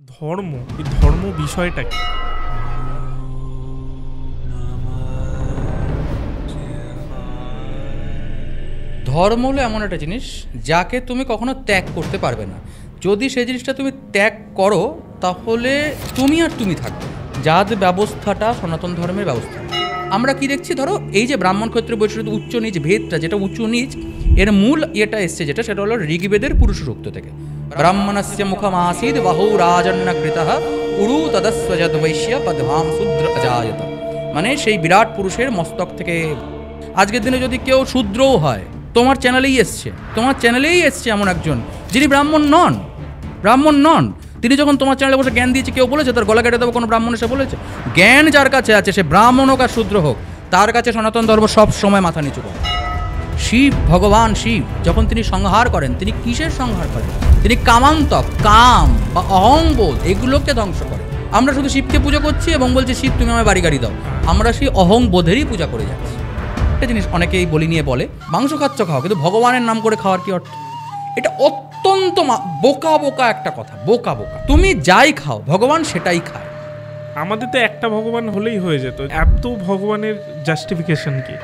ধর্ম, এই ধর্ম বিষয়টা কি? ধর্ম হলো এমন একটা জিনিস যাকে তুমি কখনো ত্যাগ করতে পারবে না। যদি সেই জিনিসটা তুমি ত্যাগ করো তাহলে তুমি আর তুমি থাকবে। জাত ব্যবস্থাটা সনাতন ধর্মের ব্যবস্থা। আমরা কি দেখছি, ধরো এই যে ব্রাহ্মণ ক্ষত্রিয় বৈশ্য উচ্চ নিচ ভেদটা, যেটা উঁচু নিচ এর মূল এটা এসছে যেটা, সেটা হলো ঋগ্বেদের পুরুষ সূক্ত থেকে। ব্রাহ্মণস্য মুখমাসীদ বাহু রাজন্নকৃতঃ উরু তদস্বজদ বৈশ্য পদ্মাম শূদ্র অজায়ত। মানে সেই বিরাট পুরুষের মস্তক থেকে। আজকের দিনে যদি কেউ শূদ্রও হয়, তোমার চ্যানেলেই এসছে এমন একজন যিনি ব্রাহ্মণ নন। তিনি যখন তোমার চ্যানেলে বসে জ্ঞান দিয়েছে, কেউ বলেছে তার গলা কেটে দেবো? কোনো ব্রাহ্মণ এসে বলেছে? জ্ঞান যার কাছে আছে, সে ব্রাহ্মণ হোক আর শূদ্র হোক, তার কাছে সনাতন ধর্ম সব সময় মাথা নিচু করে। ভগবান শিব যখন তিনি সংহার করেন, তিনি কিসের সংহার করেন? তিনি কামান্তক, কাম বা অহংবোধ এগুলোকে ধ্বংস করেন। আমরা শুধু শিবকে পুজো করছি এবং বলছি শিব তুমি আমায় বাড়ি গাড়ি দাও। আমরা সেই অহংবোধেরই পূজা করে যাচ্ছি। একটা জিনিস অনেকেই বলি নিয়ে বলে, মাংস খাও, কিন্তু ভগবানের নাম করে খাওয়ার কি অর্থ? এটা অত্যন্ত বোকা একটা কথা, বোকা। তুমি যাই খাও ভগবান সেটাই খায়। আমাদের তো একটা ভগবান হলেই হয়ে যেত, এত ভগবানের জাস্টিফিকেশন কি?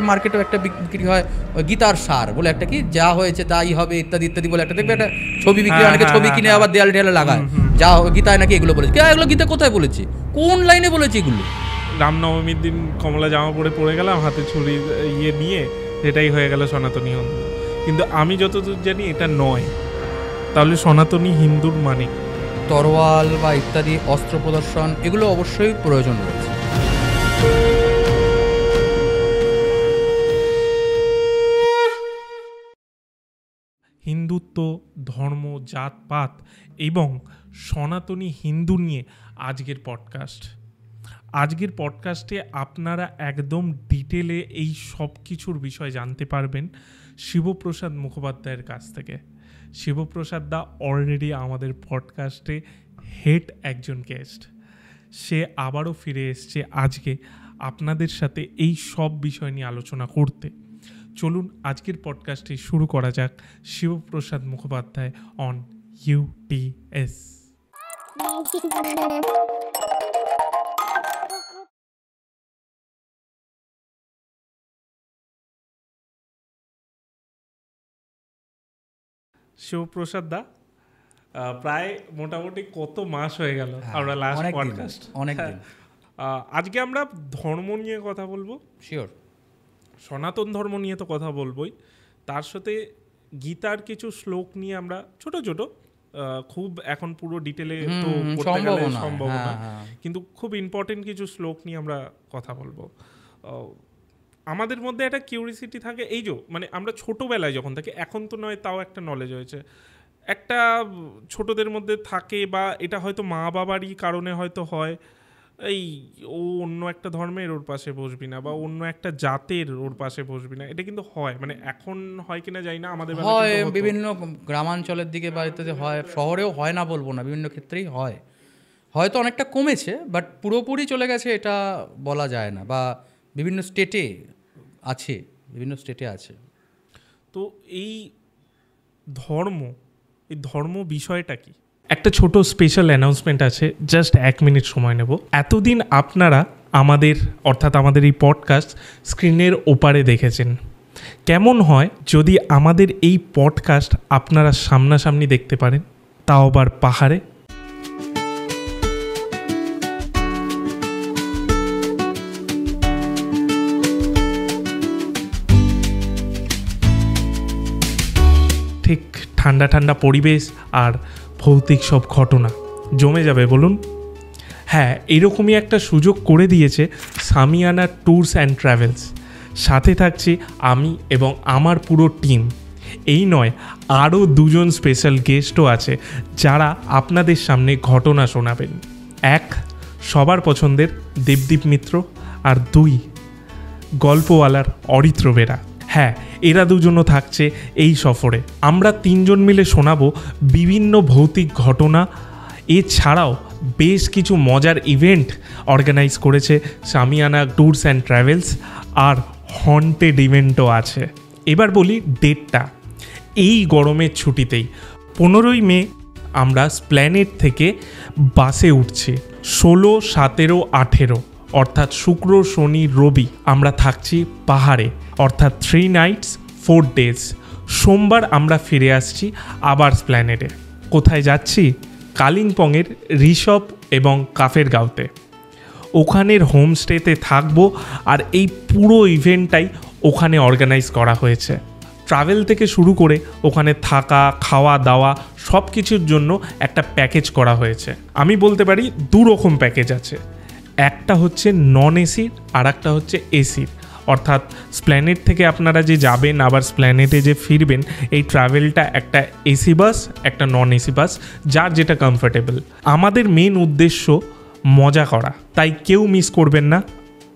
মার্কেটেও একটা বিক্রি হয় গীতার সার বলে একটা, কি যা হয়েছে তাই হবে ইত্যাদি ইত্যাদি বলে একটা, দেখবে একটা ছবি বিক্রি, অনেকে ছবি কিনে আবার দেয়াল ঢেলে লাগায়, যা গীতায় নাকি এগুলো বলেছে। এগুলো গীতা কোথায় বলেছে? কোন লাইনে বলেছে এগুলো? রামনবমীর দিন কমলা জামা পরে গেলাম, হাতে ছুরি নিয়ে, এটাই হয়ে গেল সনাতনী হিন্দু। কিন্তু আমি যতদূর জানি এটা নয়। তাহলে সনাতনী হিন্দুর মানে তরোয়াল বা ইত্যাদি অস্ত্র প্রদর্শন এগুলো অবশ্যই প্রয়োজন রয়েছে। হিন্দুত্ব, ধর্ম, জাতপাত এবং সনাতনী হিন্দু নিয়ে আজকের পডকাস্টে আপনারা একদম ডিটেলে এই সব কিছুর বিষয় জানতে পারবেন শিবপ্রসাদ মুখোপাধ্যায়ের কাছ থেকে। শিবপ্রসাদ দা অলরেডি আমাদের পডকাস্টে হেড একজন গেস্ট। সে আবারও ফিরে এসছে আজকে আপনাদের সাথে এই সব বিষয় নিয়ে আলোচনা করতে। চলুন আজকের পডকাস্টে শুরু করা যাক শিবপ্রসাদ মুখোপাধ্যায় অন UTS। শিবপ্রসাদ দা, প্রায় মোটামুটি কত মাস হয়ে গেল আমরা লাস্ট পডকাস্ট? অনেকদিন। আজকে আমরা ধর্ম নিয়ে কথা বলবো। শিওর। সনাতন ধর্ম নিয়ে তো কথা বলবোই, তার সাথে গীতার কিছু শ্লোক নিয়ে আমরা ছোট খুব এখন পুরো ডিটেলে তো করতে গেলে সম্ভব না, কিন্তু খুব ইম্পর্টেন্ট কিছু শ্লোক নিয়ে আমরা কথা বলবো। আমাদের মধ্যে একটা কিউরিসিটি থাকে, এই যে মানে আমরা ছোটোবেলায় যখন থাকি, এখন তো নয়, তাও একটা নলেজ হয়েছে, একটা ছোটদের মধ্যে থাকে, বা এটা হয়তো মা বাবারই কারণে হয়তো হয়, এই ও অন্য একটা ধর্মের ওর পাশে বসবি না, বা অন্য একটা জাতের ওর পাশে বসবি না। এটা কিন্তু হয়, মানে এখন হয় কিনা জানি না, আমাদের হয় বিভিন্ন গ্রামাঞ্চলের দিকে বা ইত্যাদি হয়, শহরেও হয় না বলবো না, বিভিন্ন ক্ষেত্রেই হয়। হয়তো অনেকটা কমেছে, বাট পুরোপুরি চলে গেছে এটা বলা যায় না, বা বিভিন্ন স্টেটে আছে। তো এই ধর্ম বিষয়টা কি? একটা ছোট স্পেশাল অ্যানাউন্সমেন্ট আছে, জাস্ট 1 মিনিট সময় নেব। এতদিন আপনারা আমাদের এই পডকাস্ট স্ক্রিনের ওপারে দেখেছেন। কেমন হয় যদি আমাদের এই পডকাস্ট আপনারা সামনাসামনি দেখতে পারেন, তাও আবার পাহাড়ে? ঠিক ঠান্ডা ঠান্ডা পরিবেশ আর ভৌতিক সব ঘটনা জমে যাবে বলুন। হ্যাঁ, এরকমই একটা সুযোগ করে দিয়েছে সামিয়ানা ট্যুরস অ্যান্ড ট্রাভেলস। সাথে থাকছি আমি এবং আমার পুরো টিম। এই নয়, আরও 2জন স্পেশাল গেস্টও আছে যারা আপনাদের সামনে ঘটনা শোনাবেন। 1, সবার পছন্দের দেবদীপ মিত্র, আর 2, গল্পওয়ালার অরিত্র বেরা। হ্যাঁ, এরা 2জনও থাকছে এই সফরে। আমরা 3জন মিলে শোনাবো বিভিন্ন ভৌতিক ঘটনা। এছাড়াও বেশ কিছু মজার ইভেন্ট অর্গানাইজ করেছে সামিয়ানা ট্যুরস অ্যান্ড ট্রাভেলস, আর হন্টেড ইভেন্টও আছে। এবার বলি ডেটটা। এই গরমের ছুটিতেই 15ই মে আমরা স্প্ল্যানেড থেকে বাসে উঠছি 16, 17, 18 অর্থাৎ শুক্র, শনি, রবি আমরা থাকছি পাহাড়ে, অর্থাৎ 3 নাইটস 4 ডেজ। সোমবার আমরা ফিরে আসছি আবার স্প্ল্যানেডে। কোথায় যাচ্ছি? কালিম্পংয়ের ঋষভ এবং কাফেরগাঁওতে। ওখানের হোমস্টেতে থাকবো, আর এই পুরো ইভেন্টটাই ওখানে অর্গানাইজ করা হয়েছে। ট্রাভেল থেকে শুরু করে ওখানে থাকা, খাওয়া দাওয়া সব কিছুর জন্য একটা প্যাকেজ করা হয়েছে। আমি বলতে পারি 2 রকম প্যাকেজ আছে, একটা হচ্ছে নন এসির আর একটা হচ্ছে এসির। অর্থাৎ স্প্ল্যানেড থেকে আপনারা যে যাবেন আবার স্প্ল্যানেডে যে ফিরবেন, এই ট্রাভেলটা একটা এসি বাস, একটা নন এসি বাস, যার যেটা কমফোর্টেবল। আমাদের মেন উদ্দেশ্য মজা করা, তাই কেউ মিস করবেন না।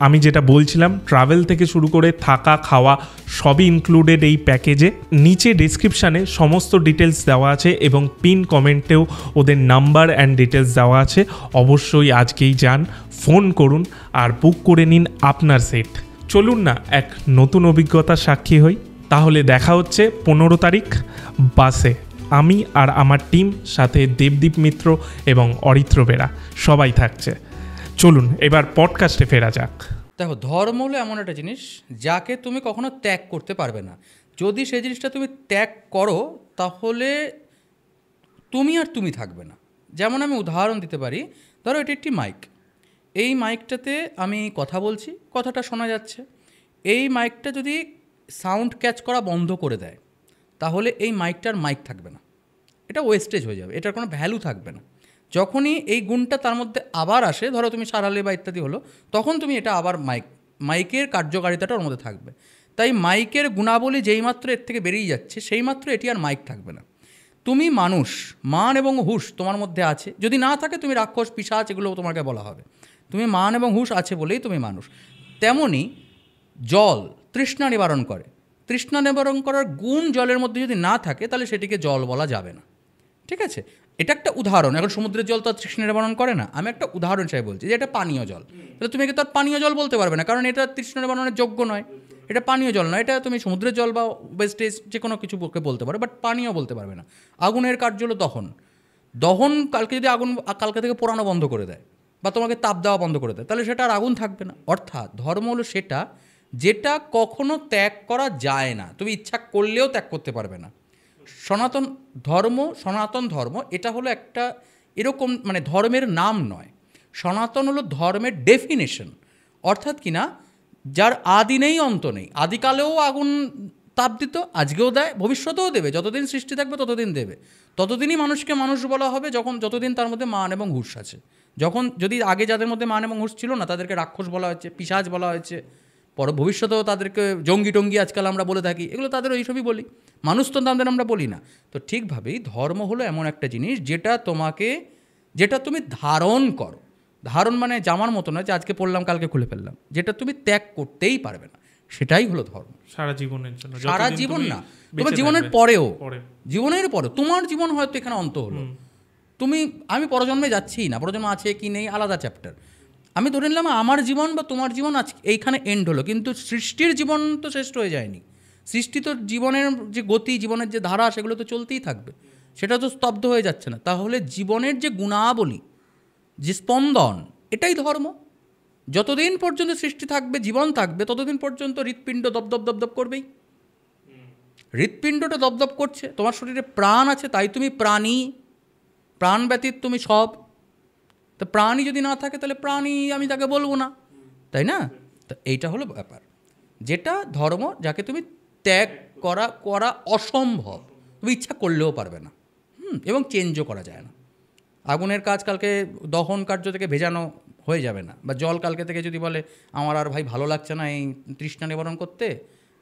আমি যেটা বলছিলাম, ট্রাভেল থেকে শুরু করে থাকা, খাওয়া সবই ইনক্লুডেড এই প্যাকেজে। নিচে ডেসক্রিপশানে সমস্ত ডিটেলস দেওয়া আছে এবং পিন কমেন্টেও ওদের নাম্বার অ্যান্ড ডিটেলস দেওয়া আছে। অবশ্যই আজকেই যান, ফোন করুন আর বুক করে নিন আপনার সেট। চলুন না এক নতুন অভিজ্ঞতার সাক্ষী হই। তাহলে দেখা হচ্ছে 15 তারিখ বাসে। আমি আর আমার টিম, সাথে দেবদীপ মিত্র এবং অরিত্র বেরা সবাই থাকছে। চলুন এবার পডকাস্টে ফেরা যাক। দেখো, ধর্ম হলো এমন একটা জিনিস যাকে তুমি কখনো ত্যাগ করতে পারবে না। যদি সেই জিনিসটা তুমি ত্যাগ করো তাহলে তুমি আর তুমি থাকবে না। যেমন আমি উদাহরণ দিতে পারি, ধরো এটি একটি মাইক। এই মাইকটাতে আমি কথা বলছি, কথাটা শোনা যাচ্ছে। এই মাইকটা যদি সাউন্ড ক্যাচ করা বন্ধ করে দেয় তাহলে এই মাইকটার মাইক থাকবে না, এটা ওয়েস্টেজ হয়ে যাবে, এটার কোনো ভ্যালু থাকবে না। যখনই এই গুণটা তার মধ্যে আবার আসে, ধরো তুমি সারালে বা ইত্যাদি হলো, তখন তুমি এটা আবার মাইকের কার্যকারিতাটা ওর মধ্যে থাকবে। তাই মাইকের গুণাবলী যেইমাত্র এর থেকে বেরিয়ে যাচ্ছে সেইমাত্র এটি আর মাইক থাকবে না। তুমি মানুষ, মান এবং হুঁশ তোমার মধ্যে আছে। যদি না থাকে তুমি রাক্ষস, পিশাচ এগুলো তোমাকে বলা হবে। তুমি মান এবং হুঁশ আছে বলেই তুমি মানুষ। তেমনই জল তৃষ্ণা নিবারণ করে। তৃষ্ণা নিবারণ করার গুণ জলের মধ্যে যদি না থাকে তাহলে সেটিকে জল বলা যাবে না। ঠিক আছে, এটা একটা উদাহরণ। এখন সমুদ্রের জল তো আর তৃষ্ণা নিবারণ করে না, আমি একটা উদাহরণ হিসেবে বলছি যে এটা পানীয় জল। তাহলে তুমি একে তো আর পানীয় জল বলতে পারবে না, কারণ এটা তৃষ্ণা নিবারণের যোগ্য নয়। এটা পানীয় জল নয়, এটা তুমি সমুদ্রের জল বা ওয়েস্টেজ যে কোনো কিছু বলতে পারো, বাট পানীয় বলতে পারবে না। আগুনের কার্য হলো দহন। দহন কালকে যদি আগুন কালকে থেকে পোড়ানো বন্ধ করে দেয় বা তোমাকে তাপ দেওয়া বন্ধ করে দেয় তাহলে সেটা আর আগুন থাকবে না। অর্থাৎ ধর্ম হলো সেটা যেটা কখনো ত্যাগ করা যায় না, তুমি ইচ্ছা করলেও ত্যাগ করতে পারবে না। সনাতন ধর্ম এটা হলো একটা এরকম, মানে ধর্মের নাম নয়। সনাতন হলো ধর্মের ডেফিনেশন। অর্থাৎ কিনা যার আদি নেই, অন্ত নেই। আদিকালেও আগুন তাপ দিত, আজকেও দেয়, ভবিষ্যতেও দেবে। যতদিন সৃষ্টি থাকবে ততদিন দেবে। ততদিনই মানুষকে মানুষ বলা হবে যতদিন তার মধ্যে মান এবং হুঁশ আছে। যদি আগে যাদের মধ্যে মান এবং হুঁশ ছিল না তাদেরকে রাক্ষস বলা হয়েছে, পিশাচ বলা হয়েছে। ভবিষ্যতেও তাদেরকে জঙ্গি টঙ্গি আজকাল আমরা বলে থাকি, এগুলো তাদের এইসবই বলি। মানুষ তো তাদের আমরা বলি না। তো ঠিকভাবেই ধর্ম হলো এমন একটা জিনিস যেটা তুমি ধারণ করো। ধারণ মানে জামার মতো নয় যে আজকে পড়লাম কালকে খুলে ফেললাম। যেটা তুমি ত্যাগ করতেই পারবে না, সেটাই হলো ধর্ম। সারা জীবনের জন্য, সারা জীবন না, তোমার জীবনের পরেও, জীবনের পরে তোমার জীবন হয়তো এখানে অন্ত হলো, আমি পরজন্মে যাচ্ছি না, পরজন্ম আছে কি নেই আলাদা চ্যাপ্টার। আমি ধরে নিলাম আমার জীবন বা তোমার জীবন আজ এইখানে এন্ড হলো, কিন্তু সৃষ্টির জীবন তো শ্রেষ্ঠ হয়ে যায়নি। সৃষ্টি তো জীবনের যে গতি, জীবনের যে ধারা, সেগুলো তো চলতেই থাকবে, সেটা তো স্তব্ধ হয়ে যাচ্ছে না। তাহলে জীবনের যে গুণাবলী, যে স্পন্দন, এটাই ধর্ম। যতদিন পর্যন্ত সৃষ্টি থাকবে, জীবন থাকবে, ততদিন পর্যন্ত হৃৎপিণ্ড দপদপ দপদপ করবেই। হৃৎপিণ্ডটা দপদপ করছে, তোমার শরীরে প্রাণ আছে, তাই তুমি প্রাণী। প্রাণ ব্যতীত তুমি সব। তো প্রাণী যদি না থাকে তাহলে প্রাণী আমি তাকে বলবো না, তাই না? তো এইটা হলো ব্যাপার, যেটা ধর্ম, যাকে তুমি ত্যাগ করা অসম্ভব, তুমি ইচ্ছা করলেও পারবে না, এবং চেঞ্জও করা যায় না। আগুনের কাজ কালকে দহন কার্য থেকে ভেজানো হয়ে যাবে না, বা জল কালকে থেকে যদি বলে আমার আর ভাই ভালো লাগছে না এই তৃষ্ণা নিবারণ করতে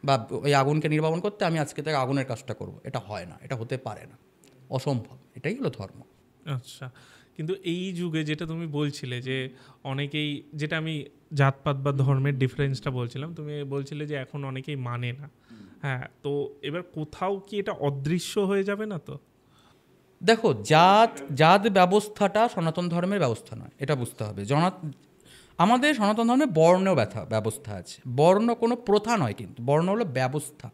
বা ওই আগুনকে নির্বাপন করতে, আমি আজকে থেকে আগুনের কাজটা করব, এটা হয় না, এটা হতে পারে না, অসম্ভব। এটাই হলো ধর্ম। আচ্ছা, কিন্তু এই যুগে যেটা তুমি বলছিলে যে অনেকেই, যেটা আমি জাতপাত বা ধর্মের ডিফারেন্সটা বলছিলাম, তুমি বলছিলে যে এখন অনেকেই মানে না। হ্যাঁ, তো এবার কোথাও কি এটা অদৃশ্য হয়ে যাবে না? তো দেখো, জাত ব্যবস্থাটা সনাতন ধর্মের ব্যবস্থা নয়, এটা বুঝতে হবে। আমাদের সনাতন ধর্মে বর্ণ ব্যবস্থা আছে। বর্ণ কোনো প্রথা নয়, কিন্তু বর্ণ হলো ব্যবস্থা।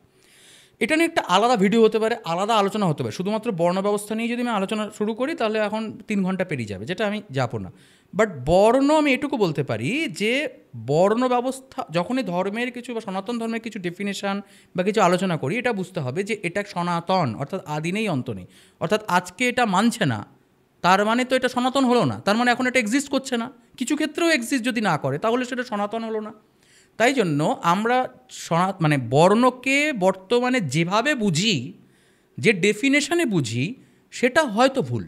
এটা নিয়ে একটা আলাদা ভিডিও হতে পারে, আলাদা আলোচনা হতে পারে। শুধুমাত্র বর্ণ ব্যবস্থা নিয়ে যদি আমি আলোচনা শুরু করি তাহলে এখন 3 ঘন্টা পেরিয়ে যাবে, যেটা আমি যাবো না। বাট বর্ণ আমি এটুকু বলতে পারি যে বর্ণ ব্যবস্থা যখনই ধর্মের কিছু বা সনাতন ধর্মের কিছু ডেফিনেশান বা কিছু আলোচনা করি, এটা বুঝতে হবে যে এটা সনাতন, অর্থাৎ আদি নেই অন্ত নেই। অর্থাৎ আজকে এটা মানছে না তার মানে তো এটা সনাতন হলো না, তার মানে এখন এটা এক্সিস্ট করছে না। কিছু ক্ষেত্রেও এক্সিস্ট যদি না করে তাহলে সেটা সনাতন হলো না। তাই জন্য আমরা মানে বর্ণকে বর্তমানে যেভাবে বুঝি, যে ডেফিনেশনে বুঝি, সেটা হয়তো ভুল,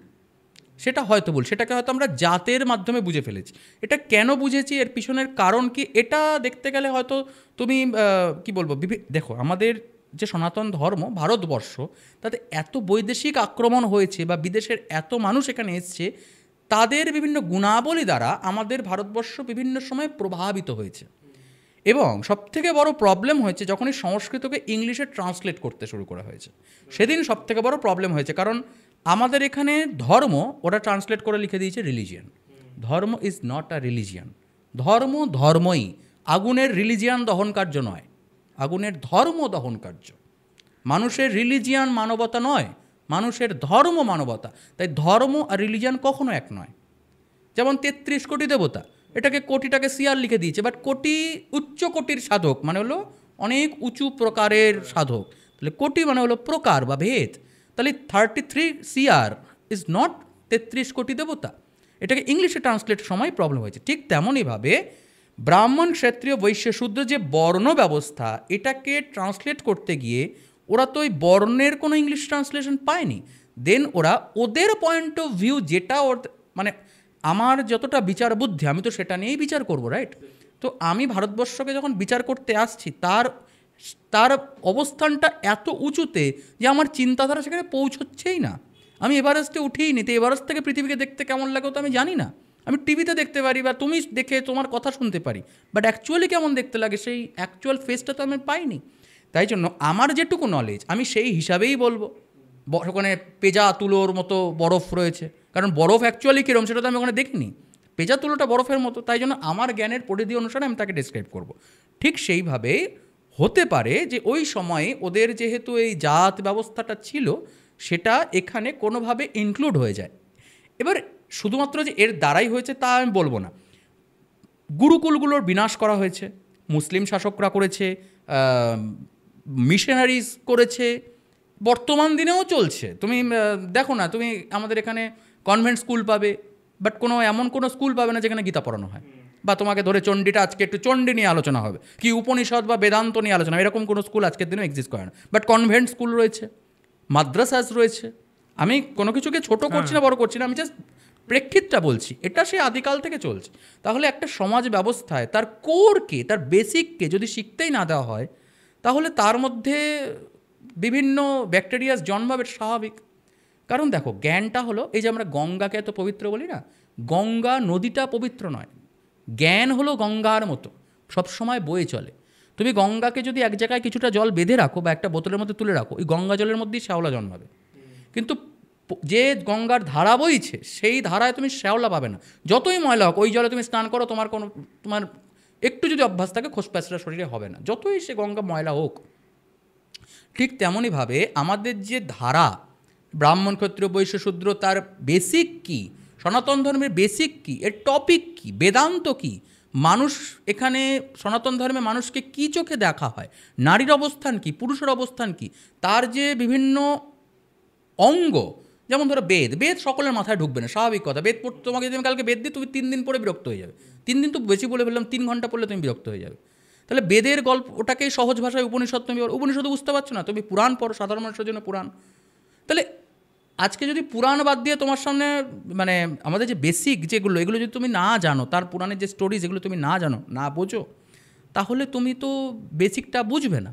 সেটাকে হয়তো আমরা জাতের মাধ্যমে বুঝে ফেলেছি। এটা কেন বুঝেছি, এর পিছনের কারণ কি, এটা দেখতে গেলে হয়তো তুমি কি বলবো, দেখো আমাদের যে সনাতন ধর্ম ভারতবর্ষ, তাতে এত বৈদেশিক আক্রমণ হয়েছে বা বিদেশের এত মানুষ এখানে এসছে, তাদের বিভিন্ন গুণাবলী দ্বারা আমাদের ভারতবর্ষ বিভিন্ন সময় প্রভাবিত হয়েছে। এবং সবথেকে বড় প্রবলেম হয়েছে যখনই সংস্কৃতকে ইংলিশে ট্রান্সলেট করতে শুরু করা হয়েছে, সেদিন সবথেকে বড় প্রবলেম হয়েছে। কারণ আমাদের এখানে ধর্ম ওরা ট্রান্সলেট করে লিখে দিয়েছে রিলিজিয়ান। ধর্ম ইজ নট আ রিলিজিয়ান। ধর্ম ধর্মই, আগুনের রিলিজিয়ান দহন কার্য নয়, আগুনের ধর্ম দহন কার্য। মানুষের রিলিজিয়ান মানবতা নয়, মানুষের ধর্ম মানবতা। তাই ধর্ম আর রিলিজিয়ান কখনো এক নয়। যেমন 33 কোটি দেবতা, এটাকে কোটিটাকে সিয়ার লিখে দিয়েছে, বাট কোটি উচ্চ কোটির সাধক মানে হলো অনেক উঁচু প্রকারের সাধক, তাহলে কোটি মানে হলো প্রকার বা ভেদ। তাহলে 33 সিয়ার ইজ নট 33 কোটি দেবতা। এটাকে ইংলিশে ট্রান্সলেটের সময় প্রবলেম হয়েছে। ঠিক তেমনইভাবে ব্রাহ্মণ, ক্ষত্রিয়, বৈশ্য, শূদ্র যে বর্ণ ব্যবস্থা, এটাকে ট্রান্সলেট করতে গিয়ে ওরা তো ওই বর্ণের কোনো ইংলিশ ট্রান্সলেশন পায়নি। দেন ওরা ওদের পয়েন্ট অফ ভিউ, যেটা ওর মানে আমার যতটা বিচার বুদ্ধি আমি তো সেটা নিয়েই বিচার করবো, রাইট? তো আমি ভারতবর্ষকে যখন বিচার করতে আসছি, তার অবস্থানটা এত উঁচুতে যে আমার চিন্তাধারা সেখানে পৌঁছচ্ছেই না। আমি এভারেস্টে উঠেই নি, তো এভারেস্ট থেকে পৃথিবীকে দেখতে কেমন লাগে তো আমি জানি না। আমি টিভিতে দেখতে পারি বা তুমি দেখে তোমার কথা শুনতে পারি, বাট অ্যাকচুয়ালি কেমন দেখতে লাগে সেই অ্যাকচুয়াল ফেসটা তো আমি পাইনি। তাই জন্য আমার যেটুকু নলেজ আমি সেই হিসাবেই বলবো। ওখানে পেজা তুলোর মতো বরফ রয়েছে, কারণ বরফ অ্যাকচুয়ালি কীরকম সেটা তো আমি ওখানে দেখিনি। পেজা তুলোটা বরফের মতো, তাই জন্য আমার জ্ঞানের পরিধি অনুসারে আমি তাকে ডেসক্রাইব করব। ঠিক সেইভাবে হতে পারে যে ওই সময়ে ওদের যেহেতু এই জাত ব্যবস্থাটা ছিল, সেটা এখানে কোনোভাবে ইনক্লুড হয়ে যায়। এবার শুধুমাত্র যে এর দ্বারাই হয়েছে তা আমি বলবো না। গুরুকুলগুলোর বিনাশ করা হয়েছে, মুসলিম শাসকরা করেছে, মিশনারিজ করেছে, বর্তমান দিনেও চলছে। তুমি দেখো না, তুমি আমাদের এখানে কনভেন্ট স্কুল পাবে, বাট এমন কোনো স্কুল পাবে না যেখানে গীতা পড়ানো হয়, বা তোমাকে ধরে চণ্ডীটা আজকে একটু চণ্ডী নিয়ে আলোচনা হবে, কি উপনিষদ বা বেদান্ত নিয়ে আলোচনা, এরকম কোনো স্কুল আজকের দিনেও এক্সিস্ট করে না। বাট কনভেন্ট স্কুল রয়েছে, মাদ্রাসাস রয়েছে। আমি কোনো কিছুকে ছোট করছি না, বড় করছি না, আমি জাস্ট প্রেক্ষিতটা বলছি। এটা সে আদিকাল থেকে চলছে। তাহলে একটা সমাজ ব্যবস্থায় তার কোরকে, তার বেসিককে যদি শিখতেই না দেওয়া হয়, তাহলে তার মধ্যে বিভিন্ন ব্যাকটেরিয়াস জন্মাবে, স্বাভাবিক। কারণ দেখো, জ্ঞানটা হলো, এই যে আমরা গঙ্গাকে এত পবিত্র বলি না, গঙ্গা নদীটা পবিত্র নয়, জ্ঞান হলো গঙ্গার মতো, সবসময় বয়ে চলে। তুমি গঙ্গাকে যদি এক জায়গায় কিছুটা জল বেঁধে রাখো বা একটা বোতলের মধ্যে তুলে রাখো, ওই গঙ্গা জলের মধ্যেই শ্যাওলা জন্মাবে। কিন্তু যে গঙ্গার ধারা বইছে, সেই ধারায় তুমি শ্যাওলা পাবে না। যতই ময়লা হোক, ওই জলে তুমি স্নান করো, তোমার একটু যদি অভ্যাস থাকে খোসপ্যাঁচড়া শরীরে হবে না, যতই সে গঙ্গা ময়লা হোক। ঠিক তেমনইভাবে আমাদের যে ধারা, ব্রাহ্মণ, ক্ষত্রিয়, বৈশ্য, শূদ্র, তার বেসিক কী, সনাতন ধর্মের বেসিক কী, এর টপিক কী, বেদান্ত কী, মানুষ এখানে সনাতন ধর্মে মানুষকে কী চোখে দেখা হয়, নারীর অবস্থান কী, পুরুষের অবস্থান কী, তার যে বিভিন্ন অঙ্গ, যেমন ধরো বেদ সকলের মাথায় ঢুকবে না, স্বাভাবিক কথা। বেদ পড়তে তোমাকে যদি কালকে বেদ দিই, তুমি 3 দিন পরে বিরক্ত হয়ে যাবে। 3 দিন তো বেশি বলে ফেললাম, 3 ঘন্টা পড়লে তুমি বিরক্ত হয়ে যাবে। তাহলে বেদের গল্প, ওটাকেই সহজ ভাষায় উপনিষদ, তুমি উপনিষদ বুঝতে পারছো না, তুমি পুরাণ পড়ো, সাধারণ মানুষের জন্য পুরাণ। তাহলে আজকে যদি পুরাণ বাদ দিয়ে তোমার সামনে মানে আমাদের যে বেসিক যেগুলো, এগুলো যদি তুমি না জানো, তার পুরাণের যে স্টোরি, যেগুলো তুমি না জানো, না বোঝো, তাহলে তুমি তো বেসিকটা বুঝবে না।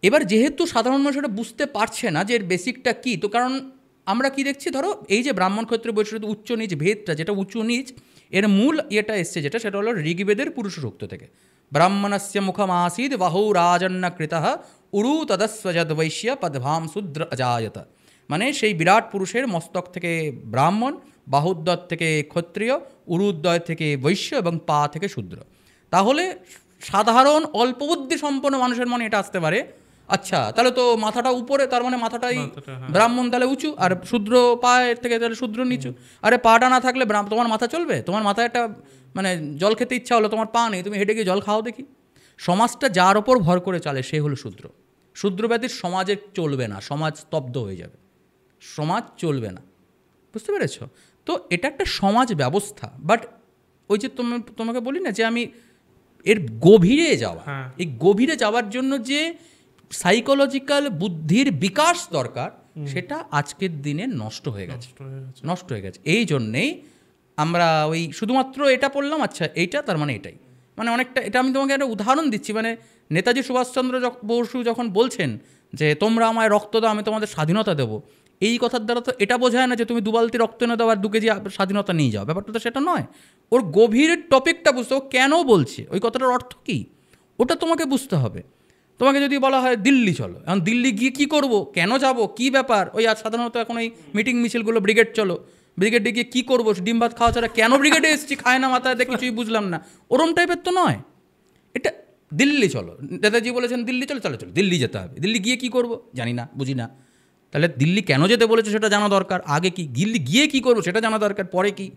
এবার যেহেতু সাধারণ মানুষ এটা বুঝতে পারছে না যে এর বেসিকটা কী, তো কারণ আমরা কি দেখছি, ধরো এই যে ব্রাহ্মণ, ক্ষত্রিয়, বৈশ্য, উচ্চ নিচ ভেদটা, যেটা উঁচু নিচ, এর মূল ইয়েটা এসছে যেটা, সেটা হলো ঋগ্বেদের পুরুষ সূক্ত থেকে। ব্রাহ্মণস্য মুখমাসীদ বাহু রাজন্য কৃতঃ উরু তদস্বজদ বৈশ্য পদভাম শূদ্র অজায়ত। মানে সেই বিরাট পুরুষের মস্তক থেকে ব্রাহ্মণ, বাহুদ্বয় থেকে ক্ষত্রিয়, উরুদ্বয় থেকে বৈশ্য এবং পা থেকে শূদ্র। তাহলে সাধারণ অল্প বুদ্ধি সম্পন্ন মানুষের মনে এটা আসতে পারে, আচ্ছা, তাহলে তো মাথাটা উপরে, তার মানে মাথাটাই হ্যাঁ। ব্রাহ্মণ তাহলে উঁচু, আর শূদ্র পায়ের থেকে তাহলে শূদ্র নিচু। আরে পাটা না থাকলে তোমার মাথা চলবে? তোমার মাথায় একটা মানে জল খেতে ইচ্ছা হলো, তোমার পা নেই, তুমি হেঁটে গিয়ে জল খাও দেখি। সমাজটা যার ওপর ভর করে চলে সে হলো শূদ্র। শূদ্র ব্যতীত সমাজে চলবে না, সমাজ স্তব্ধ হয়ে যাবে, সমাজ চলবে না। বুঝতে পেরেছ? তো এটা একটা সমাজ ব্যবস্থা। বাট ওই যে তোমাকে বলি না যে আমি এর গভীরে যাওয়া, এই গভীরে যাওয়ার জন্য যে সাইকোলজিক্যাল বুদ্ধির বিকাশ দরকার, সেটা আজকের দিনে নষ্ট হয়ে গেছে। এই জন্যেই আমরা ওই শুধুমাত্র এটা পড়লাম, আচ্ছা এইটা তার মানে এটাই, মানে অনেকটা এটা আমি তোমাকে একটা উদাহরণ দিচ্ছি। মানে নেতাজি সুভাষচন্দ্র বসু যখন বলছেন যে তোমরা আমায় রক্ত দাও, আমি তোমাদের স্বাধীনতা দেবো, এই কথার দ্বারা তো এটা বোঝায় না যে তুমি 2 বালতি রক্ত এনে দাও আর 2 কেজি স্বাধীনতা নিয়ে যাও। ব্যাপারটা তো সেটা নয়। ওর গভীর টপিকটা বুঝতে, ও কেন বলছে, ওই কথাটার অর্থ কী, ওটা তোমাকে বুঝতে হবে। তোমাকে যদি বলা হয় দিল্লি চলো, এখন দিল্লি গিয়ে কী করবো, কেন যাব, কী ব্যাপার, ওই আর সাধারণত এখন এই মিটিং মিছিলগুলো ব্রিগেড চলো, ব্রিগেডে গিয়ে কী করবো, ডিম ভাত খাওয়া ছাড়া, কেন ব্রিগেডে এসেছি, খায় না মাথায় দিয়ে, কিছুই বুঝলাম না, ওরম টাইপের তো নয় এটা। দিল্লি চলো, নেতাজি বলেছেন দিল্লি চলো, চলো চলো দিল্লি যেতে হবে, দিল্লি গিয়ে কী করবো জানি না, বুঝি না। তাহলে দিল্লি কেন যেতে বলেছে সেটা জানা দরকার, আগে কি দিল্লি গিয়ে কী করবো সেটা জানা দরকার, পরে কি।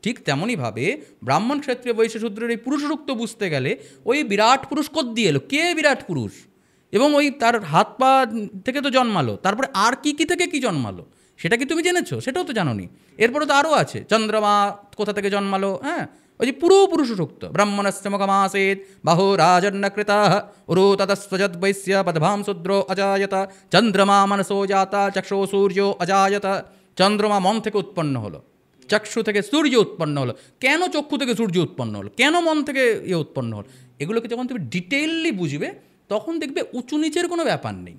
ঠিক তেমনইভাবে ব্রাহ্মণ ক্ষেত্রে বৈশ্য শূদ্রের এই পুরুষরুক্ত বুঝতে গেলে ওই বিরাট পুরুষ দিয়ে এলো, কে বিরাট পুরুষ, এবং ওই তার হাত পা থেকে তো জন্মালো, তারপরে আর কি কি থেকে কি জন্মালো সেটা কি তুমি জেনেছো? সেটাও তো জানোনি। এরপরে তো আরও আছে, চন্দ্রমা কোথা থেকে জন্মালো, হ্যাঁ, ওই যে পুরো পুরুষরুক্ত ব্রাহ্মণস্য মুখমাসেত বাহু রাজন্নকৃতা উরু ততস্বজদ বৈশ্য পদভাম শূদ্র অজায়ত চন্দ্রমা মনসো জাতা চক্ষু সূর্য অজায়ত। চন্দ্রমা মন থেকে উৎপন্ন হলো, চক্ষু থেকে সূর্য উৎপন্ন হলো। কেন চক্ষু থেকে সূর্য উৎপন্ন হলো, কেন মন থেকে উৎপন্ন হলো, এগুলোকে যখন তুমি ডিটেইললি বুঝবে তখন দেখবে উঁচু নিচের কোনো ব্যাপার নেই,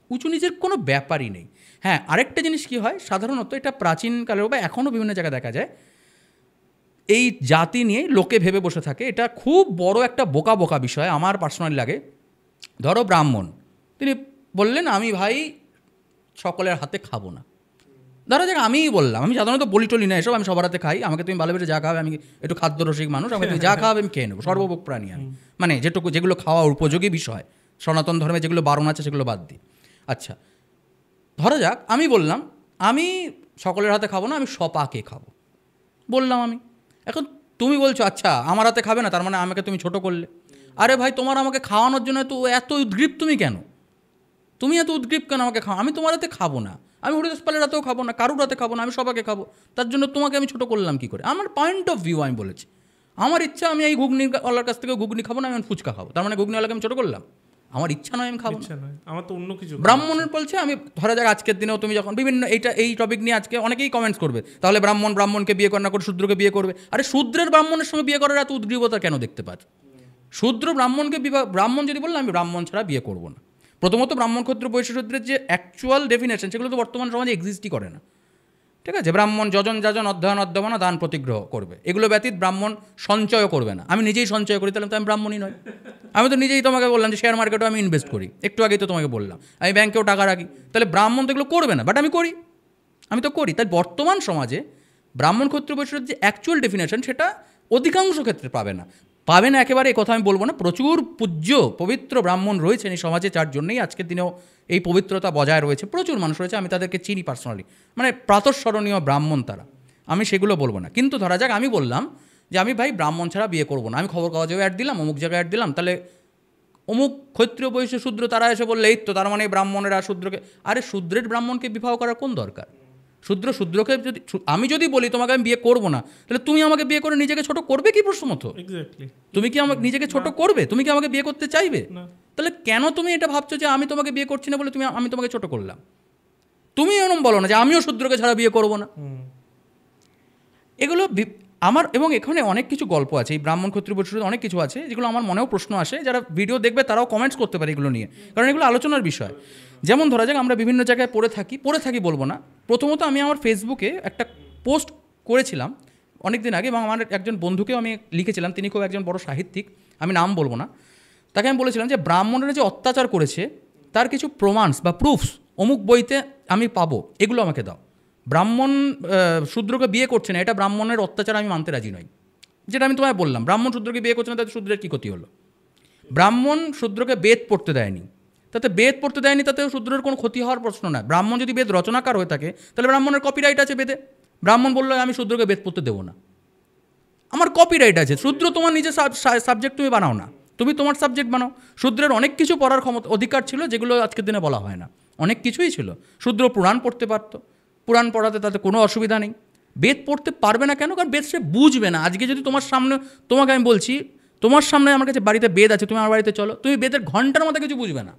উঁচু নিচের কোনো ব্যাপারই নেই। হ্যাঁ, আরেকটা জিনিস কি হয়, সাধারণত এটা প্রাচীনকালেও বা এখনও বিভিন্ন জায়গায় দেখা যায়, এই জাতি নিয়ে লোকে ভেবে বসে থাকে, এটা খুব বড় একটা বোকা বোকা বিষয় আমার পার্সোনালি লাগে। ধরো ব্রাহ্মণ, তিনি বললেন আমি ভাই সকলের হাতে খাবো না। ধরো যাক আমিই বললাম, আমি সাধারণত বলি টলি না এসব, আমি সবার হাতে খাই, আমাকে তুমি ভালোবেসে যা খাবে, আমি একটু খাদ্যরসিক মানুষ, আমাকে তুমি যা খাওয়াবে আমি খেয়ে নেবো, সর্বভোগ প্রাণী আমি, মানে যেগুলো খাওয়া উপযোগী বিষয়, সনাতন ধর্মে যেগুলো বারণ আছে সেগুলো বাদ দিই। আচ্ছা, ধরা যাক আমি বললাম আমি সকলের হাতে খাবো না, আমি সপাকে খাবো, বললাম আমি। এখন তুমি বলছো আচ্ছা আমার হাতে খাবে না, তার মানে আমাকে তুমি ছোট করলে। আরে ভাই, তোমার আমাকে খাওয়ানোর জন্য এত উদ্গ্রীব তুমি কেন, তুমি এত উদ্গ্রীব কেন আমাকে খাও? আমি তোমার হাতে খাবো না, আমি হরিদাস পালের হাতেও খাবো না, কারুর হাতে খাবো না, আমি সবাইকে খাবো, তার জন্য তোমাকে আমি ছোটো করলাম কী করে? আমার পয়েন্ট অফ ভিউ আমি বলেছি, আমার ইচ্ছা আমি এই ঘুগনিওয়ালার কাছ থেকে ঘুগনি খাবো না, আমি ফুচকা খাবো, তার মানে ঘুগনিওয়ালাকে আমি ছোটো করলাম? আমার ইচ্ছা নয়, আমি খাবো না, আমার তো অন্য কিছু। ব্রাহ্মণের বলছে আমি, ধরা যাক আজকের দিনেও তুমি যখন বিভিন্ন এই টপিক নিয়ে আজকে অনেকেই কমেন্টস করবে, তাহলে ব্রাহ্মণকে বিয়ে করে না করে শূদ্রকে বিয়ে করবে। আরে শূদ্রের ব্রাহ্মণের সঙ্গে বিয়ে করার এত উদ্গ্রীবতা কেন দেখতে পাচ্ছ? শূদ্র ব্রাহ্মণকে ব্রাহ্মণ যদি বললে আমি ব্রাহ্মণ ছাড়া বিয়ে করবো না। প্রথমত ব্রাহ্মণ ক্ষত্র বৈশ্য শূদ্রের যে অ্যাকচুয়াল ডেফিনেশন সেগুলো তো বর্তমান সমাজে এক্সিস্টই করে না। ঠিক আছে, ব্রাহ্মণ যজন যাজন অধ্যয়ন অধ্যবনা দান প্রতিগ্রহ করবে, এগুলো ব্যতীত ব্রাহ্মণ সঞ্চয় করবে না। আমি নিজেই সঞ্চয় করি, তাহলে তো আমি ব্রাহ্মণই নয়। আমি তো নিজেই তোমাকে বললাম যে শেয়ার মার্কেটেও আমি ইনভেস্ট করি, একটু আগেই তো তোমাকে বললাম, আমি ব্যাংকেও টাকা রাখি, তাহলে ব্রাহ্মণ তো এগুলো করবে না, বাট আমি করি, আমি তো করি। তাই বর্তমান সমাজে ব্রাহ্মণ ক্ষত্রিয় বৈশ্যের যে অ্যাকচুয়াল ডেফিনেশন সেটা অধিকাংশ ক্ষেত্রে পাবে না একেবারে, এই কথা আমি বলবো না। প্রচুর পূজ্য পবিত্র ব্রাহ্মণ রয়েছেন এই সমাজে, যার জন্যই আজকের দিনেও এই পবিত্রতা বজায় রয়েছে। প্রচুর মানুষ রয়েছে, আমি তাদেরকে চিনি পার্সোনালি, মানে প্রাতঃস্মরণীয় ব্রাহ্মণ তারা, আমি সেগুলো বলবো না। কিন্তু ধরা যাক আমি বললাম যে আমি ভাই ব্রাহ্মণ ছাড়া বিয়ে করবো না, আমি খবর কাগজেও অ্যাড দিলাম, অমুক জায়গায় অ্যাড দিলাম, তাহলে অমুক ক্ষত্রিয় বৈশ্য শূদ্র তারা এসে বললে এই তো তার মানে ব্রাহ্মণেরা শূদ্রকে, আরে শূদ্রের ব্রাহ্মণকে বিবাহ করার কোন দরকার? শূদ্রকে যদি আমি যদি বলি তোমাকে আমি বিয়ে করবো না, তাহলে তুমি আমাকে বিয়ে করে নিজেকে ছোট করবে কি প্রশ্নমত? তুমি কি আমাকে নিজেকে ছোট করবে? তুমি কি আমাকে বিয়ে করতে চাইবে? তাহলে কেন তুমি এটা ভাবছো যে আমি তোমাকে বিয়ে করছি না বলে আমি তোমাকে ছোট করলাম? তুমি এরকম বলো না যে আমিও শূদ্রকে ছাড়া বিয়ে করবো না। এগুলো আমার, এবং এখানে অনেক কিছু গল্প আছে, এই ব্রাহ্মণ ক্ষত্রিয় বৈশ্য অনেক কিছু আছে যেগুলো আমার মনেও প্রশ্ন আসে, যারা ভিডিও দেখবে তারাও কমেন্টস করতে পারে এগুলো নিয়ে, কারণ এগুলো আলোচনার বিষয়। যেমন ধরা যাক আমরা বিভিন্ন জায়গায় পড়ে থাকি বলবো না। প্রথমত আমি আমার ফেসবুকে একটা পোস্ট করেছিলাম অনেক দিন আগে, এবং আমার একজন বন্ধুকেও আমি লিখেছিলাম, তিনি খুব একজন বড় সাহিত্যিক, আমি নাম বলবো না, তাকে আমি বলেছিলাম যে ব্রাহ্মণরা যে অত্যাচার করেছে তার কিছু প্রমাণস বা প্রুফস অমুক বইতে আমি পাবো, এগুলো আমাকে দাও। ব্রাহ্মণ শূদ্রকে বিয়ে করছে না, এটা ব্রাহ্মণের অত্যাচার আমি মানতে রাজি নই। যেটা আমি তোমায় বললাম, ব্রাহ্মণ শূদ্রকে বিয়ে করছে না, তাতে শূদ্রের কী ক্ষতি হলো? ব্রাহ্মণ শূদ্রকে বেদ পড়তে দেয়নি, তাতে বেদ পড়তে দেয়নি, তাতেও শূদ্রের কোনো ক্ষতি হওয়ার প্রশ্ন নয়। ব্রাহ্মণ যদি বেদ রচনাকার হয়ে থাকে তাহলে ব্রাহ্মণের কপিরাইট আছে বেদে। ব্রাহ্মণ বললো আমি শূদ্রকে বেদ পড়তে দেবো না, আমার কপিরাইট আছে। শূদ্র তোমার নিজের সাবজেক্ট তুমি বানাও না, তুমি তোমার সাবজেক্ট বানাও। শূদ্রের অনেক কিছু পড়ার অধিকার ছিল যেগুলো আজকের দিনে বলা হয় না, অনেক কিছুই ছিল। শূদ্র পুরাণ পড়তে পারতো, পুরাণ পড়াতে তাতে কোনো অসুবিধা নেই। বেদ পড়তে পারবে না কেন? কারণ বেদ সে বুঝবে না। আজকে যদি তোমার সামনে, তোমাকে আমি বলছি, তোমার সামনে আমার কাছে বাড়িতে বেদ আছে, তুমি আমার বাড়িতে চলো, তুমি বেদের ঘন্টার মধ্যে কিছু বুঝবে না,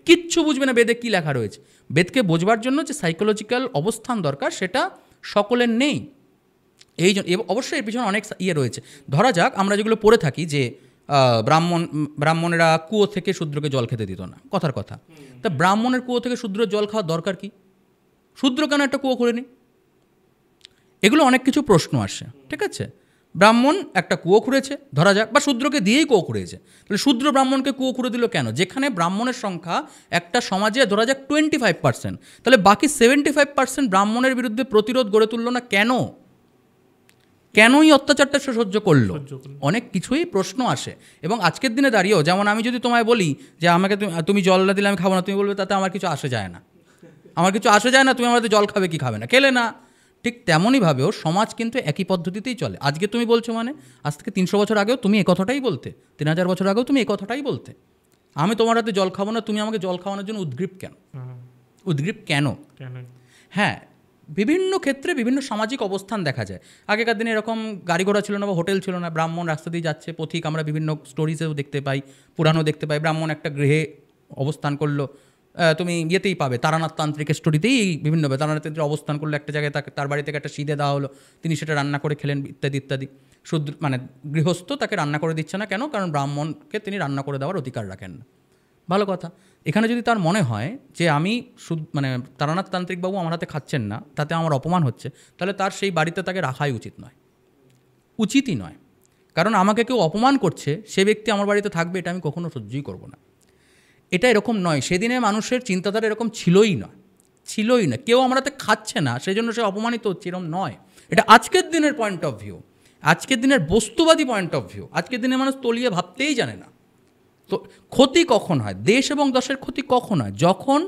কিচ্ছু বুঝবে না বেদে কী লেখা রয়েছে। বেদকে বোঝবার জন্য যে সাইকোলজিক্যাল অবস্থান দরকার সেটা সকলের নেই। এই জন্য অবশ্যই এর পিছনে অনেক রয়েছে। ধরা যাক আমরা যেগুলো পড়ে থাকি যে ব্রাহ্মণেরা কুয়ো থেকে শূদ্রকে জল খেতে দিত না, কথার কথা। তা ব্রাহ্মণের কুয়ো থেকে শূদ্রের জল খাওয়ার দরকার কি? শূদ্র কেন একটা কুয়ো করে নি? এগুলো অনেক কিছু প্রশ্ন আসে, ঠিক আছে? ব্রাহ্মণ একটা কুয়ো খুঁড়েছে ধরা যাক, বা শূদ্রকে দিয়েই কুয়ো খুঁড়েছে, তাহলে শূদ্র ব্রাহ্মণকে কুয়ো খুঁড়ে দিল কেন? যেখানে ব্রাহ্মণের সংখ্যা একটা সমাজে ধরা যাক 25%, তাহলে বাকি 75% ব্রাহ্মণের বিরুদ্ধে প্রতিরোধ গড়ে তুললো না কেন? কেনই অত্যাচারটা সে সহ্য করলো? অনেক কিছুই প্রশ্ন আসে। এবং আজকের দিনে দাঁড়িয়েও যেমন আমি যদি তোমায় বলি যে আমাকে তুমি জল না দিলে আমি খাবো না, তুমি বলবে তাতে আমার কিছু আসে যায় না, আমার কিছু আসে যায় না, তুমি আমাদের জল খাবে কি খাবে না, খেলে না। ঠিক তেমনইভাবেও সমাজ কিন্তু একই পদ্ধতিতেই চলে। আজকে তুমি বলছো মানে আজ থেকে 300 বছর আগেও তুমি এই কথাটাই বলতে, 3000 বছর আগেও তুমি এই কথাটাই বলতে, আমি তোমার হাতে জল খাবো না, তুমি আমাকে জল খাওয়ানোর জন্য উদ্গ্রীব কেন? উদ্গ্রীব কেন? হ্যাঁ, বিভিন্ন ক্ষেত্রে বিভিন্ন সামাজিক অবস্থান দেখা যায়। আগেকার দিনে এরকম গাড়ি ঘোড়া ছিল না বা হোটেল ছিল না, ব্রাহ্মণ রাস্তা দিয়ে যাচ্ছে, পথিক আমরা বিভিন্ন স্টোরিজেও দেখতে পাই, পুরাণও দেখতে পাই। ব্রাহ্মণ একটা গৃহে অবস্থান করলো, তুমি ইয়েতেই পাবে তারানাথ তান্ত্রিকের স্টোরিতেই বিভিন্নভাবে তারানাথ তান্ত্রিক অবস্থান করলো একটা জায়গায়, তার বাড়ি থেকে একটা সিদে দেওয়া হলো, তিনি সেটা রান্না করে খেলেন ইত্যাদি ইত্যাদি। শূদ্র মানে গৃহস্থ তাকে রান্না করে দিচ্ছে না কেন? কারণ ব্রাহ্মণকে তিনি রান্না করে দেওয়ার অধিকার রাখেন না। ভালো কথা। এখানে যদি তার মনে হয় যে আমি মানে তারানাথ তান্ত্রিক বাবু আমার হাতে খাচ্ছেন না, তাতে আমার অপমান হচ্ছে, তাহলে তার সেই বাড়িতে তাকে রাখাই উচিত নয়, উচিতই নয়। কারণ আমাকে কেউ অপমান করছে, সে ব্যক্তি আমার বাড়িতে থাকবে এটা আমি কখনো সহ্যই করব না। এটা এরকম নয়, সেদিনে মানুষের চিন্তাধারা এরকম ছিলই না, ছিলই না। কেউ আমার হাতে খাচ্ছে না সেই জন্য সে অপমানিত হচ্ছে, এরকম নয়। এটা আজকের দিনের পয়েন্ট অফ ভিউ, আজকের দিনের বস্তুবাদী পয়েন্ট অফ ভিউ। আজকের দিনে মানুষ তলিয়ে ভাবতেই জানে না। তো ক্ষতি কখন হয়, দেশ এবং দশের ক্ষতি কখন হয়? যখন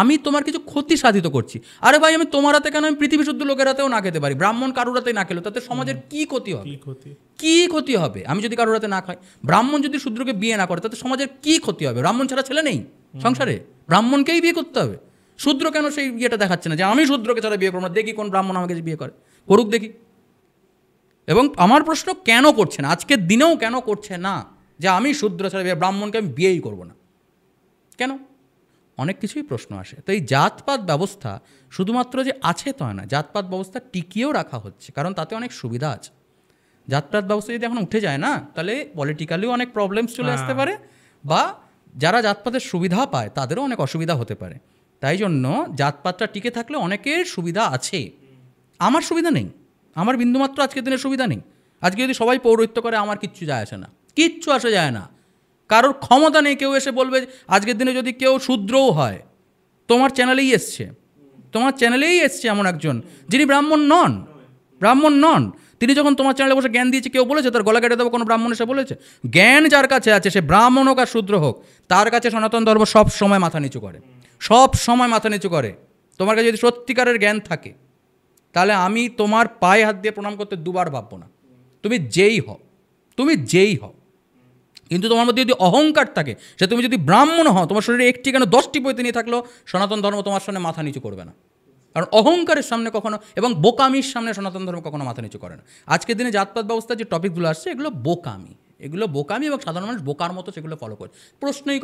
আমি তোমার কিছু ক্ষতি সাধিত করছি। আরে ভাই, আমি তোমার হাতে কেন, আমি পৃথিবী শুদ্ধ লোকের হাতেও না খেতে পারি, ব্রাহ্মণ কারুর হাতে না খেলো তাতে সমাজের কি ক্ষতি হবে? কি ক্ষতি হবে আমি যদি কারুর হাতে না খাই? ব্রাহ্মণ যদি শূদ্রকে বিয়ে না করে তাতে সমাজের কি ক্ষতি হবে? ব্রাহ্মণ ছাড়া ছেলে নেই সংসারে, ব্রাহ্মণকেই বিয়ে করতে হবে। শূদ্র কেন সেই বিয়েটা দেখাচ্ছে না যে আমি শূদ্রকে ছাড়া বিয়ে করবো না, দেখি কোন ব্রাহ্মণ আমাকে বিয়ে করে, করুক দেখি। এবং আমার প্রশ্ন, কেন করছে না? আজকের দিনেও কেন করছে না যে আমি শূদ্র ছাড়া ব্রাহ্মণকে আমি বিয়েই করবো না? কেন? অনেক কিছুই প্রশ্ন আসে। তো এই জাতপাত ব্যবস্থা শুধুমাত্র যে আছে তা না, জাতপাত ব্যবস্থা টিকিয়েও রাখা হচ্ছে, কারণ তাতে অনেক সুবিধা আছে। জাতপাত ব্যবস্থা যদি এখন উঠে যায় না, তাহলে পলিটিক্যালিও অনেক প্রবলেমস চলে আসতে পারে, বা যারা জাতপাতের সুবিধা পায় তাদেরও অনেক অসুবিধা হতে পারে। তাই জন্য জাতপাতটা টিকে থাকলে অনেকের সুবিধা আছে। আমার সুবিধা নেই, আমার বিন্দুমাত্র আজকের দিনের সুবিধা নেই। আজকে যদি সবাই পৌরোহিত্য করে আমার কিচ্ছু যায় আসে না, কিচ্ছু আসে যায় না। কারোর ক্ষমতা নেই কেউ এসে বলবে আজকের দিনে যদি কেউ শূদ্রও হয়, তোমার চ্যানেলেই এসছে এমন একজন যিনি ব্রাহ্মণ নন, তিনি যখন তোমার চ্যানেলে বসে জ্ঞান দিয়েছে, কেউ বলেছে তার গলা কেটে দেবো? কোনো ব্রাহ্মণ এসে বলেছে? জ্ঞান যার কাছে আছে, সে ব্রাহ্মণ হোক আর শূদ্র হোক, তার কাছে সনাতন ধর্ম সব সময় মাথা নিচু করে, সব সময় মাথা নিচু করে। তোমার কাছে যদি সত্যিকারের জ্ঞান থাকে তাহলে আমি তোমার পায়ে হাত দিয়ে প্রণাম করতে দুবার ভাববো না, তুমি যেই হও। কিন্তু তোমার মধ্যে যদি অহংকার থাকে, সে তুমি যদি ব্রাহ্মণ হও, তোমার শরীরে একটি কেন 10টি পৈতে নিয়ে থাকলেও সনাতন ধর্ম তোমার সামনে মাথা নিচু করবে না। কারণ অহংকারের সামনে কখনো, এবং বোকামির সামনে সনাতন ধর্ম কখনো মাথা নিচু করে না। আজকের দিনে জাতপাত ব্যবস্থার যে টপিকগুলো আসছে এগুলো বোকামি, এবং সাধারণ মানুষ বোকার মতো সেগুলো ফলো করে, প্রশ্নই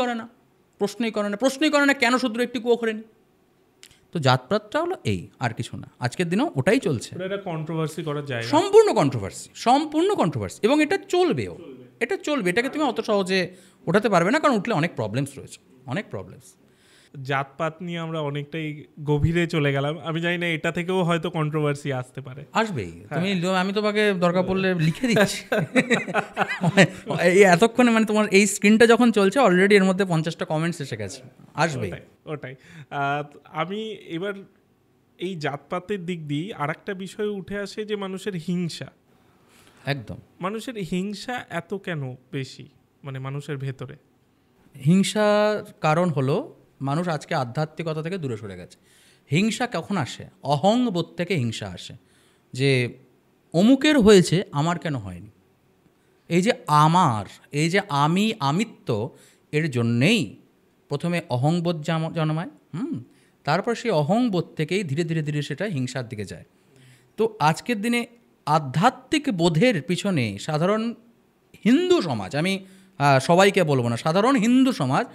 করে না কেন শূদ্র একটি কুয়ো খোঁড়েনি। তো জাতপাতটা হলো এই, আর কিছু না। আজকের দিনেও ওটাই চলছে, সম্পূর্ণ কন্ট্রোভার্সি, এবং এটা চলবেও, এটাকে তুমি অত সহজে ওঠাতে পারবে না, কারণ উঠলে অনেক প্রবলেমস রয়েছে, অনেক প্রবলেমস। জাতপাত নিয়ে আমরা অনেকটাই গভীরে চলে গেলাম, আমি জানি না এটা থেকেও হয়তো কন্ট্রোভার্সি আসতে পারে। আসবেই, আমি তোমাকে দরকার পড়লে লিখে দিচ্ছি এই এতক্ষণে, মানে তোমার এই স্ক্রিনটা যখন চলছে অলরেডি এর মধ্যে 50টা কমেন্টস এসে গেছে, আসবেই। ওটাই আমি এবার এই জাতপাতের দিক দিয়ে আরেকটা বিষয় উঠে আসে যে মানুষের হিংসা। একদম, মানুষের হিংসা এত কেন বেশি, মানে মানুষের ভেতরে? হিংসার কারণ হলো মানুষ আজকে আধ্যাত্মিকতা থেকে দূরে সরে গেছে। হিংসা কখন আসে? অহংবোধ থেকে হিংসা আসে, যে অমুকের হয়েছে আমার কেন হয়নি। এই যে আমার, এই যে আমিত্ব, এর জন্যেই প্রথমে অহংবোধ জন্মায়। তারপর সেই অহংবোধ থেকেই ধীরে ধীরে ধীরে সেটা হিংসার দিকে যায়। তো আজকের দিনে আধ্যাত্মিক বোধের পিছনে সাধারণ হিন্দু সমাজ, আমি সবাইকে বলবো না, সাধারণ হিন্দু সমাজ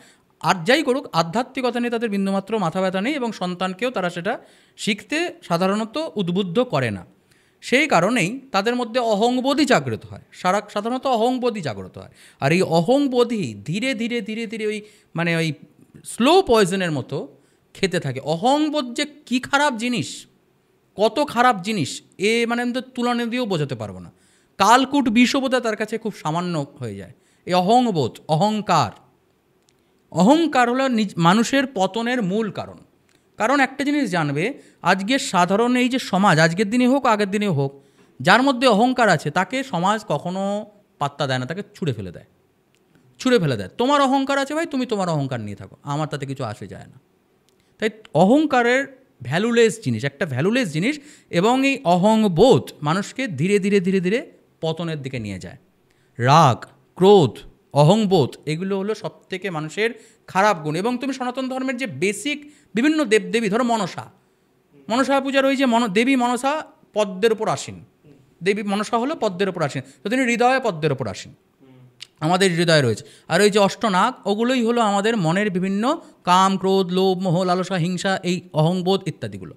আর যাই করুক, আধ্যাত্মিকতা নিয়ে তাদের বিন্দুমাত্র মাথা ব্যথা নেই এবং সন্তানকেও তারা সেটা শিখতে সাধারণত উদ্বুদ্ধ করে না। সেই কারণেই তাদের মধ্যে অহংবোধই জাগ্রত হয়, সাধারণত অহংবোধই জাগ্রত হয়। আর এই অহংবোধই ধীরে ধীরে ধীরে ধীরে ওই স্লো পয়জনের মতো খেতে থাকে। অহংবোধ যে কী খারাপ জিনিস, কত খারাপ জিনিস, আমি তো তুলনা দিয়েও বোঝাতে পারবো না। কালকুট বিষবোধা তার কাছে খুব সামান্য হয়ে যায়। এই অহংবোধ, অহংকার হলো মানুষের পতনের মূল কারণ। কারণ একটা জিনিস জানবে, আজকের সাধারণ এই যে সমাজ, আজকের দিনে হোক আগের দিনে হোক, যার মধ্যে অহংকার আছে তাকে সমাজ কখনো পাত্তা দেয় না, তাকে ছুঁড়ে ফেলে দেয়। তোমার অহংকার আছে ভাই, তুমি তোমার অহংকার নিয়ে থাকো, আমার তাতে কিছু আসে যায় না। তাই অহংকারের ভ্যালুলেস জিনিস, একটা ভ্যালুলেস জিনিস, এবং এই অহংবোধ মানুষকে ধীরে ধীরে ধীরে ধীরে পতনের দিকে নিয়ে যায়। রাগ, ক্রোধ, অহংবোধ এগুলো হলো সবথেকে মানুষের খারাপ গুণ। এবং তুমি সনাতন ধর্মের যে বেসিক বিভিন্ন দেবদেবী, ধরো মনসা পূজার ওই যে দেবী মনসা পদ্মের ওপর আসীন, দেবী মনসা হলো পদ্মের ওপর আসীন, তো তিনি হৃদয়ে পদ্মের ওপর আসীন, আমাদের হৃদয়ে রয়েছে। আর ওই যে অষ্টনাগ, ওগুলোই হলো আমাদের মনের বিভিন্ন কাম, ক্রোধ, লোভ, মোহ, লালসা, হিংসা, এই অহংবোধ ইত্যাদিগুলো।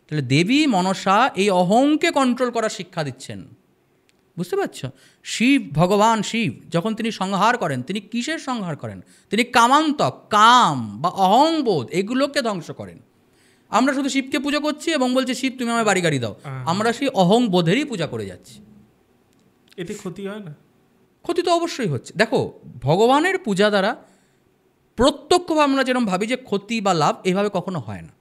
তাহলে দেবী মনসা এই অহংকে কন্ট্রোল করার শিক্ষা দিচ্ছেন, বুঝতে পারছো? ভগবান শিব যখন তিনি সংহার করেন, তিনি কিসের সংহার করেন? তিনি কামান্তক, কাম বা অহংবোধ এগুলোকে ধ্বংস করেন। আমরা শুধু শিবকে পূজা করছি এবং বলছি শিব তুমি আমায় বাড়ি গাড়ি দাও, আমরা সেই অহংবোধেরই পূজা করে যাচ্ছি। এতে ক্ষতি হয় না? ক্ষতি তো অবশ্যই হচ্ছে। দেখো, ভগবানের পূজা দ্বারা প্রত্যক্ষভাবে আমরা যেরকম ভাবি যে ক্ষতি বা লাভ, এভাবে কখনো হয় না।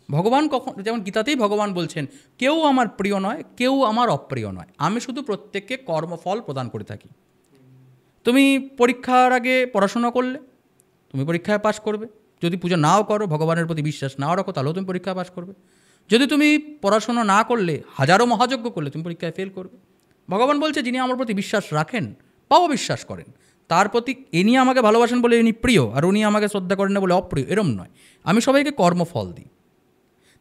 ভগবান যেমন গীতাতেই ভগবান বলছেন, কেউ আমার প্রিয় নয়, কেউ আমার অপ্রিয় নয়, আমি শুধু প্রত্যেককে কর্মফল প্রদান করে থাকি। তুমি পরীক্ষার আগে পড়াশোনা করলে তুমি পরীক্ষায় পাশ করবে, যদি পূজা নাও করো, ভগবানের প্রতি বিশ্বাস নাও রাখো, তাহলেও তুমি পরীক্ষায় পাশ করবে। যদি তুমি পড়াশোনা না করলে, হাজারো মহাযজ্ঞ করলে, তুমি পরীক্ষায় ফেল করবে। ভগবান বলছে, যিনি আমার প্রতি বিশ্বাস রাখেন বা অবিশ্বাস করেন, তার প্রতি ইনি আমাকে ভালোবাসেন বলে ইনি প্রিয়, আর উনি আমাকে শ্রদ্ধা করেন না বলে অপ্রিয়, এরম নয়। আমি সবাইকে কর্মফল দিই।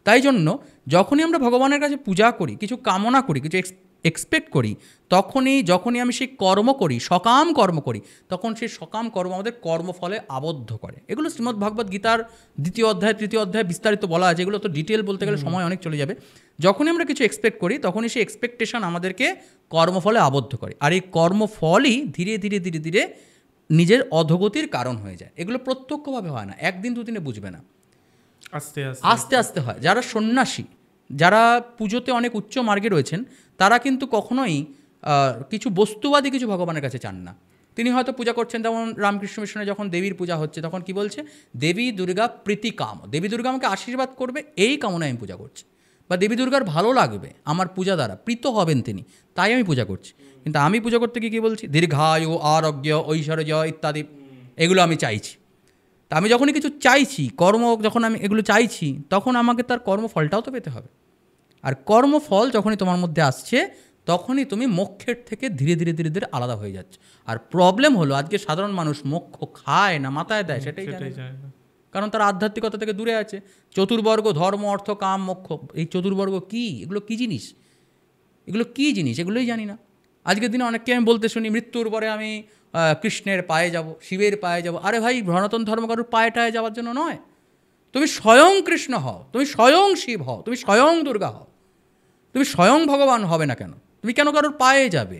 তাই জন্য যখনই আমরা ভগবানের কাছে পূজা করি, কিছু কামনা করি, কিছু এক্সপেক্ট করি, যখনই আমি সেই কর্ম করি, সকাম কর্ম করি, তখন সেই সকাম কর্ম আমাদের কর্মফলে আবদ্ধ করে। এগুলো শ্রীমদ্ভাগবত গীতার 2য় অধ্যায় 3য় অধ্যায় বিস্তারিত বলা আছে, এগুলো তো ডিটেল বলতে গেলে সময় অনেক চলে যাবে। যখনই আমরা কিছু এক্সপেক্ট করি, তখনই সেই এক্সপেকটেশন আমাদেরকে কর্মফলে আবদ্ধ করে, আর এই কর্মফলই ধীরে ধীরে ধীরে ধীরে নিজের অধোগতির কারণ হয়ে যায়। এগুলো প্রত্যক্ষভাবে হয় না, একদিন দুদিনে বুঝবে না, আস্তে আস্তে হয়। যারা সন্ন্যাসী, যারা পুজোতে অনেক উচ্চ মার্গে রয়েছেন, তারা কিন্তু কখনোই কিছু বস্তুবাদী কিছু ভগবানের কাছে চান না। তিনি হয়তো পূজা করছেন, যেমন রামকৃষ্ণ মিশনে যখন দেবীর পূজা হচ্ছে, তখন কি বলছে? দেবী দুর্গা প্রীতি কাম, দেবী দুর্গা আমাকে আশীর্বাদ করবে, এই কামনায় আমি পূজা করছি, বা দেবী দুর্গার ভালো লাগবে আমার পূজা দ্বারা, প্রীত হবেন তিনি, তাই আমি পূজা করছি। কিন্তু আমি পূজা করতে গিয়ে কী বলছি? দীর্ঘায়ু, আরোগ্য, ঐশ্বর্য ইত্যাদি এগুলো আমি চাইছি। তা আমি যখনই কিছু চাইছি, যখন আমি এগুলো চাইছি, তখন আমাকে তার কর্মফলটাও তো পেতে হবে। আর কর্মফল যখনই তোমার মধ্যে আসছে, তখনই তুমি মোক্ষের থেকে ধীরে ধীরে ধীরে ধীরে আলাদা হয়ে যাচ্ছে। আর প্রবলেম হলো, আজকে সাধারণ মানুষ মোক্ষ খায় না মাথায় দেয়, সেটাই জানে না। কারণ তারা আধ্যাত্মিকতা থেকে দূরে আছে। চতুর্বর্গ, ধর্ম, অর্থ, কাম, মোক্ষ, এই চতুর্বর্গ কী? এগুলো কী জিনিস? এগুলোই জানি না। আজকের দিনে অনেককে আমি বলতে শুনি, মৃত্যুর পরে আমি কৃষ্ণের পায়ে যাব, শিবের পায়ে যাব। আরে ভাই, সনাতন ধর্ম কারোর পায়ে টায়ে যাওয়ার জন্য নয়। তুমি স্বয়ং কৃষ্ণ হও, তুমি স্বয়ং শিব হও, তুমি স্বয়ং দুর্গা হও, তুমি স্বয়ং ভগবান হবে না কেন? তুমি কেন কারোর পায়ে যাবে?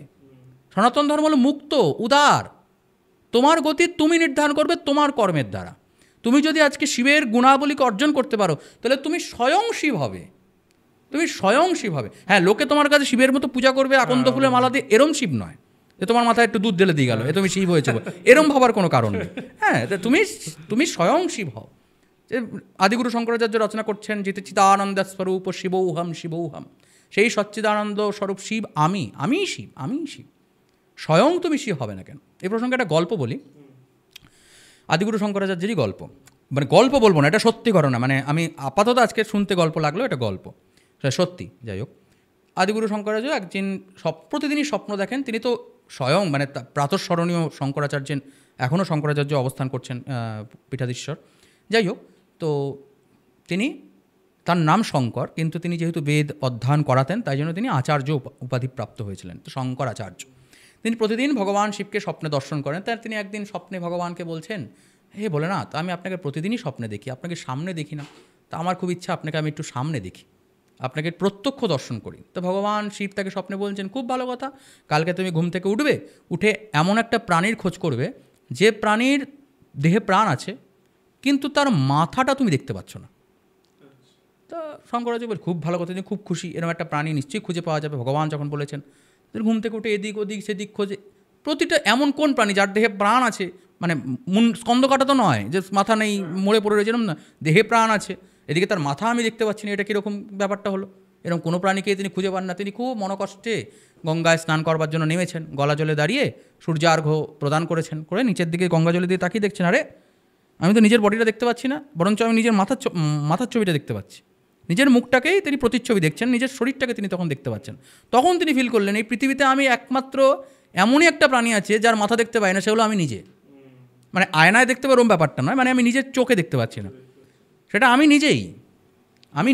সনাতন ধর্ম হলো মুক্ত, উদার। তোমার গতি তুমি নির্ধারণ করবে তোমার কর্মের দ্বারা। তুমি যদি আজকে শিবের গুণাবলীকে অর্জন করতে পারো, তাহলে তুমি স্বয়ং শিব হবে, হ্যাঁ, লোকে তোমার কাছে শিবের মতো পূজা করবে, আকন্দ ফুলের মালা দিয়ে, এরম শিব নয় যে তোমার মাথায় একটু দুধ ঢেলে দিয়ে গেল, তুমি শিব হয়েছে, এরম ভাবার কোনো কারণ নেই। হ্যাঁ, তুমি স্বয়ং শিব হও। যে আদিগুরু শঙ্করাচার্য রচনা করছেন, যেতে চিদানন্দ স্বরূপ শিবৌহম, সেই সচ্চিদানন্দ স্বরূপ শিব আমি শিব। স্বয়ং তুমি শিব হবে না কেন? এই প্রসঙ্গে একটা গল্প বলি। আদিগুরু শঙ্করাচার্যেরই গল্প, মানে গল্প বলবো না, এটা সত্যি ঘটনা, মানে আমি আপাতত আজকে শুনতে গল্প লাগলো, এটা গল্প, সেটা সত্যি। যাই হোক, আদিগুরু শঙ্করাচার্য একদিন প্রতিদিনই স্বপ্ন দেখেন। তিনি তো স্বয়ং মানে প্রাতঃস্মরণীয় শঙ্করাচার্যের, এখনও শঙ্করাচার্য অবস্থান করছেন পীঠাধীশ্বর। যাই হোক, তো তিনি, তার নাম শঙ্কর, কিন্তু তিনি যেহেতু বেদ অধ্যয়ন করাতেন তাই জন্য তিনি আচার্য উপাধি প্রাপ্ত হয়েছিলেন, তো শঙ্করাচার্য। তিনি প্রতিদিন ভগবান শিবকে স্বপ্নে দর্শন করেন। তার তিনি একদিন স্বপ্নে ভগবানকে বলছেন, হে ভোলেনাথ, আমি আপনাকে প্রতিদিনই স্বপ্নে দেখি, আপনাকে সামনে দেখি না, তা আমার খুব ইচ্ছা আপনাকে আমি একটু সামনে দেখি, আপনাকে প্রত্যক্ষ দর্শন করি। তো ভগবান শিব তাকে স্বপ্নে বলছেন, খুব ভালো কথা, কালকে তুমি ঘুম থেকে উঠবে, উঠে এমন একটা প্রাণীর খোঁজ করবে যে প্রাণীর দেহে প্রাণ আছে কিন্তু তার মাথাটা তুমি দেখতে পাচ্ছ না। তা শঙ্করাচার্য বলে, খুব ভালো কথা, তিনি খুব খুশি, এরকম একটা প্রাণী নিশ্চয়ই খুঁজে পাওয়া যাবে, ভগবান যখন বলেছেন। ঘুম থেকে উঠে এদিক ওদিক সেদিক খোঁজে, প্রতিটা এমন কোন প্রাণী যার দেহে প্রাণ আছে, মানে স্কন্দ কাটা তো নয় যে মাথা নেই মরে পড়ে রয়েছে, এরকম না, দেহে প্রাণ আছে, এদিকে তার মাথা আমি দেখতে পাচ্ছি না, এটা কীরকম ব্যাপারটা হলো? এরকম কোনো প্রাণীকে তিনি খুঁজে পান না। তিনি খুব মনকষ্টে গঙ্গায় স্নান করবার জন্য নেমেছেন, গলা জলে দাঁড়িয়ে সূর্যার্ঘ্য প্রদান করেছেন, করে নিচের দিকে গঙ্গা জলে দিয়ে তাকিয়ে দেখছেন, আরে আমি তো নিজের বডিটা দেখতে পাচ্ছি না, বরঞ্চ আমি নিজের মাথার ছবিটা দেখতে পাচ্ছি। নিজের মুখটাকেই তিনি প্রতিচ্ছবি দেখছেন, নিজের শরীরটাকে তিনি তখন দেখতে পাচ্ছেন। তখন তিনি ফিল করলেন, এই পৃথিবীতে আমি একমাত্র এমনই একটা প্রাণী আছে যার মাথা দেখতে পাই না, সেগুলো আমি নিজে। মানে আয়নায় দেখতে পারো ব্যাপারটা নয়, মানে আমি নিজের চোখে দেখতে পাচ্ছি না, সেটা আমি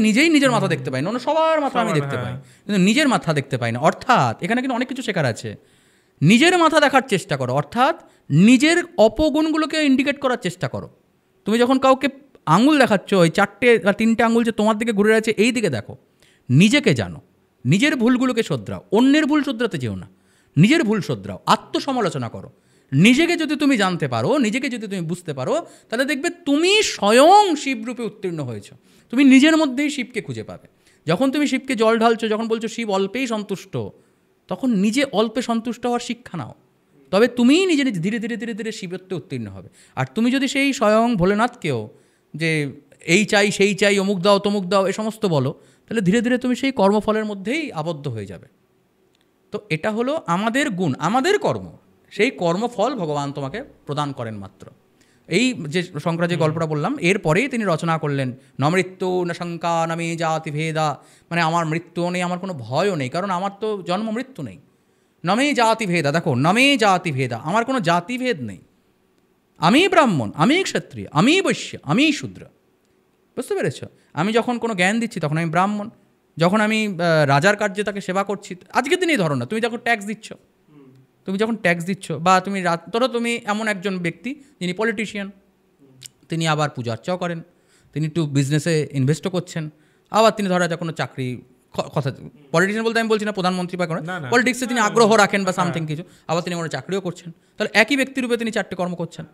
নিজেই নিজের মাথা দেখতে পাই না, অন্য সবার মাথা আমি দেখতে পাই, কিন্তু নিজের মাথা দেখতে পাই না। অর্থাৎ এখানে কিন্তু অনেক কিছু শেখার আছে। নিজের মাথা দেখার চেষ্টা করো, অর্থাৎ নিজের অপগুণগুলোকে ইন্ডিকেট করার চেষ্টা করো। তুমি যখন কাউকে আঙুল দেখাচ্ছ, ওই 4টে বা 3টে আঙুল যে তোমার দিকে ঘুরে আছে এই দিকে দেখো, নিজেকে জানো, নিজের ভুলগুলোকে শোধরাও, অন্যের ভুল শোধরাতে যেও না, নিজের ভুল শোধরাও, আত্মসমালোচনা করো। নিজেকে যদি তুমি জানতে পারো, নিজেকে যদি তুমি বুঝতে পারো, তাহলে দেখবে তুমি স্বয়ং শিবরূপে উত্তীর্ণ হয়েছ, তুমি নিজের মধ্যেই শিবকে খুঁজে পাবে। যখন তুমি শিবকে জল ঢালছো, যখন বলছো শিব অল্পেই সন্তুষ্ট, তখন নিজে অল্পে সন্তুষ্ট হওয়ার শিক্ষা নাও, তবে তুমিই নিজে নিজে ধীরে ধীরে ধীরে ধীরে শিবত্বে উত্তীর্ণ হবে। আর তুমি যদি সেই স্বয়ং ভোলেনাথকেও যে এই চাই সেই চাই, অমুক দাও তমুক দাও, এ সমস্ত বলো, তাহলে ধীরে ধীরে তুমি সেই কর্মফলের মধ্যেই আবদ্ধ হয়ে যাবে। তো এটা হলো আমাদের গুণ, আমাদের কর্ম, সেই কর্মফল ভগবান তোমাকে প্রদান করেন মাত্র। এই যে শঙ্করাচার্য যে গল্পটা বললাম, এরপরেই তিনি রচনা করলেন ন মৃত্যু ন শঙ্কা নামে জাতি ভেদা, মানে আমার মৃত্যুও নেই, আমার কোনো ভয়ও নেই, কারণ আমার তো জন্ম মৃত্যু নেই। নমে জাতি ভেদা, দেখো নমে জাতি ভেদা, আমার কোনো জাতিভেদ নেই, আমি ব্রাহ্মণ, আমি ক্ষত্রিয়, আমি বৈশ্য, আমি শূদ্র, বুঝতে পেরেছ? আমি যখন কোনো জ্ঞান দিচ্ছি তখন আমি ব্রাহ্মণ, যখন আমি রাজার কার্যে তাকে সেবা করছি, আজকের দিনেই ধরো না, তুমি যখন ট্যাক্স দিচ্ছ, বা তুমি এমন একজন ব্যক্তি যিনি পলিটিশিয়ান, তিনি আবার পূজা অর্চাও করেন, তিনি একটু বিজনেসে ইনভেস্টও করছেন, আবার তিনি ধরা যায় কোনো চাকরি, কথা পলিটিশিয়ান বলতে আমি বলছি না প্রধানমন্ত্রী বা কোনো, পলিটিক্সে তিনি আগ্রহ রাখেন বা সামথিং কিছু, আবার তিনি কোনো চাকরিও করছেন, তাহলে একই ব্যক্তিরূপে তিনি 4টে কর্ম করছেন।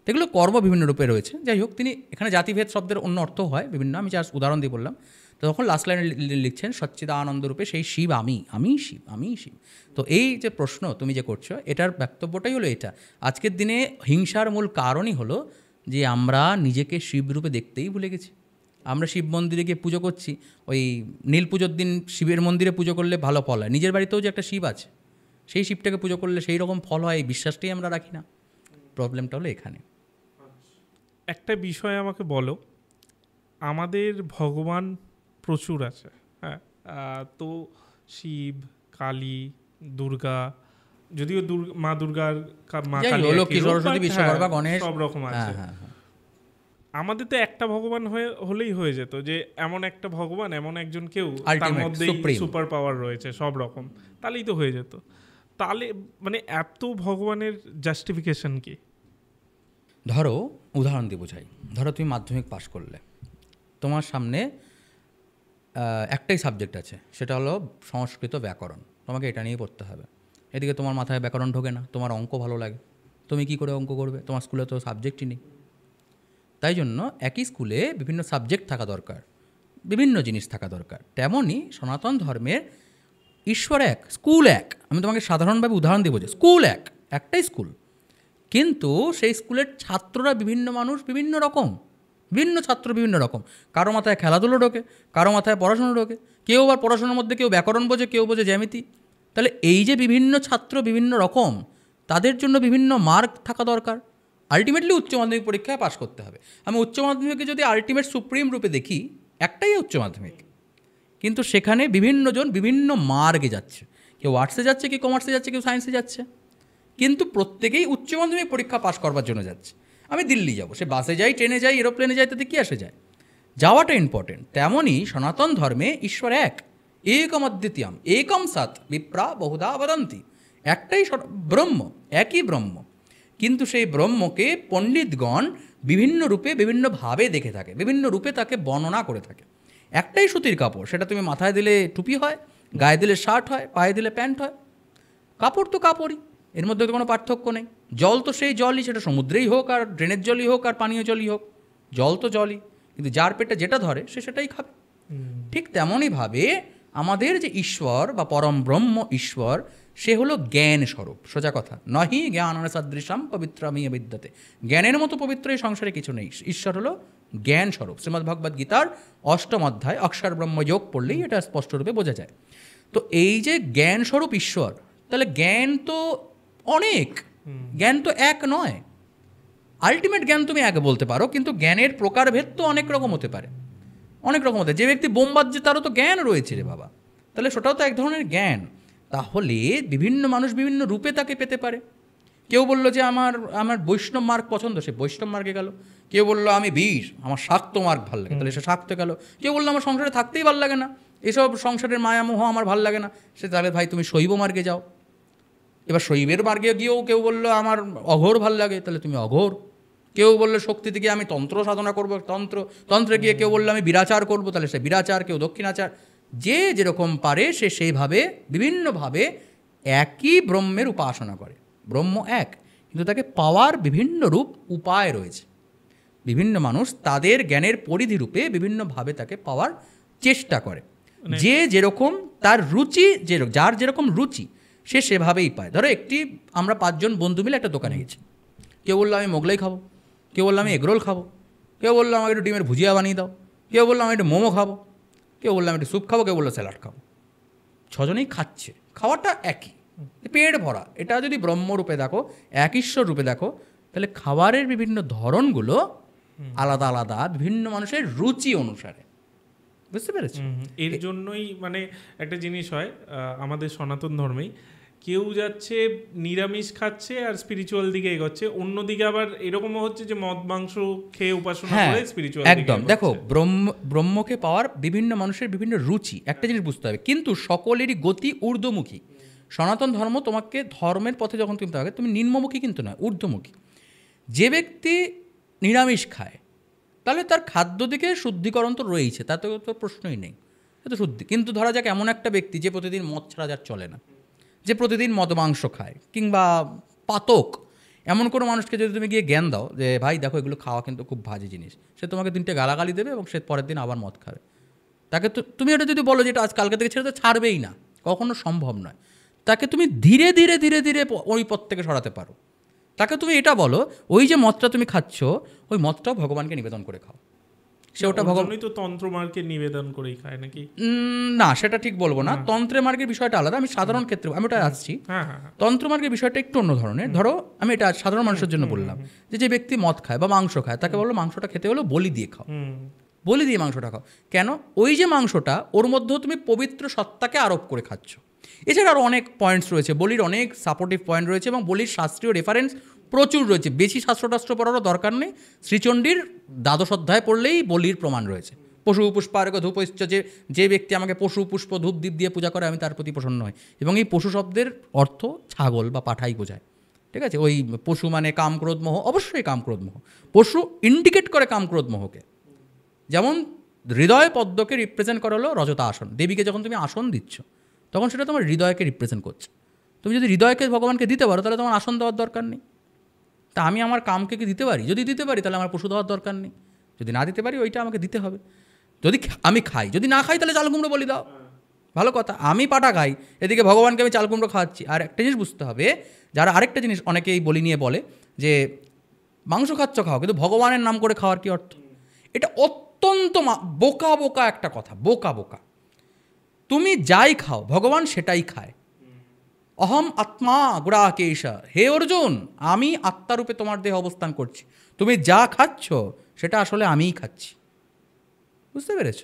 এগুলো কর্ম বিভিন্ন রূপে রয়েছে। যাই হোক, তিনি এখানে জাতিভেদ শব্দের অন্য অর্থ হয় বিভিন্ন, আমি জাস্ট উদাহরণ দিয়ে বললাম। তো তখন লাস্ট লাইনে লিখছেন সচ্চিদানন্দ রূপে সেই শিব আমি শিব। তো এই যে প্রশ্ন তুমি যে করছো, এটার বক্তব্যটাই হলো এটা। আজকের দিনে হিংসার মূল কারণই হলো যে আমরা নিজেকে শিবরূপে দেখতেই ভুলে গেছি। আমরা শিব মন্দিরে গিয়ে পুজো করছি, ওই নীল পুজোর দিন শিবের মন্দিরে পুজো করলে ভালো ফল হয়, নিজের বাড়িতেও যে একটা শিব আছে সেই শিবটাকে পুজো করলে সেই রকম ফল হয়, এই বিশ্বাসটাই আমরা রাখি না। প্রবলেমটা হলো এখানে। একটা বিষয় আমাকে বলো, আমাদের ভগবান প্রচুর আছে, হ্যাঁ, তো শিব, কালী, দুর্গা, যদিও মা দুর্গার মা কালী সরস্বতী, বিশ্বকর্মা, গণেশ সব রকম আছে। আমাদের তো একটা ভগবান হলেই হয়ে যেত, যে এমন একটা ভগবান, এমন একজন কেউ, তার মধ্যেই সুপার পাওয়ার রয়েছে সব রকম, তাহলেই তো হয়ে যেত। তাহলে মানে এত ভগবানের জাস্টিফিকেশন কি? ধরো উদাহরণ দিয়ে বোঝাই, ধরো তুমি মাধ্যমিক পাশ করলে, তোমার সামনে একটাই সাবজেক্ট আছে, সেটা হলো সংস্কৃত ব্যাকরণ, তোমাকে এটা নিয়েই পড়তে হবে। এদিকে তোমার মাথায় ব্যাকরণ ঢোকে না, তোমার অঙ্ক ভালো লাগে, তুমি কি করে অঙ্ক করবে? তোমার স্কুলে তো সাবজেক্টই নেই। তাই জন্য একই স্কুলে বিভিন্ন সাবজেক্ট থাকা দরকার, বিভিন্ন জিনিস থাকা দরকার। তেমনই সনাতন ধর্মের ঈশ্বর এক, স্কুল এক। আমি তোমাকে সাধারণভাবে উদাহরণ দিয়ে বোঝাই, স্কুল একটাই স্কুল, কিন্তু সেই স্কুলের ছাত্ররা বিভিন্ন মানুষ, বিভিন্ন রকম, বিভিন্ন ছাত্র বিভিন্ন রকম। কারো মাথায় খেলাধুলো ঢোকে, কারো মাথায় পড়াশোনা ঢোকে, কেউ আবার পড়াশোনার মধ্যে কেউ ব্যাকরণ বোঝে, কেউ বোঝে জ্যামিতি। তাহলে এই যে বিভিন্ন ছাত্র বিভিন্ন রকম, তাদের জন্য বিভিন্ন মার্ক থাকা দরকার। আলটিমেটলি উচ্চ মাধ্যমিক পরীক্ষায় পাশ করতে হবে। আমি উচ্চ মাধ্যমিকে যদি আলটিমেট সুপ্রিম রূপে দেখি, একটাই উচ্চ মাধ্যমিক, কিন্তু সেখানে বিভিন্নজন বিভিন্ন মার্গে যাচ্ছে, কেউ আর্টসে যাচ্ছে, কেউ কমার্সে যাচ্ছে, কেউ সায়েন্সে যাচ্ছে, কিন্তু প্রত্যেকেই উচ্চ মাধ্যমিক পরীক্ষা পাশ করবার জন্য যাচ্ছে। আমি দিল্লি যাব, সে বাসে যাই, ট্রেনে যাই, এরোপ্লেনে যাই, তাতে কী আসে যায়, যাওয়াটা ইম্পর্টেন্ট। তেমনই সনাতন ধর্মে ঈশ্বর এক, একম অদ্বিতীয়ম একম সৎ বিপ্রা বহুধা বদন্তি, একটাই ব্রহ্ম, একই ব্রহ্ম, কিন্তু সেই ব্রহ্মকে পণ্ডিতগণ বিভিন্ন রূপে বিভিন্নভাবে দেখে থাকে, বিভিন্ন রূপে তাকে বর্ণনা করে থাকে। একটাই সুতির কাপড়, সেটা তুমি মাথায় দিলে টুপি হয়, গায়ে দিলে শার্ট হয়, পায়ে দিলে প্যান্ট হয়, কাপড় তো কাপড়ই, এর মধ্যে তো কোনো পার্থক্য নেই। জল তো সেই জলই, সেটা সমুদ্রেই হোক আর ড্রেনের জলই হোক আর পানীয় জলই হোক, জল তো জলই, কিন্তু যার পেটে যেটা ধরে সে সেটাই খাবে। ঠিক তেমনইভাবে আমাদের যে ঈশ্বর বা পরম ব্রহ্ম ঈশ্বর, সে হলো জ্ঞান স্বরূপ। সোজা কথা, নহি জ্ঞান সদৃশম পবিত্রামিয় বিদ্যতে, জ্ঞানের মতো পবিত্র এই সংসারে কিছু নেই। ঈশ্বর হলো জ্ঞান স্বরূপ। শ্রীমদ্ভগবদ্ গীতার 8ম অধ্যায় অক্ষর ব্রহ্মযোগ পড়লেই এটা স্পষ্টরূপে বোঝা যায়। তো এই যে জ্ঞান স্বরূপ ঈশ্বর, তাহলে জ্ঞান তো অনেক, জ্ঞান তো এক নয়। আলটিমেট জ্ঞান তুমি এক বলতে পারো, কিন্তু জ্ঞানের প্রকারভেদ তো অনেক রকম হতে পারে, অনেক রকম হতে। যে ব্যক্তি বোম বাজছে তারও তো জ্ঞান রয়েছে রে বাবা, তাহলে সেটাও তো এক ধরনের জ্ঞান। তাহলে বিভিন্ন মানুষ বিভিন্ন রূপে তাকে পেতে পারে। কেউ বললো যে আমার বৈষ্ণব মার্গ পছন্দ, সে বৈষ্ণব মার্গে গেল। কেউ বললো আমি বীর, আমার শাক্ত মার্গ ভালো লাগে, তাহলে সে শাক্ত গেল। কেউ বললো আমার সংসারে থাকতেই ভালো লাগে না, এসব সংসারের মায়ামোহ আমার ভালো লাগে না, সে তাহলে ভাই তুমি শৈব মার্গে যাও। এবার শৈবের মার্গে গিয়েও কেউ বললো আমার অঘোর ভাল লাগে, তাহলে তুমি অঘোর। কেউ বললো শক্তিতে গিয়ে আমি তন্ত্র সাধনা করবো, তন্ত্রে গিয়ে কেউ বললো আমি বিরাচার করবো, তাহলে সে বিরাচার, কেউ দক্ষিণাচার। যে যেরকম পারে সে সেইভাবে বিভিন্নভাবে একই ব্রহ্মের উপাসনা করে। ব্রহ্ম এক, কিন্তু তাকে পাওয়ার বিভিন্ন রূপ উপায় রয়েছে। বিভিন্ন মানুষ তাদের জ্ঞানের পরিধি রূপে বিভিন্নভাবে তাকে পাওয়ার চেষ্টা করে। যে যেরকম তার রুচি, যার যেরকম রুচি সে সেভাবেই পায়। ধরো আমরা 5 জন বন্ধু মিলে একটা দোকানে গেছি, কেউ বললো আমি মোগলাই খাবো, কেউ বললো আমি এগরোল খাবো, কেউ বললো আমাকে একটু ডিমের ভুজিয়া বানিয়ে দাও, কেউ বললো আমি একটু মোমো খাবো, কেউ বললো আমি একটু স্যুপ খাবো, কেউ বললো স্যালাড খাবো। 6 জনেই খাচ্ছে, খাওয়াটা একই, পেট ভরা। এটা যদি ব্রহ্মরূপে দেখো, এক ঈশ্বর রূপে দেখো, তাহলে খাবারের বিভিন্ন ধরনগুলো আলাদা আলাদা বিভিন্ন মানুষের রুচি অনুসারে। বুঝতে পেরেছি? এর জন্যই মানে একটা জিনিস হয় আমাদের সনাতন ধর্মেই, কেউ যাচ্ছে নিরামিষ খাচ্ছে আর স্পিরিচুয়াল দিকে এগোচ্ছে, অন্যদিকে আবার এরকমও হচ্ছে যে মদ মাংস খেয়ে উপাসনা করে স্পিরিচুয়াল দিকে একদম। দেখো, ব্রহ্মকে পাওয়ার বিভিন্ন মানুষের বিভিন্ন রুচি, একটা জিনিস বুঝতে হবে, কিন্তু সকলেরই গতি ঊর্ধ্বমুখী। সনাতন ধর্ম তোমাকে ধর্মের পথে যখন তুমি থাকবে, তুমি নিম্নমুখী কিন্তু নয়, ঊর্ধ্বমুখী। যে ব্যক্তি নিরামিষ খায় তাহলে তার খাদ্য দিকে শুদ্ধিকরণ তো রয়েছে, তাতে তো প্রশ্নই নেই, সে তো শুদ্ধি। কিন্তু ধরা যাক এমন একটা ব্যক্তি যে প্রতিদিন মদ ছাড়া যার চলে না, যে প্রতিদিন মদ মাংস খায়, কিংবা পাতক, এমন কোনো মানুষকে যদি তুমি গিয়ে জ্ঞান দাও যে ভাই দেখো এগুলো খাওয়া কিন্তু খুব বাজে জিনিস, সে তোমাকে 3টে গালাগালি দেবে এবং সে পরের দিন আবার মদ খাবে। তাকে তো তুমি এটা যদি বলো যে এটা আজ কালকে থেকে ছেড়ে তো ছাড়বেই না, কখনো সম্ভব নয়। তাকে তুমি ধীরে ধীরে ধীরে ধীরে ওই পথ থেকে সরাতে পারো। তাকে তুমি এটা বলো, ওই যে মদটা তুমি খাচ্ছ, ওই মদটাও ভগবানকে নিবেদন করে খাও। সে ওটা ভগবানই তো তন্ত্র মার্গে নিবেদন করেই খায় নাকি? না, সেটা ঠিক বলবো না। তন্ত্রের মার্গের বিষয়টা আলাদা, আমি সাধারণ ক্ষেত্রে আমি ওটা আসছি। তন্ত্র মার্গের বিষয়টা একটু অন্য ধরনের। ধরো আমি এটা সাধারণ মানুষের জন্য বললাম, যে ব্যক্তি মদ খায় বা মাংস খায়, তাকে বললো মাংসটা খেতে হলো বলি দিয়ে খাও, বলি দিয়ে মাংসটা খাও। কেন? ওই যে মাংসটা, ওর মধ্যেও তুমি পবিত্র সত্তাকে আরোপ করে খাচ্ছ। এছাড়া আরও অনেক পয়েন্টস রয়েছে, বলির অনেক সাপোর্টিভ পয়েন্ট রয়েছে, এবং বলির শাস্ত্রীয় রেফারেন্স প্রচুর রয়েছে। বেশি শাস্ত্র পড়ারও দরকার নেই, শ্রীচণ্ডীর 12 অধ্যায় পড়লেই বলির প্রমাণ রয়েছে। পশু পুষ্পার্ঘ ধূপশ্চ, যে ব্যক্তি আমাকে পশু পুষ্প ধূপ দ্বীপ দিয়ে পূজা করে, আমি তার প্রতি প্রসন্ন হই। এবং এই পশু শব্দের অর্থ ছাগল বা পাঠাই বোঝায়, ঠিক আছে? ওই পশু মানে কাম ক্রোধ মোহ, অবশ্যই কাম ক্রোধ মোহ। পশু ইন্ডিকেট করে কাম ক্রোধ মোহকে। যেমন হৃদয় পদ্মকে রিপ্রেজেন্ট করা হলো রজতা আসন। দেবীকে যখন তুমি আসন দিচ্ছ, তখন সেটা তোমার হৃদয়কে রিপ্রেজেন্ট করছে। তুমি যদি হৃদয়কে ভগবানকে দিতে পারো, তাহলে তোমার আসন দেওয়ার দরকার নেই। তা আমি আমার কামকে কি দিতে পারি? যদি দিতে পারি, তাহলে আমার পশু দেওয়ার দরকার নেই। যদি না দিতে পারি, ওইটা আমাকে দিতে হবে। যদি আমি খাই, যদি না খাই, তাহলে চাল কুমড়ো বলি দাও, ভালো কথা। আমি পাটা খাই, এদিকে ভগবানকে আমি চাল কুমড়ো খাওয়াচ্ছি। আর একটা জিনিস বুঝতে হবে, যারা আরেকটা জিনিস অনেকেই বলি নিয়ে বলে যে মাংস খাচ্ছ খাও, কিন্তু ভগবানের নাম করে খাওয়ার কি অর্থ? এটা অত্যন্ত বোকা একটা কথা, বোকা। তুমি যাই খাও, ভগবান সেটাই খায়। অহম আত্মা গুড়াকেশ, হে অর্জুন, আমি আত্মারূপে তোমার দেহে অবস্থান করছি, তুমি যা খাচ্ছ সেটা আসলে আমিই খাচ্ছি। বুঝতে পেরেছ?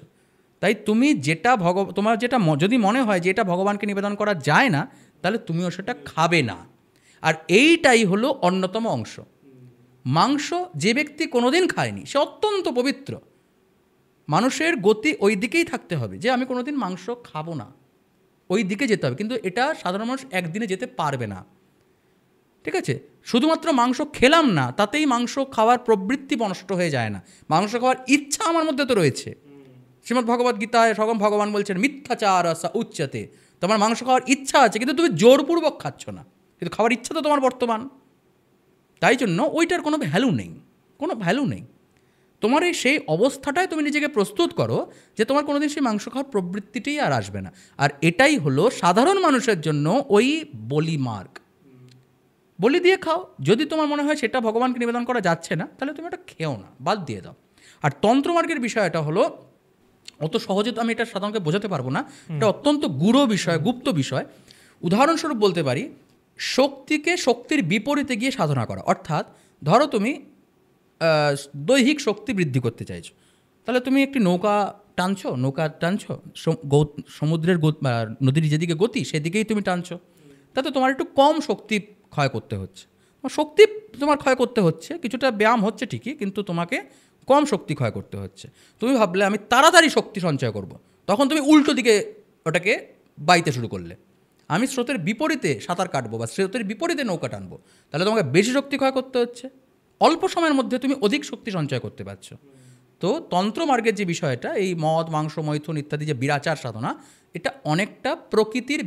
তাই তুমি যেটা তোমার যেটা যদি মনে হয় যে এটা ভগবানকে নিবেদন করা যায় না, তাহলে তুমিও সেটা খাবে না। আর এইটাই হলো অন্যতম অংশ। মাংস যে ব্যক্তি কোনোদিন খায়নি সে অত্যন্ত পবিত্র। মানুষের গতি ওই দিকেই থাকতে হবে যে আমি কোনোদিন মাংস খাবো না, ওই দিকে যেতে হবে। কিন্তু এটা সাধারণ মানুষ একদিনে যেতে পারবে না। ঠিক আছে? শুধুমাত্র মাংস খেলাম না তাতেই মাংস খাওয়ার প্রবৃত্তি নষ্ট হয়ে যায় না, মাংস খাওয়ার ইচ্ছা আমার মধ্যে তো রয়েছে। শ্রীমদ্ ভগবদ্ গীতায় স্বয়ং ভগবান বলছেন মিথ্যাচার সা উচ্যতে, তোমার মাংস খাওয়ার ইচ্ছা আছে কিন্তু তুমি জোরপূর্বক খাচ্ছ না, কিন্তু খাওয়ার ইচ্ছা তো তোমার বর্তমান। তাই জন্য ওইটার কোনো ভ্যালু নেই, কোনো ভ্যালু নেই। তোমার এই সেই অবস্থাটায় তুমি নিজেকে প্রস্তুত করো যে তোমার কোনোদিন সেই মাংস খাওয়ার প্রবৃত্তিটাই আর আসবে না। আর এটাই হলো সাধারণ মানুষের জন্য ওই বলি মার্গ। বলি দিয়ে খাও, যদি তোমার মনে হয় সেটা ভগবানকে নিবেদন করা যাচ্ছে না তাহলে তুমি ওটা খেও না, বাদ দিয়ে দাও। আর তন্ত্রমার্গের বিষয়টা হলো অত সহজে তো আমি এটা সাধারণকে বোঝাতে পারবো না, এটা অত্যন্ত গূঢ় বিষয়, গুপ্ত বিষয়। উদাহরণস্বরূপ বলতে পারি, শক্তিকে শক্তির বিপরীতে গিয়ে সাধনা করা। অর্থাৎ ধরো তুমি দৈহিক শক্তি বৃদ্ধি করতে চাইছো, তাহলে তুমি একটি নৌকা টানছো, সমুদ্রের নদীর যেদিকে গতি সেদিকেই তুমি টানছো, তাতে তোমার একটু কম শক্তি ক্ষয় করতে হচ্ছে। শক্তি তোমার ক্ষয় করতে হচ্ছে, কিছুটা ব্যায়াম হচ্ছে ঠিকই, কিন্তু তোমাকে কম শক্তি ক্ষয় করতে হচ্ছে। তুমি ভাবলে আমি তাড়াতাড়ি শক্তি সঞ্চয় করব, তখন তুমি উল্টো দিকে ওটাকে বাইতে শুরু করলে। আমি স্রোতের বিপরীতে সাঁতার কাটবো বা স্রোতের বিপরীতে নৌকা টানবো, তাহলে তোমাকে বেশি শক্তি ক্ষয় করতে হচ্ছে, অল্প সময়ের মধ্যে তুমি অধিক শক্তি সঞ্চয় করতে পারছো। তো তন্ত্রমার্গের যে বিষয়টা, এই মদ মাংস মৈথুন ইত্যাদি যে বিরাচার সাধনা, এটা অনেকটা প্রকৃতির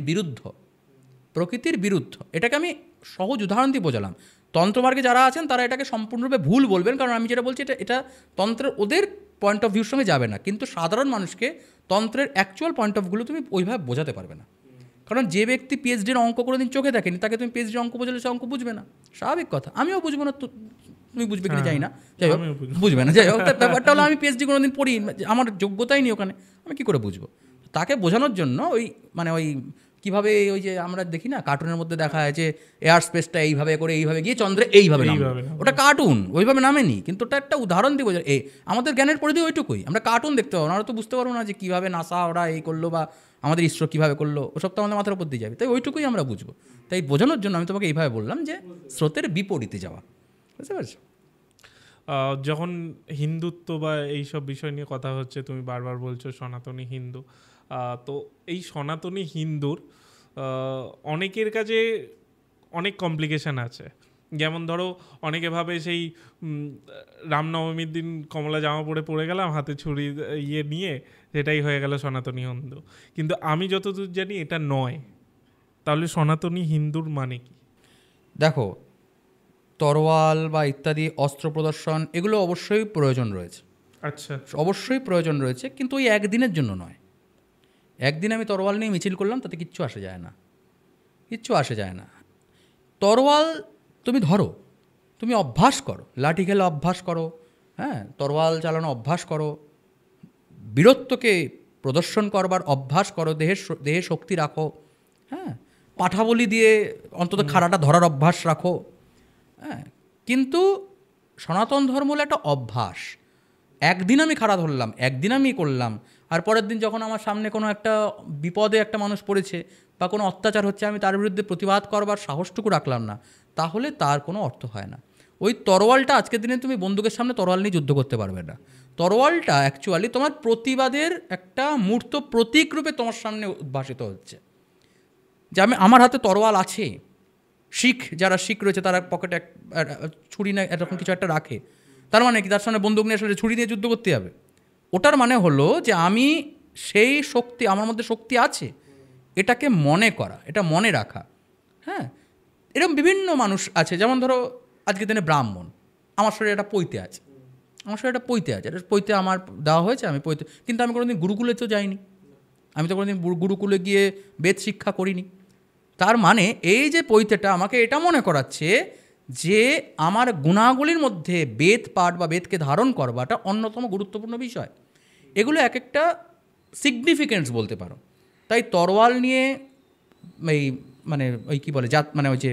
বিরুদ্ধ। এটাকে আমি সহজ উদাহরণ দিয়ে বোঝালাম। তন্ত্রমার্গে যারা আছেন তারা এটাকে সম্পূর্ণরূপে ভুল বলবেন, কারণ আমি যেটা বলছি এটা তন্ত্রের ওদের পয়েন্ট অফ ভিউর সঙ্গে যাবে না। কিন্তু সাধারণ মানুষকে তন্ত্রের অ্যাকচুয়াল পয়েন্ট অফগুলো তুমি ওইভাবে বোঝাতে পারবে না। কারণ যে ব্যক্তি পিএইচডির অঙ্ক কোনো দিন চোখে দেখেনি তাকে তুমি পিএইচডির অঙ্ক বোঝালে সে অঙ্ক বুঝবে না, স্বাভাবিক কথা। আমিও বুঝবো না, তুমি বুঝবে কিনা যাই না, যাই হোক বুঝবে না, যাই হোক। ব্যাপারটা হলো আমি পিএইচডি কোনো দিন পড়ি, আমার যোগ্যতাই নেই ওখানে, আমি কী করে বুঝবো? তাকে বোঝানোর জন্য ওই কীভাবে ওই যে আমরা দেখি না কার্টুনের মধ্যে দেখা হয় যে এয়ার স্পেসটা এইভাবে করে এইভাবে গিয়ে চন্দ্রে এইভাবে নামে, ওটা কার্টুন, ওইভাবে নামেনি, কিন্তু ওটা একটা উদাহরণ দিয়ে বোঝা। আমাদের জ্ঞানের পরিধি ওইটুকুই, আমরা কার্টুন দেখতে পাবো না, আমরা তো বুঝতে পারবো না যে কীভাবে নাসা ওরা এই করলো বা আমাদের ইসরো কীভাবে করলো, ওসব তো আমাদের মাথার উপর দিয়ে যাবে। তাই ওইটুকুই আমরা বুঝবো। তাই বোঝানোর জন্য আমি তোমাকে এইভাবে বললাম যে স্রোতের বিপরীতে যাওয়া। বুঝতে পারছো? যখন হিন্দুত্ব বা এইসব বিষয় নিয়ে কথা হচ্ছে, তুমি বারবার বলছো সনাতনী হিন্দু, তো এই সনাতনী হিন্দুর অনেকের কাছে অনেক কমপ্লিকেশান আছে। যেমন ধরো অনেকে ভাবে সেই রামনবমীর দিন কমলা জামা পরে গেলাম, হাতে ছুরি নিয়ে, সেটাই হয়ে গেল সনাতনী হিন্দু। কিন্তু আমি যতদূর জানি এটা নয়। তাহলে সনাতনী হিন্দুর মানে কি? দেখো, তরোয়াল বা ইত্যাদি অস্ত্র প্রদর্শন এগুলো অবশ্যই প্রয়োজন রয়েছে। আচ্ছা, অবশ্যই প্রয়োজন রয়েছে, কিন্তু ওই একদিনের জন্য নয়। একদিন আমি তরোয়াল নিয়ে মিছিল করলাম তাতে কিচ্ছু আসে যায় না। তরোয়াল তুমি ধরো, তুমি অভ্যাস করো, লাঠি খেলা অভ্যাস করো, হ্যাঁ, তরোয়াল চালানো অভ্যাস করো, বীরত্বকে প্রদর্শন করবার অভ্যাস করো, দেহে শক্তি রাখো, হ্যাঁ, পাঠাবলি দিয়ে অন্তত খাড়াটা ধরার অভ্যাস রাখো, হ্যাঁ। কিন্তু সনাতন ধর্ম হলো একটা অভ্যাস। একদিন আমি খাড়া ধরলাম, একদিন আমি করলাম, আর পরের দিন যখন আমার সামনে কোনো একটা বিপদে একটা মানুষ পড়েছে বা কোনো অত্যাচার হচ্ছে, আমি তার বিরুদ্ধে প্রতিবাদ করবার সাহসটুকু রাখলাম না, তাহলে তার কোনো অর্থ হয় না। ওই তরোয়ালটা আজকের দিনে তুমি বন্দুকের সামনে তরোয়াল নিয়ে যুদ্ধ করতে পারবে না। তরোয়ালটা অ্যাকচুয়ালি তোমার প্রতিবাদের একটা মূর্ত প্রতীক রূপে তোমার সামনে উদ্ভাসিত হচ্ছে, যে আমার হাতে তরোয়াল আছে। যারা শিখ রয়েছে তারা পকেটে ছুরি না এরকম কিছু একটা রাখে, তার মানে কি তার সামনে বন্দুক নিয়ে আসলে ছুরি দিয়ে যুদ্ধ করতে হবে? ওটার মানে হলো যে আমি সেই শক্তি, আমার মধ্যে শক্তি আছে, এটাকে মনে করা, এটা মনে রাখা। হ্যাঁ, এরকম বিভিন্ন মানুষ আছে, যেমন ধরো আজকের দিনে ব্রাহ্মণ, আমার শরীরে একটা পৈতে আছে, এটা পৈতে আমার দেওয়া হয়েছে, আমি পৈতে, কিন্তু আমি কোনোদিন গুরুকুলে তো যাইনি, আমি তো কোনোদিন গুরুকুলে গিয়ে বেদ শিক্ষা করিনি। তার মানে এই যে পৈতেটা আমাকে এটা মনে করাচ্ছে যে আমার গুণাগুলির মধ্যে বেদ পাঠ বা বেদকে ধারণ করবাটা অন্যতম গুরুত্বপূর্ণ বিষয়। এগুলো এক একটা সিগনিফিকেন্স বলতে পারো। তাই তরোয়াল নিয়ে এই মানে ওই কি বলে মানে ওই যে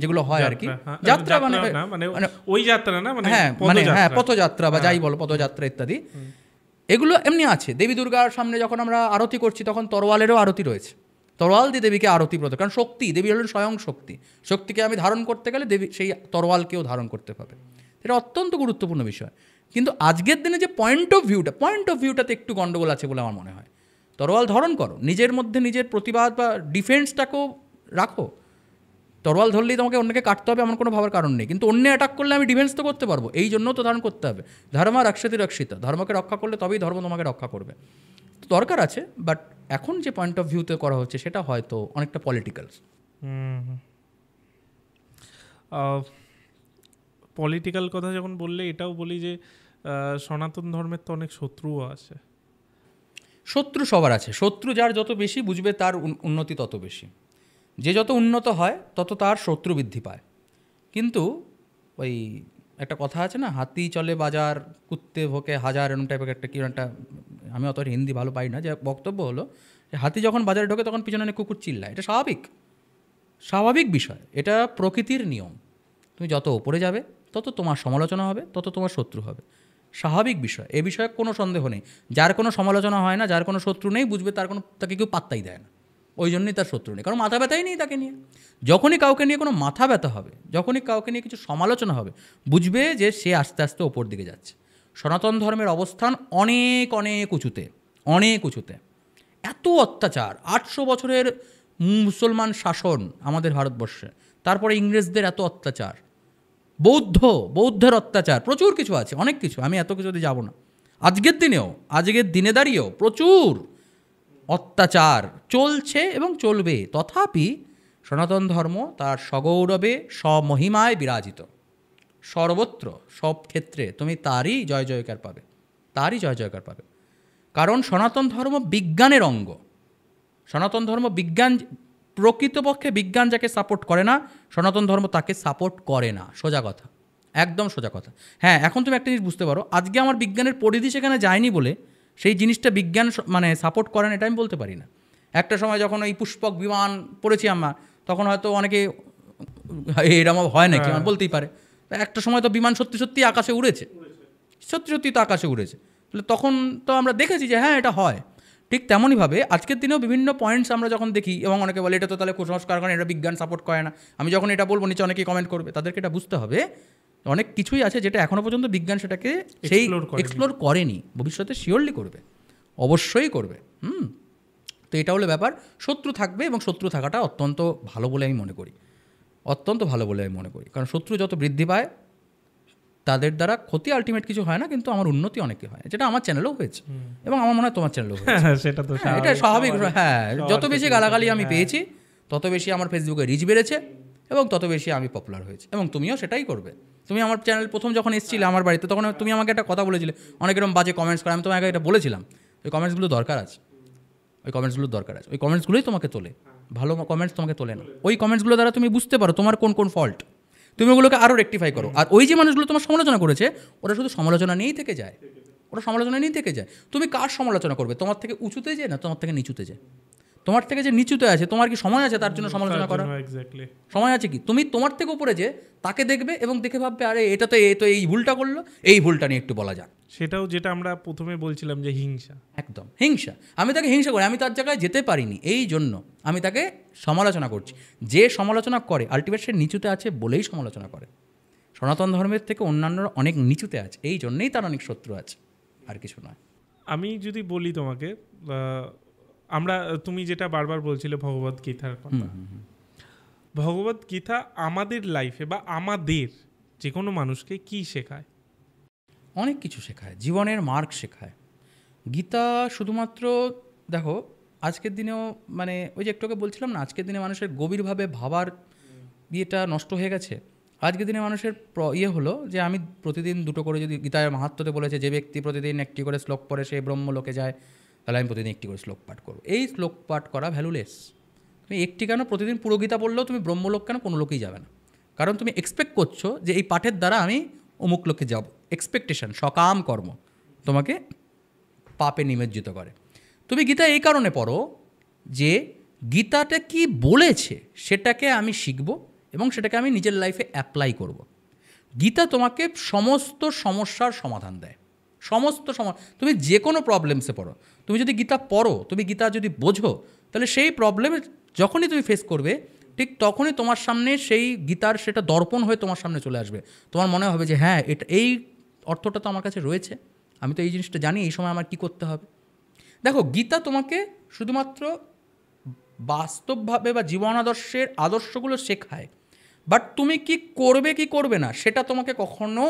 যেগুলো হয় আর কি, হ্যাঁ, যাত্রা মানে না, মানে ওই যাত্রা না, মানে হ্যাঁ মানে হ্যাঁ পথযাত্রা বা যাই বলো পথযাত্রা ইত্যাদি, এগুলো এমনি আছে। দেবী দুর্গার সামনে যখন আমরা আরতি করছি তখন তরোয়ালেরও আরতি রয়েছে, তরোয়াল দিয়ে দেবীকে আরতি প্রদান, কারণ শক্তি, দেবী হলেন স্বয়ং শক্তি, শক্তিকে আমি ধারণ করতে গেলে দেবী সেই তরোয়ালকেও ধারণ করতে হবে। এটা অত্যন্ত গুরুত্বপূর্ণ বিষয়। কিন্তু আজকের দিনে যে পয়েন্ট অফ ভিউটাতে একটু গন্ডগোল আছে বলে আমার মনে হয়। তরোয়াল ধারণ করো, নিজের মধ্যে নিজের প্রতিবাদ বা ডিফেন্সটাকেও রাখো। তরোয়াল ধরলেই তোমাকে অন্যকে কাটতে হবে এমন কোনো ভাবার কারণ নেই, কিন্তু অন্য অ্যাটাক করলে আমি ডিফেন্স তো করতে পারবো, এই জন্য তো ধারণ করতে হবে। ধর্ম রক্ষতি রক্ষিতা, ধর্মকে রক্ষা করলে তবেই ধর্ম তোমাকে রক্ষা করবে। দরকার আছে, বাট এখন যে পয়েন্ট অফ ভিউতে করা হচ্ছে সেটা হয়তো অনেকটা পলিটিক্যাল। পলিটিক্যাল কথা যখন বললে এটাও বলি যে সনাতন ধর্মের তো অনেক শত্রুও আছে। শত্রু সবার আছে, শত্রু যার যত বেশি বুঝবে তার উন্নতি তত বেশি, যে যত উন্নত হয় তত তার শত্রু বৃদ্ধি পায়। কিন্তু ওই একটা কথা আছে না, হাতি চলে বাজার কুত্তে ভোকে হাজার, এরকম টাইপের একটা কি একটা, আমি অত হিন্দি ভালো পাই না, যে বক্তব্য হলো যে হাতি যখন বাজারে ঢোকে তখন পিছনে কুকুর চিল্লায়, এটা স্বাভাবিক বিষয়, এটা প্রকৃতির নিয়ম। তুমি যত ওপরে যাবে তত তোমার সমালোচনা হবে, তত তোমার শত্রু হবে, স্বাভাবিক বিষয়, এ বিষয়ে কোনো সন্দেহ নেই। যার কোনো সমালোচনা হয় না, যার কোনো শত্রু নেই, বুঝবে তাকে কেউ পাত্তাই দেয় না, ওই জন্যই তার শত্রু নেই, কারণ মাথা ব্যথাই নেই তাকে নিয়ে। যখনই কাউকে নিয়ে কোনো মাথা ব্যথা হবে, যখনই কাউকে নিয়ে কিছু সমালোচনা হবে, বুঝবে যে সে আস্তে আস্তে ওপর দিকে যাচ্ছে। সনাতন ধর্মের অবস্থান অনেক উঁচুতে। এত অত্যাচার, 800 বছরের মুসলমান শাসন আমাদের ভারতবর্ষে, তারপরে ইংরেজদের এত অত্যাচার, বৌদ্ধের অত্যাচার, প্রচুর কিছু আছে, অনেক কিছু, আমি এত কিছুতে যাব না। আজকের দিনে দাঁড়িয়েও প্রচুর অত্যাচার চলছে এবং চলবে, তথাপি সনাতন ধর্ম তার সগৌরবে স্বমহিমায় বিরাজিত, সর্বত্র সব ক্ষেত্রে তুমি তারই জয় জয়কার পাবে। কারণ সনাতন ধর্ম বিজ্ঞানের অঙ্গ, সনাতন ধর্ম বিজ্ঞান, প্রকৃতপক্ষে বিজ্ঞান যাকে সাপোর্ট করে না, সনাতন ধর্ম তাকে সাপোর্ট করে না, সোজা কথা, একদম সোজা কথা। হ্যাঁ, এখন তুমি একটা জিনিস বুঝতে পারো, আজকে আমার বিজ্ঞানের পরিধি সেখানে যায়নি বলে সেই জিনিসটা বিজ্ঞান মানে সাপোর্ট করে না, এটা আমি বলতে পারি না। একটা সময় যখন ওই পুষ্পক বিমান পড়েছি আমরা, তখন হয়তো অনেকে এরকম হয় নাকি আমার বলতেই পারে, একটা সময় তো বিমান সত্যি আকাশে উড়েছে, সত্যি তো আকাশে উড়েছে, তাহলে তখন তো আমরা দেখেছি যে হ্যাঁ এটা হয়। ঠিক তেমনইভাবে আজকের দিনেও বিভিন্ন পয়েন্টস আমরা যখন দেখি, এবং অনেকে বলে এটা তো তাহলে কুসংস্কার, কারণ এটা বিজ্ঞান সাপোর্ট করে না, আমি যখন এটা বলবো নিচে অনেকেই কমেন্ট করবে, তাদেরকে এটা বুঝতে হবে অনেক কিছুই আছে যেটা এখনও পর্যন্ত বিজ্ঞান সেটাকে সেই এক্সপ্লোর করেনি, ভবিষ্যতে শিওরলি করবে, অবশ্যই করবে। তো এটা হলো ব্যাপার। শত্রু থাকবে, এবং শত্রু থাকাটা অত্যন্ত ভালো বলে আমি মনে করি, কারণ শত্রু যত বৃদ্ধি পায় তাদের দ্বারা ক্ষতি আলটিমেট কিছু হয় না, কিন্তু আমার উন্নতি অনেকই হয়, যেটা আমার চ্যানেলেও হয়েছে, এবং আমার মনে হয় তোমার চ্যানেলেও হয়েছে। সেটা তো এটা স্বাভাবিক। হ্যাঁ, যত বেশি গালাগালি আমি পেয়েছি তত বেশি আমার ফেসবুকে রিচ বেড়েছে, এবং তত বেশি আমি পপুলার হয়েছি, এবং তুমিও সেটাই করবে। তুমি আমার চ্যানেল প্রথম যখন এসেছিলে আমার বাড়িতে, তখন তুমি আমাকে একটা কথা বলেছিলে, অনেক এরকম বাজে কমেন্টস করে, আমি তোমাকে এটা বলেছিলাম, ওই কমেন্টসগুলো দরকার আছে, ওই কমেন্টসগুলোই তোমাকে তোলে, ভালো কমেন্টস তোমাকে তোলে না। ওই কমেন্টসগুলো দ্বারা তুমি বুঝতে পারো তোমার কোন ফল্ট, তুমি ওগুলোকে আরও রেকটিফাই করো। আর ওই যে মানুষগুলো তোমার সমালোচনা করেছে, ওরা শুধু সমালোচনা নিয়েই থেকে যায়, তুমি কার সমালোচনা করবে? তোমার থেকে উঁচুতে যায় না তোমার থেকে নিচুতে যায়? তোমার থেকে যে নিচুতে আছে, তোমার কি সময় আছে তার জন্য সমালোচনা করা? সময় আছে কি? তুমি তোমার থেকে উপরে যে তাকে দেখবে এবং দেখে ভাববে, আরে এটা তো এই ভুলটা করলো, এই ভুলটা নিয়ে একটু বলা যাক। সেটাও যেটা আমরা প্রথমে বলছিলাম যে হিংসা, একদম হিংসা। আমি তাকে হিংসা করি, আমি তার জায়গায় যেতে পারিনি, এই জন্য আমি তাকে সমালোচনা করছি। যে সমালোচনা করে আলটিমেট সে নিচুতে আছে বলেই সমালোচনা করে। সনাতন ধর্মের থেকে অন্যান্যরা অনেক নিচুতে আছে, এই জন্যেই তার অনেক শত্রু আছে, আর কিছু নয়। আমি যদি বলি তোমাকে, তুমি যেটা বারবার বলছিলে ভগবদ্গীতার কথা, ভগবদ্গীতা আমাদের লাইফে বা আমাদের যে কোনো মানুষকে কি শেখায়? অনেক কিছু শেখায়, জীবনের মার্গ শেখায়। গীতা শুধুমাত্র দেখো, আজকের দিনেও মানে ওই যে একটুকে বলছিলাম না, আজকের দিনে মানুষের গভীরভাবে ভাবার ইয়েটা নষ্ট হয়ে গেছে। আজকের দিনে মানুষের হলো যে আমি প্রতিদিন 2টো করে, যদি গীতার মাহাত্ম্যতে বলেছে যে ব্যক্তি প্রতিদিন 1টি করে শ্লোক পড়ে সে ব্রহ্মলোকে যায়, তাহলে আমি প্রতিদিন 1টি করে শ্লোক পাঠ করবো। এই শ্লোক পাঠ করা ভ্যালুলেস। তুমি 1টি কেন, প্রতিদিন পুরো গীতা পড়লেও তুমি ব্রহ্মলোক কেন, কোনো লোকেই যাবে না, কারণ তুমি এক্সপেক্ট করছো যে এই পাঠের দ্বারা আমি অমুক লোকে যাব। এক্সপেকটেশন, সকাম কর্ম তোমাকে পাপে নিমজ্জিত করে। তুমি গীতা এই কারণে পড়ো যে গীতাটা কি বলেছে সেটাকে আমি শিখব এবং সেটাকে আমি নিজের লাইফে অ্যাপ্লাই করব। গীতা তোমাকে সমস্ত সমস্যার সমাধান দেয়, তুমি যে কোনো প্রবলেমসে পড়ো, তুমি যদি গীতা পড়ো, তুমি গীতা যদি বোঝো, তাহলে সেই প্রবলেমে যখনই তুমি ফেস করবে ঠিক তখনই তোমার সামনে সেই গীতার সেটা দর্পণ হয়ে তোমার সামনে চলে আসবে। তোমার মনে হবে যে হ্যাঁ, এটা এই অর্থটা তো আমার কাছে রয়েছে, আমি তো এই জিনিসটা জানি, এই সময় আমার কী করতে হবে। দেখো, গীতা তোমাকে শুধুমাত্র বাস্তবভাবে বা জীবন আদর্শগুলো শেখায়, বাট তুমি কি করবে কি করবে না সেটা তোমাকে কখনো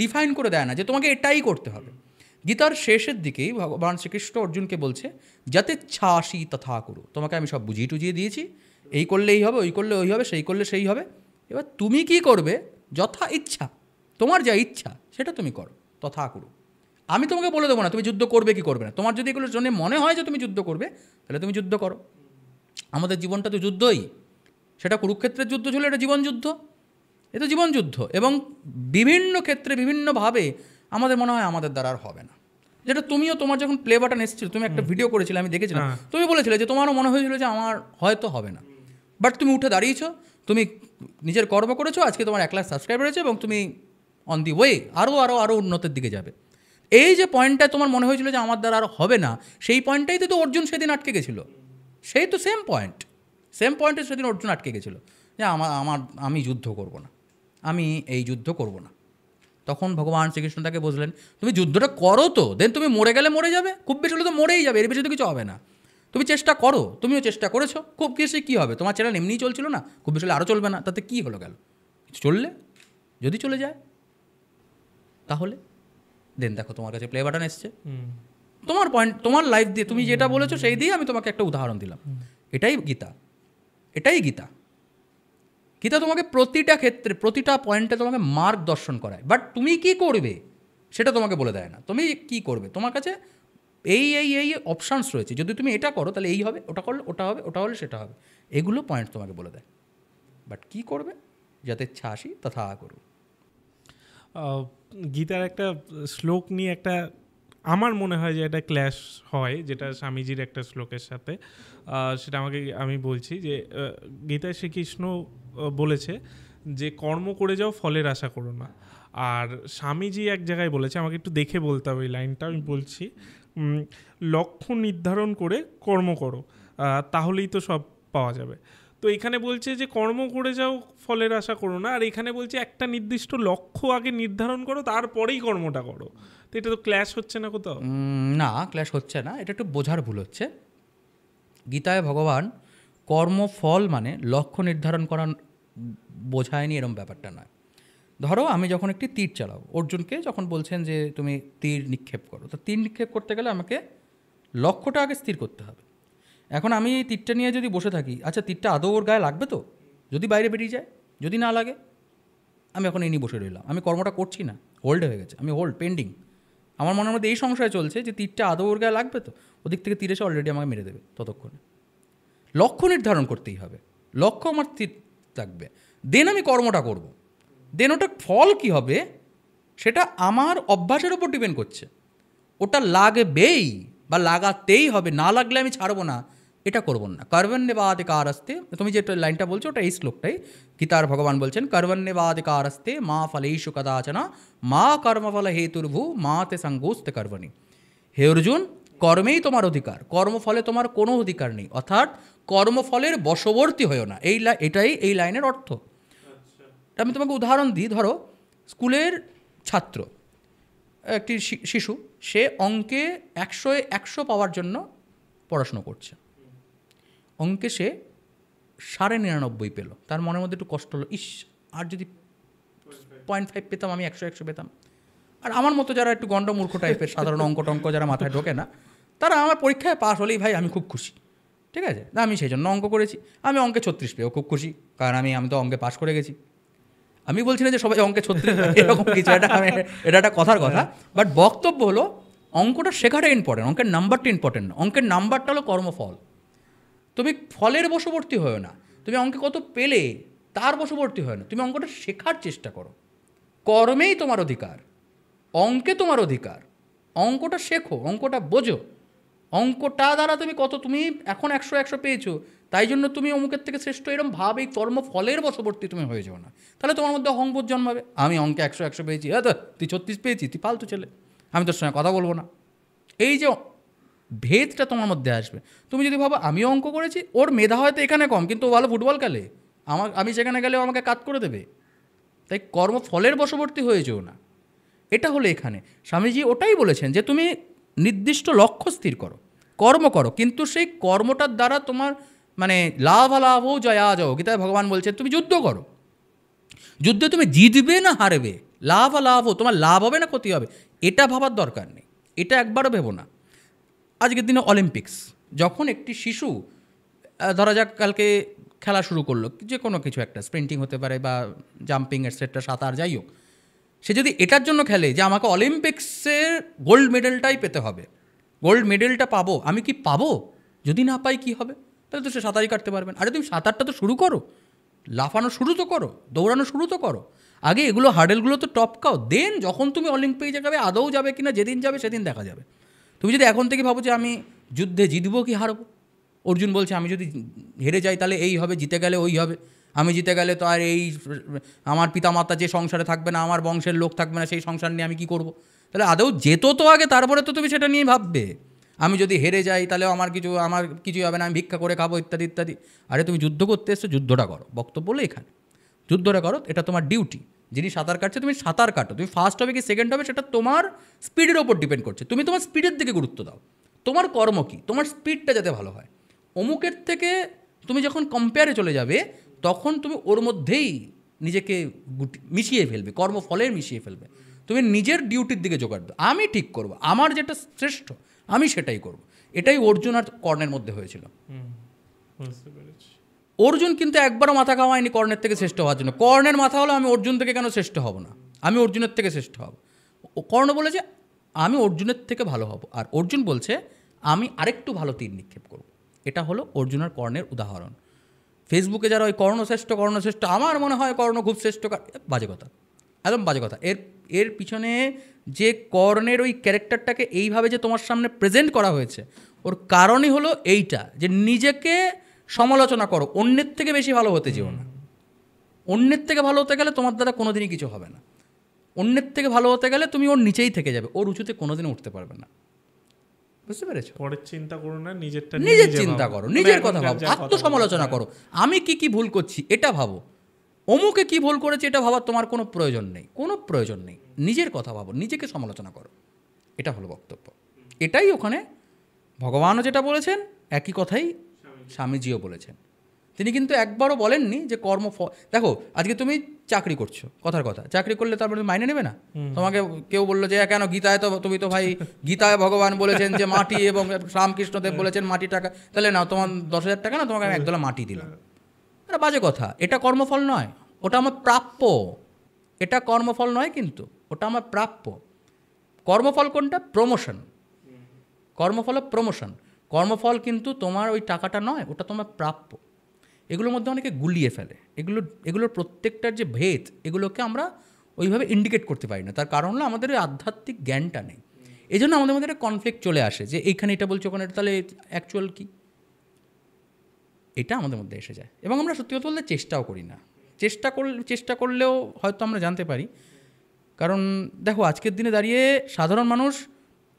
ডিফাইন করে দেয় না যে তোমাকে এটাই করতে হবে। গীতার শেষের দিকেই ভগবান শ্রীকৃষ্ণ অর্জুনকে বলছে, যাতে ছাসি তথা করু, তোমাকে আমি সব বুঝিয়ে টুজিয়ে দিয়েছি, এই করলে এই হবে, ওই করলে ওই হবে, সেই করলে সেই হবে, এবার তুমি কি করবে যথা ইচ্ছা, তোমার যা ইচ্ছা সেটা তুমি করো, তথা করু। আমি তোমাকে বলে দেবো না তুমি যুদ্ধ করবে কি করবে না, তোমার যদি এগুলোর জন্য মনে হয় যে তুমি যুদ্ধ করবে তাহলে তুমি যুদ্ধ করো। আমাদের জীবনটা তো যুদ্ধই, সেটা কুরুক্ষেত্রের যুদ্ধ ছিল, এটা জীবন যুদ্ধ, এ তো জীবন যুদ্ধ। এবং বিভিন্ন ক্ষেত্রে বিভিন্নভাবে আমাদের মনে হয় আমাদের দ্বারা আর হবে না। যেটা তুমিও, তোমার যখন প্লে বাটন এসেছিল, তুমি একটা ভিডিও করেছিলে, আমি দেখেছিলাম, তুমি বলেছিলে যে তোমারও মনে হয়েছিল যে আমার হয়তো হবে না, বাট তুমি উঠে দাঁড়িয়েছো, তুমি নিজের কর্ম করেছো, আজকে তোমার 1 লাখ সাবস্ক্রাইবার হয়েছে এবং তুমি অন দি ওয়ে আরও উন্নতির দিকে যাবে। এই যে পয়েন্টটা তোমার মনে হয়েছিল যে আমার দ্বারা আর হবে না, সেই পয়েন্টটাই তো অর্জুন সেদিন আটকে গেছিলো। সেই তো সেম পয়েন্টে সেদিন অর্জুন আটকে গেছিলো যে আমি যুদ্ধ করব না, আমি এই যুদ্ধ করব না। তখন ভগবান শ্রীকৃষ্ণ তাকে বললেন, তুমি যুদ্ধটা করো তো, দেন তুমি মরে গেলে মরে যাবে, খুব বেশি হলে তো মরেই যাবে, এর বেশি তো কিছু হবে না। তুমি চেষ্টা করো, তুমিও চেষ্টা করেছো, খুব বেশি কী হবে, তোমার চ্যানেল এমনিই চলছিল না, খুব বেশি হলে আরও চলবে না, তাতে কী হলো গেল, চললে যদি চলে যায় তাহলে দেন দেখো তোমার কাছে প্লে বাটন এসছে, তোমার পয়েন্ট, তোমার লাইফ দিয়ে তুমি যেটা বলেছো সেই দিয়ে আমি তোমাকে একটা উদাহরণ দিলাম। এটাই গীতা, এটাই গীতা। গীতা তোমাকে প্রতিটা ক্ষেত্রে, প্রতিটা পয়েন্টে তোমাকে মার্গদর্শন করায়, বাট তুমি কি করবে সেটা তোমাকে বলে দেয় না। তুমি কি করবে, তোমার কাছে এই অপশানস রয়েছে, যদি তুমি এটা করো তাহলে এই হবে, ওটা করলে ওটা হবে, ওটা হলে সেটা হবে, এগুলো পয়েন্ট তোমাকে বলে দেয়, বাট কি করবে, যাতে ছাসি তথা করু। গীতার একটা শ্লোক নিয়ে একটা আমার মনে হয় যে এটা ক্ল্যাশ হয়, যেটা স্বামীজির একটা শ্লোকের সাথে, সেটা আমি বলছি যে গীতায় শ্রীকৃষ্ণ বলেছে যে কর্ম করে যাও, ফলের আশা করো না। আর স্বামীজি এক জায়গায় বলেছে, আমাকে একটু দেখে বলতে হবে এই লাইনটা, আমি বলছি, লক্ষ্য নির্ধারণ করে কর্ম করো, তাহলেই তো সব পাওয়া যাবে। তো এখানে বলছে যে কর্ম করে যাও, ফলের আশা করো না, আর এখানে বলছে একটা নির্দিষ্ট লক্ষ্য আগে নির্ধারণ করো, তারপরেই কর্মটা করো। তো এটা তো ক্ল্যাশ হচ্ছে না কোথাও? না, ক্ল্যাশ হচ্ছে না, এটা একটু বোঝার ভুল হচ্ছে। গীতায় ভগবান কর্মফল মানে লক্ষ্য নির্ধারণ করা বোঝায়নি, এরম ব্যাপারটা নয়। ধরো আমি যখন একটি তীর চালাবো, অর্জুনকে যখন বলছেন যে তুমি তীর নিক্ষেপ করো, তো তীর নিক্ষেপ করতে গেলে আমাকে লক্ষ্যটা আগে স্থির করতে হবে। এখন আমি এই তীরটা নিয়ে যদি বসে থাকি, আচ্ছা তীরটা আদৌ ওর গায়ে লাগবে তো, যদি বাইরে বেরিয়ে যায়, যদি না লাগে, আমি এখন এই নিয়ে বসে রইলাম, আমি কর্মটা করছি না, হোল্ড হয়ে গেছে, আমি পেন্ডিং। আমার মনের মধ্যে এই সংশয় চলছে যে তীরটা আদৌ ওর গায়ে লাগবে তো, ওদিক থেকে তীর এসে অলরেডি আমাকে মেরে দেবে। ততক্ষণে লক্ষ্য নির্ধারণ করতেই হবে, লক্ষ্য আমার স্থির থাকবে, দেন আমি কর্মটা করব। দেন ওটা ফল কী হবে সেটা আমার অভ্যাসের ওপর ডিপেন্ড করছে, ওটা লাগবেই বা লাগাতেই হবে, না লাগলে আমি ছাড়বো না, এটা করবো না। কর্মণ্যেবাধিকার আসতে, তুমি যে লাইনটা বলছো ওটা এই শ্লোকটাই, গীতার ভগবান বলছেন কর্মণ্যেবাধিকার আসতে মা ফলেষু কদাচনা মা কর্মফল হেতুর্ভু মা তে সঙ্গোস্তে কর্মণি। হে অর্জুন, কর্মেই তোমার অধিকার, কর্মফলে তোমার কোনো অধিকার নেই, অর্থাৎ কর্মফলের বশবর্তী হয়েও না, এটাই এই লাইনের অর্থ। আমি তোমাকে উদাহরণ দিই, ধরো স্কুলের ছাত্র, একটি শিশু, সে অঙ্কে 100 পাওয়ার জন্য পড়াশুনো করছে, অঙ্কে সে 99.5 পেল, তার মনের মধ্যে একটু কষ্ট হলো, ইস আর যদি 0.5 পেতাম, আমি 100 পেতাম। আর আমার মতো যারা একটু গণ্ডমূর্খ টাইপের, সাধারণ অঙ্ক যারা মাথায় ঢোকে না, তারা আমার পরীক্ষায় পাস হলেই ভাই আমি খুব খুশি, ঠিক আছে, না আমি সেই জন্য অঙ্ক করেছি, আমি অঙ্কে 36 পেয়েও খুব খুশি, কারণ আমি তো অঙ্কে পাস করে গেছি। আমি বলছি না যে সবাই অঙ্কে 36 এরকম কিছু, এটা একটা কথার কথা, বাট বক্তব্য হলো অঙ্কটা শেখাটা ইম্পর্টেন্ট, অঙ্কের নাম্বারটা ইম্পর্টেন্ট না, অঙ্কের নাম্বারটা হলো কর্মফল। তুমি ফলের বশবর্তী হও না, তুমি অঙ্কে কত পেলে তার বশবর্তী হয় না, তুমি অঙ্কটা শেখার চেষ্টা করো, কর্মেই তোমার অধিকার, অঙ্কে তোমার অধিকার, অঙ্কটা শেখো, অঙ্কটা বোঝো, অঙ্কটা দ্বারা তুমি কত, তুমি এখন 100 পেয়েছো, তাই জন্য তুমি অমুকের থেকে শ্রেষ্ঠ এরম ভাব, এই কর্মফলের বশবর্তী তুমি হয়ে যাও না। তাহলে তোমার মধ্যে অহংবোধ জন্মাবে। আমি অঙ্কে 100 পেয়েছি, তো তুই 36 পেয়েছি, তুই ফালতু ছেলে, আমি তোর সঙ্গে কথা বলবো না। এই যে ভেদটা তোমার মধ্যে আসবে। তুমি যদি ভাবো আমিও অঙ্ক করেছি, ওর মেধা হয়তো এখানে কম, কিন্তু ও ভালো ফুটবল খেলে, আমি সেখানে গেলেও আমাকে কাজ করে দেবে। তাই কর্মফলের বশবর্তী হয়ে যেও না। এটা হলো এখানে স্বামীজি ওটাই বলেছেন যে তুমি নির্দিষ্ট লক্ষ্য স্থির করো, কর্ম করো, কিন্তু সেই কর্মটার দ্বারা তোমার মানে লাভালাভ জয়া যাও। গীতায় ভগবান বলছে তুমি যুদ্ধ করো, যুদ্ধে তুমি জিতবে না হারবে, লাভালাভ তোমার লাভ হবে না ক্ষতি হবে, এটা ভাবার দরকার নেই। এটা একবারও ভেবো না। আজকের দিনে অলিম্পিক্স, যখন একটি শিশু ধরা যাক কালকে খেলা শুরু করলো, যে কোনো কিছু একটা স্প্রিন্টিং হতে পারে বা জাম্পিং এটসেট্রা, সাঁতার, যাই হোক, সে যদি এটার জন্য খেলে যে আমাকে অলিম্পিক্সের গোল্ড মেডেলটাই পেতে হবে, গোল্ড মেডেলটা পাবো, আমি কি পাবো? যদি না পাই কি হবে? তাহলে তো সে সাঁতারই কাটতে পারবেন। আরে তুমি সাঁতারটা তো শুরু করো, লাফানো শুরু তো করো, দৌড়ানো শুরু তো করো, আগে এগুলো হার্ডেলগুলো তো টপকাও, দেন যখন তুমি অলিম্পিকে যাবে, আদৌ যাবে কিনা যেদিন যাবে সেদিন দেখা যাবে। তুমি যদি এখন থেকে ভাবো যে আমি যুদ্ধে জিতবো কি হারবো, অর্জুন বলছে আমি যদি হেরে যাই তাহলে এই হবে, জিতে গেলে ওই হবে, আমি জিতে গেলে তো আর এই আমার পিতামাতা যে সংসারে থাকবে না, আমার বংশের লোক থাকবে না, সেই সংসার নিয়ে আমি কী করবো? তাহলে আদৌ যেত তো আগে, তারপরে তো তুমি সেটা নিয়ে ভাববে। আমি যদি হেরে যাই তাহলে আমার কিছুই হবে না, আমি ভিক্ষা করে খাবো, ইত্যাদি ইত্যাদি। আরে তুমি যুদ্ধ করতে এসছো, যুদ্ধটা করো, বক্তব্য বলে এখানে যুদ্ধটা করো, এটা তোমার ডিউটি। যিনি সাঁতার কাটছে তুমি সাঁতার কাটো, তুমি ফার্স্ট হবে কি সেকেন্ড হবে সেটা তোমার স্পিডের ওপর ডিপেন্ড করছে, তুমি তোমার স্পিডের দিকে গুরুত্ব দাও। তোমার কর্ম কী, তোমার স্পিডটা যাতে ভালো হয়। অমুকের থেকে তুমি যখন কম্পেয়ারে চলে যাবে, তখন তুমি ওর মধ্যেই নিজেকে মিশিয়ে ফেলবে, কর্মফলের মিশিয়ে ফেলবে। তুমি নিজের ডিউটির দিকে জোগাড় দাও, আমি ঠিক করব, আমার যেটা শ্রেষ্ঠ আমি সেটাই করব। এটাই অর্জুন আর কর্ণের মধ্যে হয়েছিল। অর্জুন কিন্তু একবারও মাথা খাওয়ায়নি কর্ণের থেকে শ্রেষ্ঠ হওয়ার জন্য। কর্ণের মাথা হলো আমি অর্জুন থেকে কেন শ্রেষ্ঠ হব না, আমি অর্জুনের থেকে শ্রেষ্ঠ হব। কর্ণ বলেছে আমি অর্জুনের থেকে ভালো হব, আর অর্জুন বলছে আমি আরেকটু ভালো তীর নিক্ষেপ করব। এটা হলো অর্জুন আর কর্ণের উদাহরণ। ফেসবুকে যারা ওই কর্ণশ্রেষ্ঠ আমার মনে হয় কর্ণ খুব শ্রেষ্ঠ, বাজে কথা, একদম বাজে কথা। এর পিছনে যে কর্ণের ওই ক্যারেক্টারটাকে এইভাবে যে তোমার সামনে প্রেজেন্ট করা হয়েছে, ওর কারণই হলো এইটা যে নিজেকে সমালোচনা করো, অন্যের থেকে বেশি ভালো হতে যেও না। অন্যের থেকে ভালো হতে গেলে তোমার দ্বারা কোনোদিনই কিছু হবে না। অন্যের থেকে ভালো হতে গেলে তুমি ওর নিচেই থেকে যাবে, ওর উঁচুতে কোনোদিনও উঠতে পারবে না। বুঝতে পেরেছো? পরের চিন্তা করো না, নিজের চিন্তা করো, নিজের কথা ভাবো, আত্মসমালোচনা করো, আমি কি ভুল করছি এটা ভাবো, অমুকে কি ভুল করেছে এটা ভাবার তোমার কোনো প্রয়োজন নেই, কোনো প্রয়োজন নেই। নিজের কথা ভাবো, নিজেকে সমালোচনা করো, এটা হলো বক্তব্য। এটাই ওখানে ভগবানও যেটা বলেছেন, একই কথাই স্বামীজিও বলেছেন। তিনি কিন্তু একবারও বলেননি যে দেখো আজকে তুমি চাকরি করছো, কথার কথা, চাকরি করলে তারপরে তুমি মাইনে নেবে না? তোমাকে কেউ বললো যে কেন গীতায় তো তুমি তো ভাই গীতায় ভগবান বলেছেন যে মাটি, এবং রামকৃষ্ণদেব বলেছেন মাটি টাকা, তাহলে না তোমার 10,000 টাকা না, তোমাকে আমি একদলা মাটি দিলাম। এটা বাজে কথা, এটা কর্মফল নয়, ওটা আমার প্রাপ্য। এটা কর্মফল নয়, কিন্তু ওটা আমার প্রাপ্য। কর্মফল কোনটা? প্রমোশন। কর্মফল প্রমোশন, কর্মফল কিন্তু তোমার ওই টাকাটা নয়, ওটা তোমার প্রাপ্য। এগুলোর মধ্যে অনেকে গুলিয়ে ফেলে, এগুলোর প্রত্যেকটার যে ভেদ, এগুলোকে আমরা ওইভাবে ইন্ডিকেট করতে পারি না। তার কারণ হলো আমাদের ওই আধ্যাত্মিক জ্ঞানটা নেই। এই জন্য আমাদের মধ্যে একটা কনফ্লিক্ট চলে আসে যে এইখানে এটা বলছে, ওখানে তাহলে অ্যাকচুয়াল কী, এটা আমাদের মধ্যে এসে যায়। এবং আমরা সত্যি কথা বলতে চেষ্টাও করি না। চেষ্টা করলেও হয়তো আমরা জানতে পারি। কারণ দেখো আজকের দিনে দাঁড়িয়ে সাধারণ মানুষ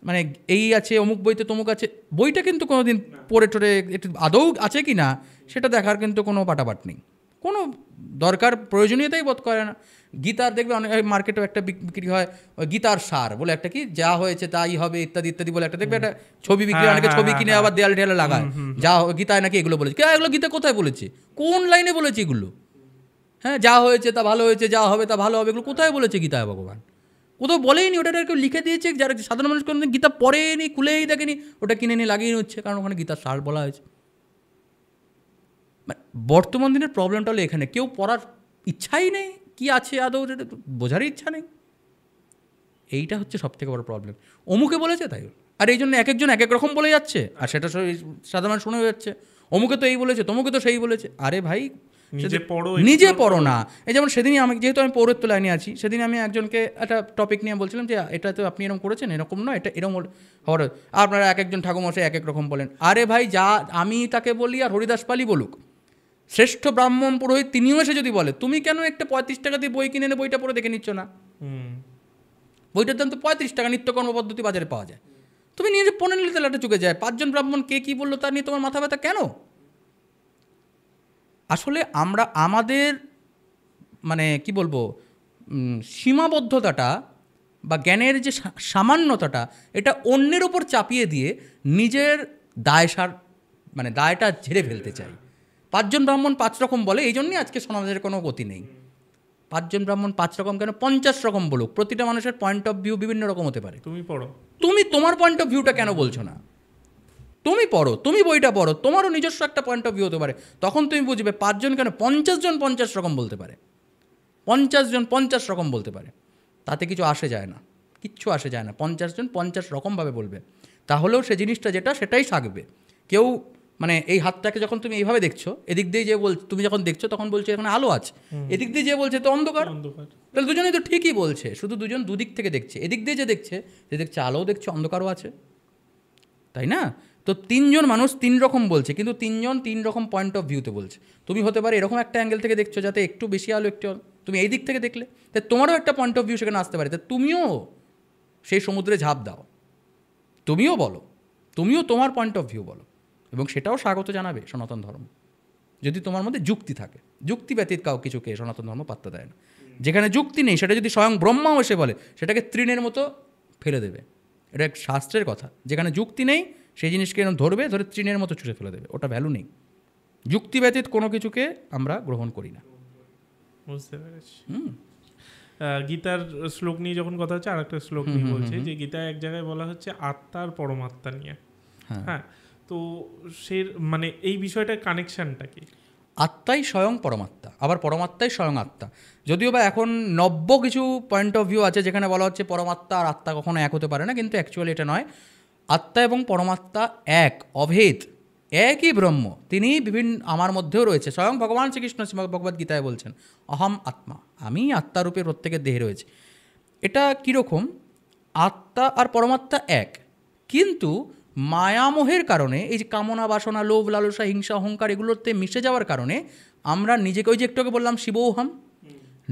মানে এই আছে, অমুক বইতে তমুক আছে, বইটা কিন্তু কোনো দিন পড়ে টড়ে একটু আদৌ আছে কি না সেটা দেখার কিন্তু কোনো পাটাপাট নেই, কোনো দরকার প্রয়োজনীয়তাই বোধ করে না। গীতার দেখবে অনেক মার্কেটেও একটা বিক্রি হয়, ওই গীতার সার বলে একটা, কি যা হয়েছে তাই হবে ইত্যাদি ইত্যাদি বলে একটা দেখবে একটা ছবি বিক্রি, অনেকে ছবি কিনে আবার দেয়াল ঢেলে লাগায়, যা গীতায় নাকি এগুলো বলেছে। এগুলো গীতা কোথায় বলেছে, কোন লাইনে বলেছে এগুলো? হ্যাঁ, যা হয়েছে তা ভালো হয়েছে, যা হবে তা ভালো হবে, এগুলো কোথায় বলেছে গীতায় ভগবান? কোথাও বলেইনি। ওটা কেউ লিখে দিয়েছে, যারা সাধারণ মানুষ কোনোদিন গীতা পড়েনি, খুলেই দেখেনি, ওটা কিনে নিয়ে লাগিয়ে নিচ্ছে, কারণ ওখানে গীতার সার বলা হয়েছে। বর্তমান দিনের প্রবলেমটা হলো এখানে, কেউ পড়ার ইচ্ছাই নেই, কি আছে আদৌ বোঝারই ইচ্ছা নেই। এইটা হচ্ছে সবথেকে বড় প্রবলেম। অমুকে বলেছে তাই, আর এই জন্য এক একজন এক এক রকম বলে যাচ্ছে, আর সেটা সাধারণ শুনে যাচ্ছে। অমুকে তো এই বলেছে, তমুকে তো সেই বলেছে। আরে ভাই, নিজে পড়ো না। এই যেমন সেদিনই যেহেতু আমি পৌরত্ব লাইনে আছি, সেদিন আমি একজনকে একটা টপিক নিয়ে বলছিলাম যে এটা তো আপনি এরকম করেছেন, এরকম নয়, এটা এরকম হওয়ার, আপনারা এক একজন ঠাকুরমশাই এক এক রকম বলেন। আরে ভাই, যা আমি তাকে বলি আর হরিদাস পালি বলুক, শ্রেষ্ঠ ব্রাহ্মণ পুরোহিত তিনিও এসে যদি বলে, তুমি কেন একটা 35 টাকা দিয়ে বই কিনে এনে বইটা পড়ে দেখে নিচ্ছ না? বইটার দাম তো 35 টাকা, নিত্যকর্ম পদ্ধতি বাজারে পাওয়া যায়। তুমি নিয়ে যে পড়ে নিলে তাহলে একটা চুকে যায়। 5 জন ব্রাহ্মণ কে কী বললো তা নিয়ে তোমার মাথা ব্যথা কেন? আসলে আমরা আমাদের মানে কি বলবো, সীমাবদ্ধতাটা বা জ্ঞানের যে সামান্যতাটা, এটা অন্যের ওপর চাপিয়ে দিয়ে নিজের দায়টা ঝেড়ে ফেলতে চাই। 5 জন ব্রাহ্মণ 5 রকম বলে, এই জন্যই আজকে সমাজের কোনো গতি নেই। 5 জন ব্রাহ্মণ 5 রকম কেন, 50 রকম বলুক, প্রতিটা মানুষের পয়েন্ট অফ ভিউ বিভিন্ন রকম হতে পারে। তুমি তোমার পয়েন্ট অফ ভিউটা কেন বলছো না? তুমি পড়ো, তুমি বইটা পড়ো, তোমারও নিজস্ব একটা পয়েন্ট অফ ভিউ হতে পারে। তখন তুমি বুঝবে 5 জন কেন, 50 জন 50 রকম বলতে পারে, 50 জন 50 রকম বলতে পারে, তাতে কিছু আসে যায় না, কিচ্ছু আসে যায় না। 50 জন 50 রকমভাবে বলবে, তাহলেও সে জিনিসটা যেটা সেটাই থাকবে। কেউ এই হাতটাকে যখন তুমি এইভাবে দেখছো, এদিক দিয়ে যে তুমি যখন দেখছো তখন বলছো এখানে আলো আছে, এদিক দিয়ে যে বলছে তো অন্ধকার। তাহলে দুজনেই তো ঠিকই বলছে, শুধু দুজন দুদিক থেকে দেখছে। এদিক দিয়ে যে দেখছে আলোও দেখছে, অন্ধকারও আছে, তাই না? তো 3 জন মানুষ 3 রকম বলছে, কিন্তু 3 জন 3 রকম পয়েন্ট অফ ভিউতে বলছে। তুমি হতে পারে এরকম একটা অ্যাঙ্গেল থেকে দেখছো যাতে একটু বেশি আলো, একটু তুমি এই দিক থেকে দেখলে, তাই তোমারও একটা পয়েন্ট অফ ভিউ সেখানে আসতে পারে। তাই তুমিও সেই সমুদ্রে ঝাঁপ দাও, তুমিও বলো, তুমিও তোমার পয়েন্ট অফ ভিউ বলো, এবং সেটাও স্বাগত জানাবে সনাতন ধর্ম, যদি তোমার মধ্যে যুক্তি থাকে। যুক্তি ব্যতীত কিছুকে সনাতন ধর্ম পাত্তা দেয় না। যেখানে যুক্তি নেই, সেটা যদি স্বয়ং ব্রহ্মাও এসে বলে, সেটাকে তৃণের মতো ফেলে দেবে। এটা এক শাস্ত্রের কথা। যেখানে যুক্তি নেই সেই জিনিসকে ধরে তৃণের মতো ছুঁড়ে ফেলে দেবে, ওটা ভ্যালু নেই। যুক্তি ব্যতীত কোনো কিছুকে আমরা গ্রহণ করি না। বুঝতে পেরেছি। গীতার শ্লোক নিয়ে যখন কথা হচ্ছে, আর একটা শ্লোক নিয়ে বলছে যে গীতায় এক জায়গায় বলা হচ্ছে আত্মা আর পরমাত্মা নিয়ে। হ্যাঁ, তো সে এই বিষয়টার কানেকশনটা কি? আত্মাই স্বয়ং পরমাত্মা, আবার পরমাত্মাই স্বয়ং আত্মা। যদিও বা এখন নব্য কিছু পয়েন্ট অফ ভিউ আছে যেখানে বলা হচ্ছে পরমাত্মা আর আত্মা কখনো এক হতে পারে না, কিন্তু অ্যাকচুয়ালি এটা নয়। আত্মা এবং পরমাত্মা এক, অভেদ, একই ব্রহ্ম। তিনি আমার মধ্যেও রয়েছে। স্বয়ং ভগবান শ্রীকৃষ্ণ ভগবদ্ গীতায় বলছেন, অহম আত্মা, আমি আত্মারূপে প্রত্যেকের দেহে রয়েছে। এটা কীরকম? আত্মা আর পরমাত্মা এক, কিন্তু মায়ামোহের কারণে, এই যে কামনা বাসনা, লোভ লালসা, হিংসা, অহংকার, এগুলোতে মিশে যাওয়ার কারণে আমরা নিজেকে, ওই যে একটু আগে বললাম শিবোহম,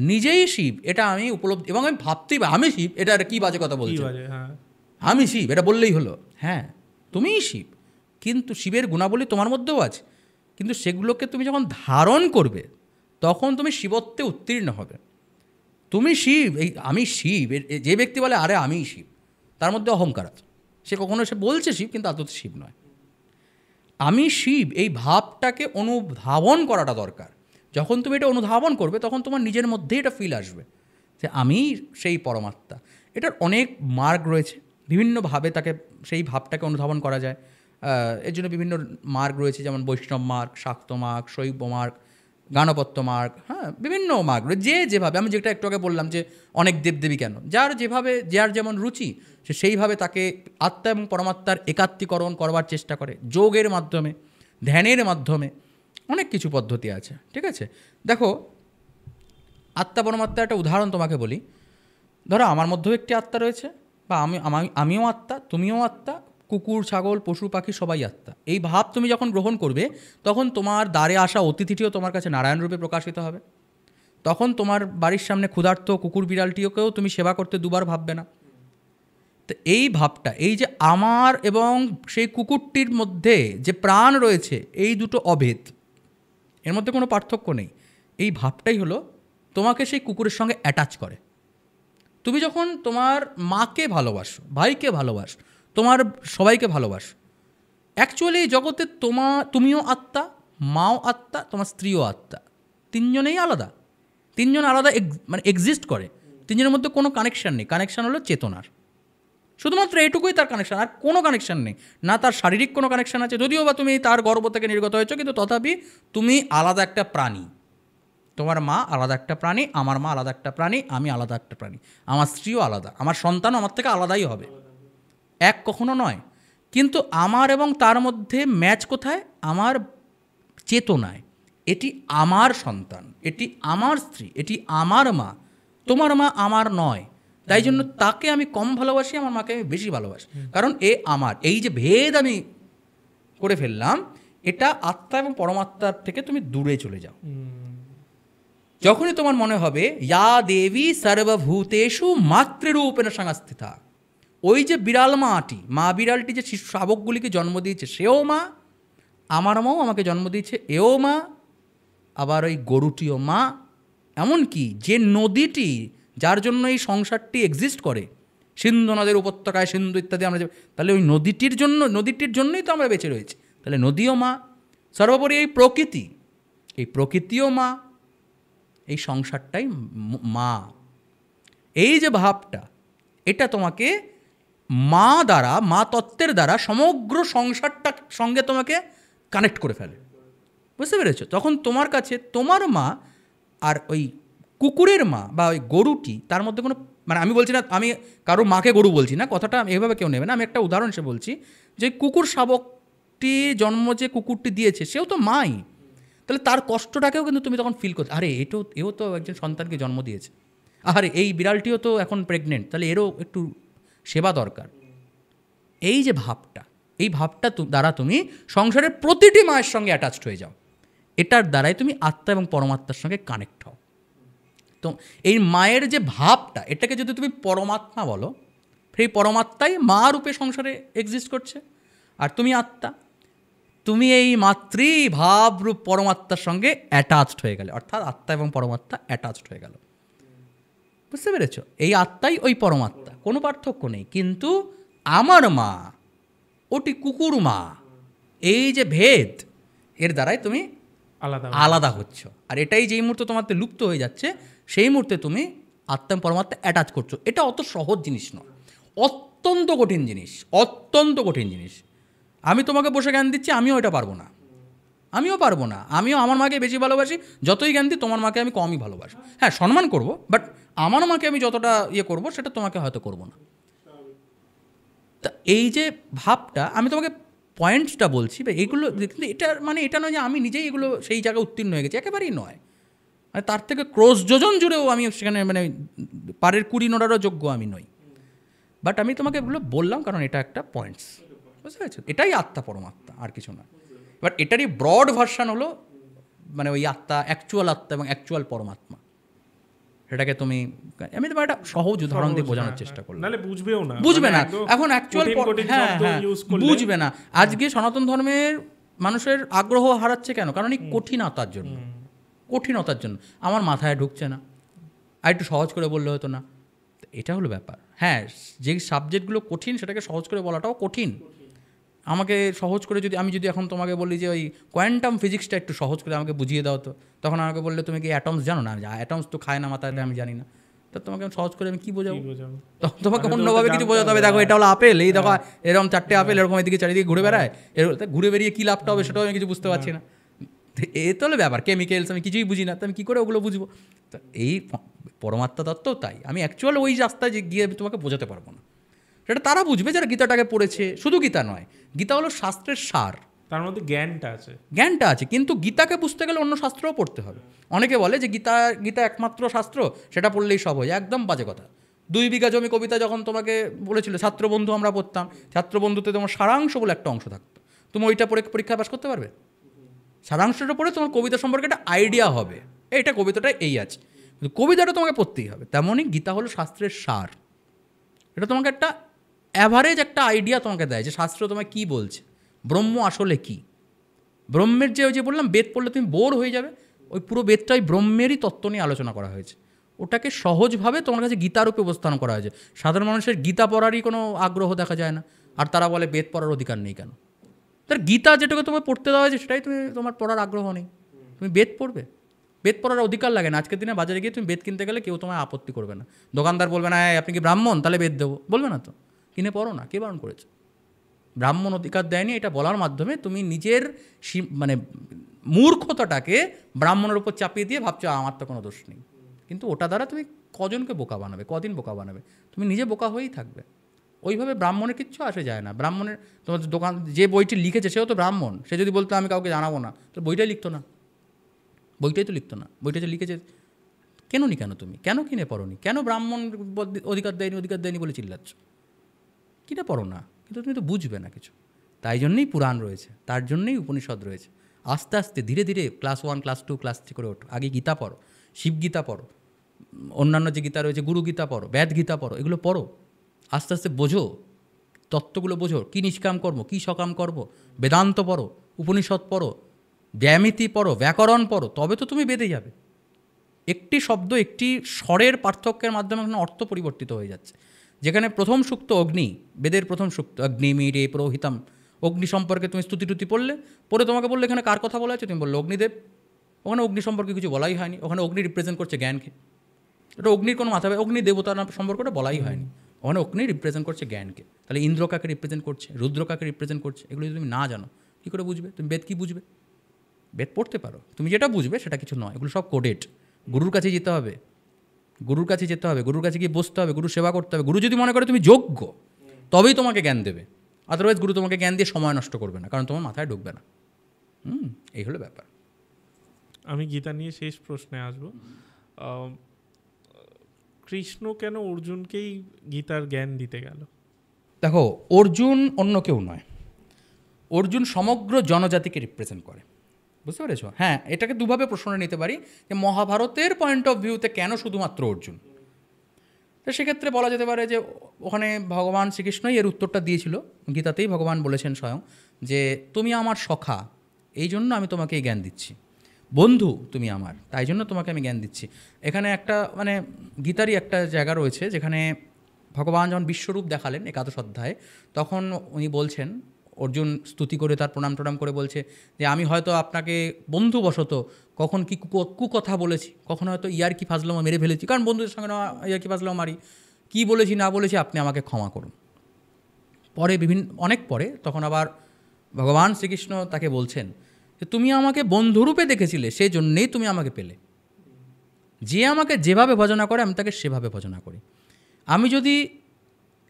নিজেই শিব, এটা আমি উপলব্ধি, এবং আমি ভাবতেই আমি শিব, এটা কি বাজে কথা বলছি, আমি শিব এটা বললেই হলো। হ্যাঁ, তুমিই শিব, কিন্তু শিবের গুণাবলী তোমার মধ্যেও আছে, কিন্তু সেগুলোকে তুমি যখন ধারণ করবে তখন তুমি শিবত্বে উত্তীর্ণ হবে। তুমি শিব, এই আমি শিব, যে ব্যক্তি বলে আরে আমিই শিব, তার মধ্যে অহংকার আছে। সে কখনো সে বলছে শিব, কিন্তু আদতে শিব নয়। আমি শিব, এই ভাবটাকে অনুধাবন করাটা দরকার। যখন তুমি এটা অনুধাবন করবে তখন তোমার নিজের মধ্যেই এটা ফিল আসবে যে আমি সেই পরমাত্মা। এটার অনেক মার্গ রয়েছে, বিভিন্নভাবে তাকে, সেই ভাবটাকে অনুধাবন করা যায়। এর জন্য বিভিন্ন মার্গ রয়েছে, যেমন বৈষ্ণব মার্গ, শাক্ত মার্গ, শৈব মার্গ, গাণপত্য মার্গ, হ্যাঁ, বিভিন্ন মার্গ রয়েছে। যেভাবে আমি যেটা একটু আগে বললাম যে অনেক দেবদেবী কেন, যার যেভাবে, যার যেমন রুচি, সে সেইভাবে তাকে আত্মা এবং পরমাত্মার একাত্মীকরণ করবার চেষ্টা করে, যোগের মাধ্যমে, ধ্যানের মাধ্যমে, অনেক কিছু পদ্ধতি আছে। ঠিক আছে, দেখো আত্মা পরমাত্মার একটা উদাহরণ তোমাকে বলি। ধরো আমার মধ্যেও একটি আত্মা রয়েছে, বা আমিও আত্মা, তুমিও আত্মা, কুকুর, ছাগল, পশু পাখি সবাই আত্মা। এই ভাব তুমি যখন গ্রহণ করবে তখন তোমার দ্বারে আসা অতিথিটিও তোমার কাছে নারায়ণ রূপে প্রকাশিত হবে। তখন তোমার বাড়ির সামনে ক্ষুধার্ত কুকুর বিড়ালটিকেও তুমি সেবা করতে দুবার ভাববে না। তো এই ভাবটা, এই যে আমার এবং সেই কুকুরটির মধ্যে যে প্রাণ রয়েছে, এই দুটো অভেদ, এর মধ্যে কোনো পার্থক্য নেই। এই ভাবটাই হলো তোমাকে সেই কুকুরের সঙ্গে অ্যাটাচ করে। তুমি যখন তোমার মাকে ভালোবাসো, ভাইকে ভালোবাসো, তোমার সবাইকে ভালোবাসো, অ্যাকচুয়ালি এই জগতে তুমিও আত্মা, মাও আত্মা, তোমার স্ত্রীও আত্মা, তিনজনেই আলাদা। তিনজন আলাদা এক্সিস্ট করে, তিনজনের মধ্যে কোনো কানেকশান নেই। কানেকশান হলো চেতনার, শুধুমাত্র এটুকুই তার কানেকশান, আর কোনো কানেকশান নেই। না তার শারীরিক কোনো কানেকশান আছে, যদিও বা তুমি তার গর্ভ থেকে নির্গত হয়েছো, কিন্তু তথাপি তুমি আলাদা একটা প্রাণী। তোমার মা আলাদা একটা প্রাণী, আমার মা আলাদা একটা প্রাণী, আমি আলাদা একটা প্রাণী, আমার স্ত্রীও আলাদা, আমার সন্তানও আমার থেকে আলাদাই হবে, এক কখনো নয়। কিন্তু আমার এবং তার মধ্যে ম্যাচ কোথায়? আমার চেতনায়। এটি আমার সন্তান, এটি আমার স্ত্রী, এটি আমার মা, তোমার মা আমার নয়, তাই জন্য তাকে আমি কম ভালোবাসি, আমার মাকে আমি বেশি ভালোবাসি, কারণ এ আমার। এই যে ভেদ আমি করে ফেললাম, এটা আত্মা এবং পরমাত্মার থেকে তুমি দূরে চলে যাও। যখনই তোমার মনে হবে ইয়া দেবী সর্বভূতেষু মাতৃরূপেণ সংস্থিতা, ওই যে বিড়াল মাটি, মা বিড়ালটি যে শিশু শাবকগুলিকে জন্ম দিয়েছে সেও মা, আমার মাও আমাকে জন্ম দিয়েছে এও মা, আবার ওই গরুটিও মা, এমনকি যে নদীটি যার জন্য এই সংসারটি এক্সিস্ট করে, সিন্ধু নদের উপত্যকায় সিন্ধু ইত্যাদি আমরা তাহলে ওই নদীটির জন্যই তো আমরা বেঁচে রয়েছি, তাহলে নদীও মা। সর্বোপরি এই প্রকৃতিও মা, এই সংসারটাই মা। এই যে ভাবটা, এটা তোমাকে মা দ্বারা, মা তত্ত্বের দ্বারা সমগ্র সংসারটার সঙ্গে তোমাকে কানেক্ট করে ফেলে, বুঝতে পেরেছো? তখন তোমার কাছে তোমার মা আর ওই কুকুরের মা বা ওই গরুটি, তার মধ্যে কোনো, মানে আমি বলছি না, আমি কারোর মাকে গরু বলছি না, কথাটা এভাবে কেউ নেবে না, আমি একটা উদাহরণ হিসেবে বলছি যে কুকুর শাবকটি জন্ম যে কুকুরটি দিয়েছে সেও তো মাই, তাহলে তার কষ্টটাকেও কিন্তু তুমি তখন ফিল করছো, আরে এও তো একজন সন্তানকে জন্ম দিয়েছে, আরে এই বিড়ালটিও তো এখন প্রেগনেন্ট, তাহলে এরও একটু সেবা দরকার। এই যে ভাবটা, এই ভাবটা দ্বারা তুমি সংসারের প্রতিটি মায়ের সঙ্গে অ্যাটাচড হয়ে যাও, এটার দ্বারাই তুমি আত্মা এবং পরমাত্মার সঙ্গে কানেক্ট হও। তো এই মায়ের যে ভাবটা, এটাকে যদি তুমি পরমাত্মা বলো, সেই পরমাত্মাই মা রূপে সংসারে এক্সিস্ট করছে, আর তুমি আত্মা, তুমি এই মাতৃভাবরূপ পরমাত্মার সঙ্গে অ্যাটাচড হয়ে গেলে, অর্থাৎ আত্মা এবং পরমাত্মা অ্যাটাচড হয়ে গেল, বুঝতে পেরেছ? এই আত্মাই ওই পরমাত্মা, কোনো পার্থক্য নেই। কিন্তু আমার মা, ওটি কুকুর মা, এই যে ভেদ, এর দ্বারাই তুমি আলাদা হচ্ছ। আর এটাই যেই মুহূর্তে তোমার লুপ্ত হয়ে যাচ্ছে, সেই মুহূর্তে তুমি আত্মা পরমাত্মা অ্যাটাচ করছো। এটা অত সহজ জিনিস নয়, অত্যন্ত কঠিন জিনিস, অত্যন্ত কঠিন জিনিস। আমি তোমাকে বসে জ্ঞান দিচ্ছি, আমিও এটা পারবো না, আমিও আমার মাকে বেশি ভালোবাসি, যতই জ্ঞান দিই তোমার মাকে আমি কমই ভালোবাসি। হ্যাঁ, সম্মান করব, বাট আমার মাকে আমি যতটা করবো সেটা তোমাকে হয়তো করবো না। তা এই যে ভাবটা, আমি তোমাকে পয়েন্টসটা বলছি, বা এইগুলো, কিন্তু এটা নয় যে আমি নিজেই এগুলো সেই জায়গায় উত্তীর্ণ হয়ে গেছি, একেবারেই নয়। মানে তার থেকে ক্রোশ যোজন জুড়েও আমি সেখানে পারের কুড়ি নোড়ারও যোগ্য আমি নই। বাট আমি তোমাকে এগুলো বললাম কারণ এটা একটা পয়েন্টস, বুঝতে পেরেছো? এটাই আত্মা পরমাত্মা, আর কিছু না। বাট এটারই ব্রড ভার্সান হলো ওই আত্মা, অ্যাকচুয়াল আত্মা এবং অ্যাকচুয়াল পরমাত্মা। সেটাকে আমি তোমার একটা সহজ উদাহরণ দিয়ে বোঝানোর চেষ্টা করলাম, বুঝবে না এখন অ্যাকচুয়াল, হ্যাঁ বুঝবে না। আজকে সনাতন ধর্মের মানুষের আগ্রহ হারাচ্ছে কেন? কারণ এই কঠিনতার জন্য। আমার মাথায় ঢুকছে না, আর একটু সহজ করে বললে হতো না, এটা হলো ব্যাপার। হ্যাঁ, যে সাবজেক্টগুলো কঠিন সেটাকে সহজ করে বলাটাও কঠিন। আমাকে সহজ করে আমি যদি এখন তোমাকে বলি যে ওই কোয়ান্টাম ফিজিক্সটা একটু সহজ করে আমাকে বুঝিয়ে দাও, তো তখন আমাকে বললে তুমি কি অ্যাটমস জানো না? অ্যাটমস তো খায় না মাথায়, আমি জানি না, তো তোমাকে সহজ করে আমি কী বোঝাবো? তখন তোমাকে অন্যভাবে কিছু বোঝাতে হবে। দেখো এটা হলো আপেল, এই দেখো এরকম 4টে আপেল এরকম এদিকে চারিদিকে ঘুরে বেড়ায়, ঘুরে বেরিয়ে কী লাভটা হবে সেটাও আমি কিছু বুঝতে পারছি না। এ তো হলো ব্যাপার, কেমিক্যালস আমি কিছুই বুঝি না, তো আমি কী করে ওগুলো বুঝবো? তো এই পরমাত্মা তত্ত্বও তাই, আমি অ্যাকচুয়াল ওই রাস্তায় গিয়ে তোমাকে বোঝাতে পারবো না। সেটা তারা বুঝবে যারা গীতাটাকে পড়েছে। শুধু গীতা নয়, গীতা হলো শাস্ত্রের সার, তার মধ্যে জ্ঞানটা আছে, কিন্তু গীতাকে বুঝতে গেলে অন্য শাস্ত্রও পড়তে হবে। অনেকে বলে যে গীতা একমাত্র শাস্ত্র, সেটা পড়লেই সব হয়। একদম বাজে কথা। 2 বিঘা জমি কবিতা যখন তোমাকে বলেছিল, ছাত্রবন্ধু আমরা পড়তাম, ছাত্রবন্ধুতে তোমার সারাংশ বলে একটা অংশ থাকতো, তুমি ওইটা পড়ে পরীক্ষা পাস করতে পারবে? সারাংশটা পড়ে তোমার কবিতা সম্পর্কে একটা আইডিয়া হবে, এইটা কবিতাটা এই আছে, কিন্তু কবিতাটা তোমাকে পড়তেই হবে। তেমনই গীতা হলো শাস্ত্রের সার। এটা তোমাকে একটা অ্যাভারেজ একটা আইডিয়া তোমাকে দেয় যে শাস্ত্র তোমায় কী বলছে, ব্রহ্ম আসলে কী। ব্রহ্মের যে বললাম, বেদ পড়লে তুমি বোর হয়ে যাবে, ওই পুরো বেদটাই ব্রহ্মেরই তত্ত্ব নিয়ে আলোচনা করা হয়েছে। ওটাকে সহজভাবে তোমার কাছে গীতারূপে উপস্থান করা হয়েছে। সাধারণ মানুষের গীতা পড়ারই কোনো আগ্রহ দেখা যায় না, আর তারা বলে বেদ পড়ার অধিকার নেই কেন? তার গীতা যেটাকে তোমায় পড়তে দেওয়া হয়েছে সেটাই তোমার পড়ার আগ্রহ নেই, তুমি বেদ পড়বে? বেদ পড়ার অধিকার লাগে না। আজকের দিনে বাজারে গিয়ে তুমি বেদ কিনতে গেলে কেউ তোমায় আপত্তি করবে না, দোকানদার বলবে না আপনি কি ব্রাহ্মণ, তাহলে বেদ দেবো, বলবে না তো, কিনে পড়ো না, কে বারণ করেছে? ব্রাহ্মণ অধিকার দেয়নি, এটা বলার মাধ্যমে তুমি নিজের মূর্খতাটাকে ব্রাহ্মণের উপর চাপিয়ে দিয়ে ভাবছো আমার তো কোনো দোষ নেই। কিন্তু ওটা দ্বারা তুমি কজনকে বোকা বানাবে, কদিন বোকা বানাবে? তুমি নিজে বোকা হয়েই থাকবে। ওইভাবে ব্রাহ্মণের কিচ্ছু আসে যায় না। ব্রাহ্মণের তোমার দোকান যে বইটি লিখেছে সেও তো ব্রাহ্মণ, সে যদি বলতো আমি কাউকে জানাবো না, তো বইটাই লিখতো না। বইটাই তো লিখতো না, বইটা যে লিখেছে কেন তুমি কেন কিনে পড়োনি, কেন ব্রাহ্মণ অধিকার দেয়নি বলে চিল্লাচ্ছ, কিনে পড়ো না, কিন্তু তুমি তো বুঝবে না কিছু। তাই জন্যেই পুরাণ রয়েছে, তার জন্যেই উপনিষদ রয়েছে। আস্তে আস্তে ধীরে ধীরে ক্লাস 1 ক্লাস 2 ক্লাস 3 করে ওঠো। আগে গীতা পড়ো, শিবগীতা পড়ো, অন্যান্য যে গীতা রয়েছে গুরু গীতা পড়ো, বেদ গীতা পড়ো, এগুলো পড়ো। আস্তে আস্তে বোঝো, তত্ত্বগুলো বোঝো, কী নিষ্কাম কর্ম, কী সকাম কর্ম, বেদান্ত পড়ো, উপনিষদ পড়ো, জ্যামিতি পড়ো, ব্যাকরণ পড়ো, তবে তো তুমি বেদে যাবে। একটি শব্দ, একটি স্বরের পার্থক্যের মাধ্যমে অর্থ পরিবর্তিত হয়ে যাচ্ছে। যেখানে প্রথম সূক্ত অগ্নি, বেদের প্রথম সূক্ত অগ্নিমিরে পুরোহিতম, অগ্নি সম্পর্কে তুমি স্তুতি পড়লে, পরে তোমাকে বললে এখানে কার কথা বলা আছে, তুমি বললে অগ্নিদেব। ওখানে অগ্নি সম্পর্কে কিছু বলাই হয়নি, ওখানে অগ্নি রিপ্রেজেন্ট করছে জ্ঞানকে। এটা অগ্নির কোনো মাথা, অগ্নি দেবতার সম্পর্কটা বলাই হয়নি, ওখানে অগ্নি রিপ্রেজেন্ট করছে জ্ঞানকে। তাহলে ইন্দ্র কাকে রিপ্রেজেন্ট করছে, রুদ্র কাকে রিপ্রেজেন্ট করছে, এগুলো যদি তুমি না জানো কী করে বুঝবে? তুমি বেদ কী বুঝবে? বেদ পড়তে পারো, তুমি যেটা বুঝবে সেটা কিছু নয়, এগুলো সব কোডেড। গুরুর কাছে যেতে হবে, গুরুর কাছে গিয়ে বসতে হবে, গুরু সেবা করতে হবে। গুরু যদি মনে করে তুমি যোগ্য, তবেই তোমাকে জ্ঞান দেবে, আদারওয়াইজ গুরু তোমাকে জ্ঞান দিয়ে সময় নষ্ট করবে না, কারণ তোমার মাথায় ঢুকবে না। এই হলো ব্যাপার। আমি গীতা নিয়ে শেষ প্রশ্নে আসবো। কৃষ্ণ কেন অর্জুনকেই গীতার জ্ঞান দিতে গেল? দেখো, অর্জুন অন্য কেউ নয়, অর্জুন সমগ্র জনজাতিকে রিপ্রেজেন্ট করে, বুঝতে পেরেছ? হ্যাঁ, এটাকে দুভাবে প্রশ্ন নিতে পারি, যে মহাভারতের পয়েন্ট অফ ভিউতে কেন শুধুমাত্র অর্জুন। তো সেক্ষেত্রে বলা যেতে পারে যে ওখানে ভগবান শ্রীকৃষ্ণই এর উত্তরটা দিয়েছিল। গীতাতেই ভগবান বলেছেন স্বয়ং যে তুমি আমার সখা, এই জন্য আমি তোমাকে এই জ্ঞান দিচ্ছি, বন্ধু তুমি আমার, তাই জন্য তোমাকে আমি জ্ঞান দিচ্ছি। এখানে একটা গীতারই একটা জায়গা রয়েছে যেখানে ভগবান যখন বিশ্বরূপ দেখালেন 11 অধ্যায়ে, তখন উনি বলছেন, অর্জুন স্তুতি করে তার প্রণাম টনাম করে বলছে যে আমি হয়তো আপনাকে বন্ধুবশত কখন কি কুকথা বলেছি, কখন হয়তো ইয়ার্কি ফাজলামো মেরে ফেলেছি, কারণ বন্ধুদের সঙ্গে ইয়ার্কি ফাজলামো মারি, কী বলেছি না বলেছি আপনি আমাকে ক্ষমা করুন। পরে অনেক পরে তখন আবার ভগবান শ্রীকৃষ্ণ তাকে বলছেন যে তুমি আমাকে বন্ধুরূপে দেখেছিলে, সেই জন্যেই তুমি আমাকে পেলে। যে আমাকে যেভাবে ভজনা করে আমি তাকে সেভাবে ভজনা করি। আমি যদি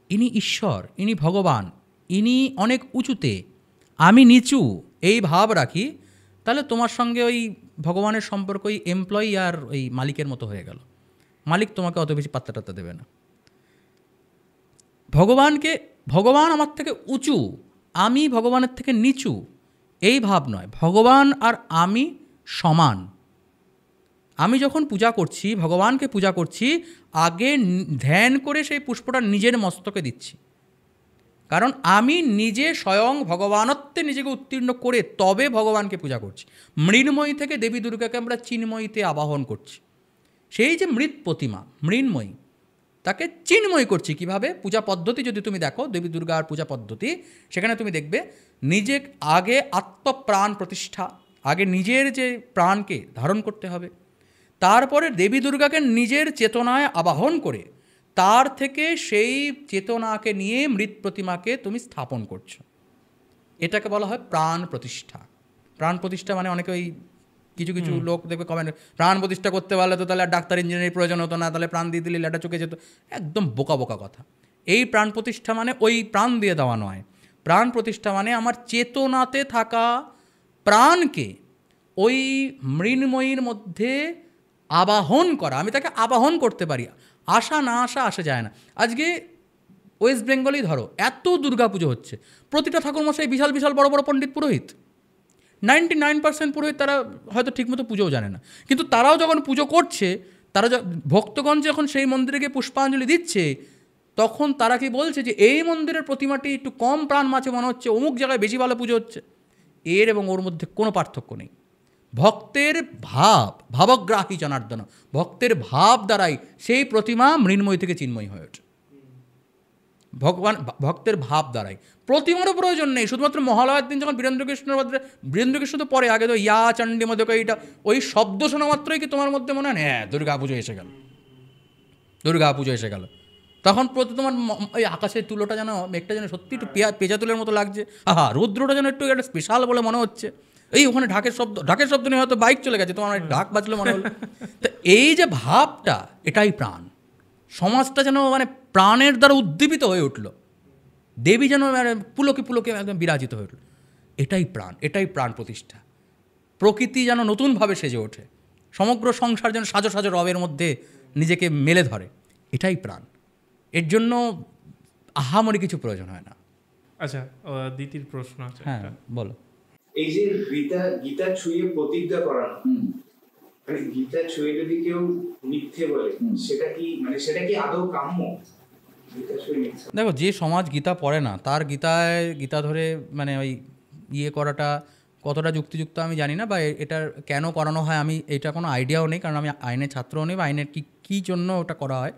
ইনি ঈশ্বর, ইনি ভগবান, ইনি অনেক উঁচুতে, আমি নিচু, এই ভাব রাখি, তাহলে তোমার সঙ্গে ওই ভগবানের সম্পর্ক ওই এমপ্লয়ি আর ওই মালিকের মতো হয়ে গেল। মালিক তোমাকে অত বেশি পাত্তা টাত্তা দেবে না। ভগবান আমার থেকে উঁচু, আমি ভগবানের থেকে নিচু, এই ভাব নয়। ভগবান আর আমি সমান। আমি যখন পূজা করছি, ভগবানকে পূজা করছি, আগে ধ্যান করে সেই পুষ্পটা নিজের মস্তকে দিচ্ছি, কারণ আমি নিজে স্বয়ং ভগবানত্বে নিজেকে উত্তীর্ণ করে তবে ভগবানকে পূজা করছি। মৃন্ময়ী থেকে দেবী দুর্গাকে আমরা চিন্ময়ীতে আবাহন করছি। সেই যে মৃৎ প্রতিমা মৃন্ময়ী, তাকে চিন্ময় করছি কীভাবে? পূজা পদ্ধতি যদি তুমি দেখো দেবী দুর্গার পূজা পদ্ধতি, সেখানে তুমি দেখবে নিজে আগে আত্মপ্রাণ প্রতিষ্ঠা, আগে নিজের যে প্রাণকে ধারণ করতে হবে, তারপরে দেবী দুর্গাকে নিজের চেতনায় আবাহন করে তার থেকে সেই চেতনাকে নিয়ে মৃৎ প্রতিমাকে তুমি স্থাপন করছো। এটাকে বলা হয় প্রাণ প্রতিষ্ঠা। প্রাণ প্রতিষ্ঠা মানে অনেকে ওই কিছু লোক দেখবে কমেন্ট, প্রাণ প্রতিষ্ঠা করতে পারলে তো তাহলে ডাক্তার ইঞ্জিনিয়ারের প্রয়োজন হতো না, তাহলে প্রাণ দিয়ে দিলে লেটা চুকে যেত। একদম বোকা কথা। এই প্রাণ প্রতিষ্ঠা মানে ওই প্রাণ দিয়ে দেওয়া নয়। প্রাণ প্রতিষ্ঠা মানে আমার চেতনাতে থাকা প্রাণকে ওই মৃন্ময়ীর মধ্যে আবাহন করা। আমি তাকে আবাহন করতে পারি, আসা না আসা যায় না। আজকে ওয়েস্ট বেঙ্গলই ধরো, এত দুর্গা পুজো হচ্ছে, প্রতিটা ঠাকুরমশাই বিশাল বিশাল বড় বড় পণ্ডিত পুরোহিত, 99% পুরোহিত তারা হয়তো ঠিকমতো পুজোও জানে না, কিন্তু তারাও যখন পুজো করছে, তারা ভক্তগণ যখন সেই মন্দিরে গিয়ে পুষ্পাঞ্জলি দিচ্ছে, তখন তারা কি বলছে যে এই মন্দিরের প্রতিমাটি একটু কম প্রাণ মাছে মনে হচ্ছে, অমুক জায়গায় বেশি ভালো পুজো হচ্ছে। এর এবং ওর মধ্যে কোনো পার্থক্য নেই। ভক্তের ভাবগ্রাহী জনার্দন, ভক্তের ভাব দ্বারাই সেই প্রতিমা মৃন্ময় থেকে চিন্ময় হয়ে ওঠে। ভক্তের ভাব দ্বারাই, প্রতিমারও প্রয়োজন নেই। শুধুমাত্র মহালয়ার দিন যখন বীরেন্দ্রকৃষ্ণ তো পরে, আগে তো ইয়া চণ্ডী মধ্যে এইটা, ওই শব্দ শোনা মাত্রই কি তোমার মধ্যে মনে হয় হ্যাঁ দুর্গা পুজো এসে গেল, তখন তোমার ওই আকাশের তুলোটা যেন, মেঘটা যেন সত্যি একটু পেঁচা তুলের মতো লাগছে, রুদ্রটা যেন একটু একটা স্পেশাল বলে মনে হচ্ছে। এই ওখানে ঢাকের শব্দ নিয়ে হয়তো বাইক চলে গেছে, তোমার ঢাক বাজলে মনে হলো। তো এই যে ভাবটা, এটাই প্রাণ। সমাজটা যেন প্রাণের দ্বারা উদ্দীপিত হয়ে উঠল, দেবী যেন পুলকে একদম বিরাজিত হয়ে উঠল। এটাই প্রাণ প্রতিষ্ঠা। প্রকৃতি যেন নতুনভাবে সেজে ওঠে। সমগ্র সংসার যেন সাজো সাজো রবের মধ্যে নিজেকে মেলে ধরে, এটাই প্রাণ। এর জন্য আহামরি কিছু প্রয়োজন হয় না। আচ্ছা, দ্বিতীয় প্রশ্ন আছে। হ্যাঁ, বলো। এই যে গীতা ছুঁয়ে প্রতিজ্ঞা করানো, মানে গীতা ছুঁয়ে যদি কেউ মিথ্যে বলে, সেটা কি আদৌ কাম্য? দেখো, যে সমাজ গীতা পড়ে না তার গীতা ধরে মানে ওই করাটা কতটা যুক্তিযুক্ত আমি জানি না, বা এটার কেন করানো হয় আমি এটা কোনো আইডিয়াও নেই, কারণ আমি আইনের ছাত্রও নেই, বা আইনের কী জন্য ওটা করা হয়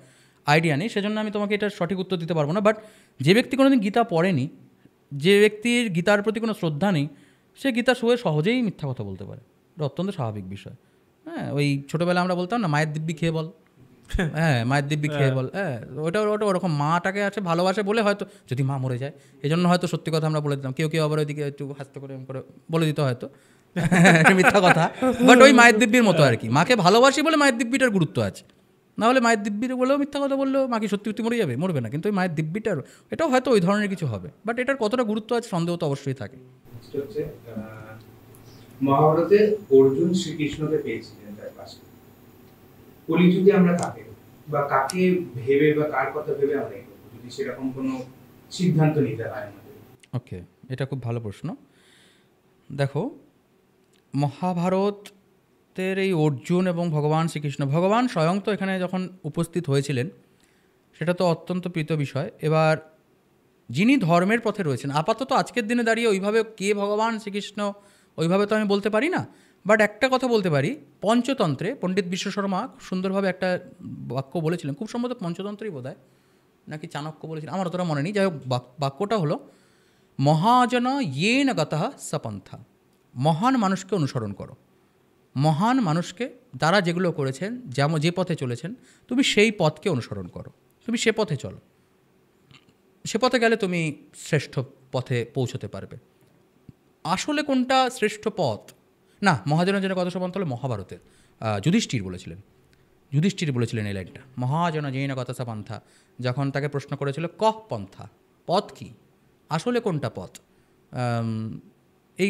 আইডিয়া নেই, সেজন্য আমি তোমাকে এটার সঠিক উত্তর দিতে পারবো না। বাট যে ব্যক্তি কোনোদিন গীতা পড়েনি, যে ব্যক্তির গীতার প্রতি কোনো শ্রদ্ধা নেই, সে গীতা শুয়ে সহজেই মিথ্যা কথা বলতে পারে। এটা অত্যন্ত স্বাভাবিক বিষয়। হ্যাঁ, ওই ছোটোবেলা আমরা বলতাম না, মায়ের দিব্যি খেয়ে বল। হ্যাঁ, মায়ের দিব্যি খেয়ে বল। হ্যাঁ, ওটা ওরকম মাটাকে আছে ভালোবাসে বলে হয়তো, যদি মা মরে যায় এই জন্য হয়তো সত্যি কথা আমরা বলে দিতাম, কেউ আবার ওইদিকে একটু হাসতে করে বলে দিত হয়তো মিথ্যা কথা। বাট ওই মায়ের দিব্যির মতো আর কি, মাকে ভালোবাসি বলে মায়ের দিব্যিটার গুরুত্ব আছে। না হলে মায়ের দিব্যির বলেও মিথ্যা কথা বললেও মা কি সত্যি মরে যাবে? মরবে না, কিন্তু ওই মায়ের দিব্যিটার এটাও হয়তো ওই ধরনের কিছু হবে। বাট এটার কতটা গুরুত্ব আছে সন্দেহ তো অবশ্যই থাকে। মহাভারতে অর্জুন শ্রীকৃষ্ণকে পেয়েছিলেন তার পাশে। কলিযুগে আমরা কাকে ভেবে বা কার কথা ভেবে আমরা যদি সেরকম কোনো সিদ্ধান্ত নিতে হয় আমাদের? ওকে, এটা খুব ভালো প্রশ্ন। দেখো, মহাভারতের এই অর্জুন এবং ভগবান শ্রীকৃষ্ণ, ভগবান স্বয়ং তো এখানে যখন উপস্থিত হয়েছিলেন সেটা তো অত্যন্ত প্রীত বিষয়। এবার যিনি ধর্মের পথে রয়েছেন, আপাতত আজকের দিনে দাঁড়িয়ে ওইভাবে কে ভগবান শ্রীকৃষ্ণ ওইভাবে তো আমি বলতে পারি না। বাট একটা কথা বলতে পারি, পঞ্চতন্ত্রে পণ্ডিত বিশ্বশর্মা খুব সুন্দরভাবে একটা বাক্য বলেছিলেন, খুব সম্ভবত পঞ্চতন্ত্রই বোধহয় নাকি চাণক্য বলেছিলেন, আমার অতটা মনে নেই। যাই হোক, বাক্যটা হলো মহাজন ইয়েন গতঃ সপন্থা। মহান মানুষকে অনুসরণ করো। মহান মানুষকে তারা যেগুলো করেছেন, যেমন যে পথে চলেছেন, তুমি সেই পথকে অনুসরণ করো, তুমি সে পথে চলো। সে পথে গেলে তুমি শ্রেষ্ঠ পথে পৌঁছতে পারবে। আসলে কোনটা শ্রেষ্ঠ পথ না, মহাজনের জন্য কত সপন্থ হলো মহাভারতের যুধিষ্ঠির বলেছিলেন এই লাইনটা, মহাজন জৈন গতসা পন্থা। যখন তাকে প্রশ্ন করেছিল কহ পন্থা, পথ কি, আসলে কোনটা পথ, এই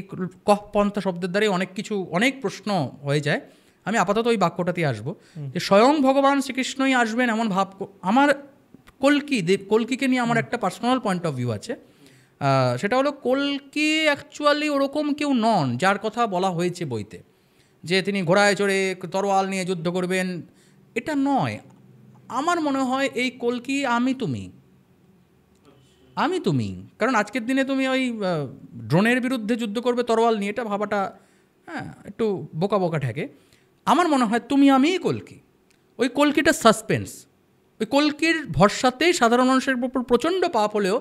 কহ পন্থা শব্দের দ্বারাই অনেক প্রশ্ন হয়ে যায়। আমি আপাতত ওই বাক্যটাতেই আসবো যে স্বয়ং ভগবান শ্রীকৃষ্ণই আসবেন এমন ভাব। আমার কল্কিকে নিয়ে আমার একটা পার্সোনাল পয়েন্ট অফ ভিউ আছে, সেটা হলো কল্কি অ্যাকচুয়ালি ওরকম কেউ নন যার কথা বলা হয়েছে বইতে, যে তিনি ঘোড়ায় চড়ে তরোয়াল নিয়ে যুদ্ধ করবেন, এটা নয়। আমার মনে হয় এই কল্কি আমি তুমি, কারণ আজকের দিনে তুমি ওই ড্রোনের বিরুদ্ধে যুদ্ধ করবে তরোয়াল নিয়ে, এটা ভাবাটা একটু বোকা ঠেকে। আমার মনে হয় তুমি আমিই কল্কি। ওই কল্কিটা সাসপেন্স, ওই কল্কির ভরসাতেই সাধারণ মানুষের উপর প্রচণ্ড পাপ হলেও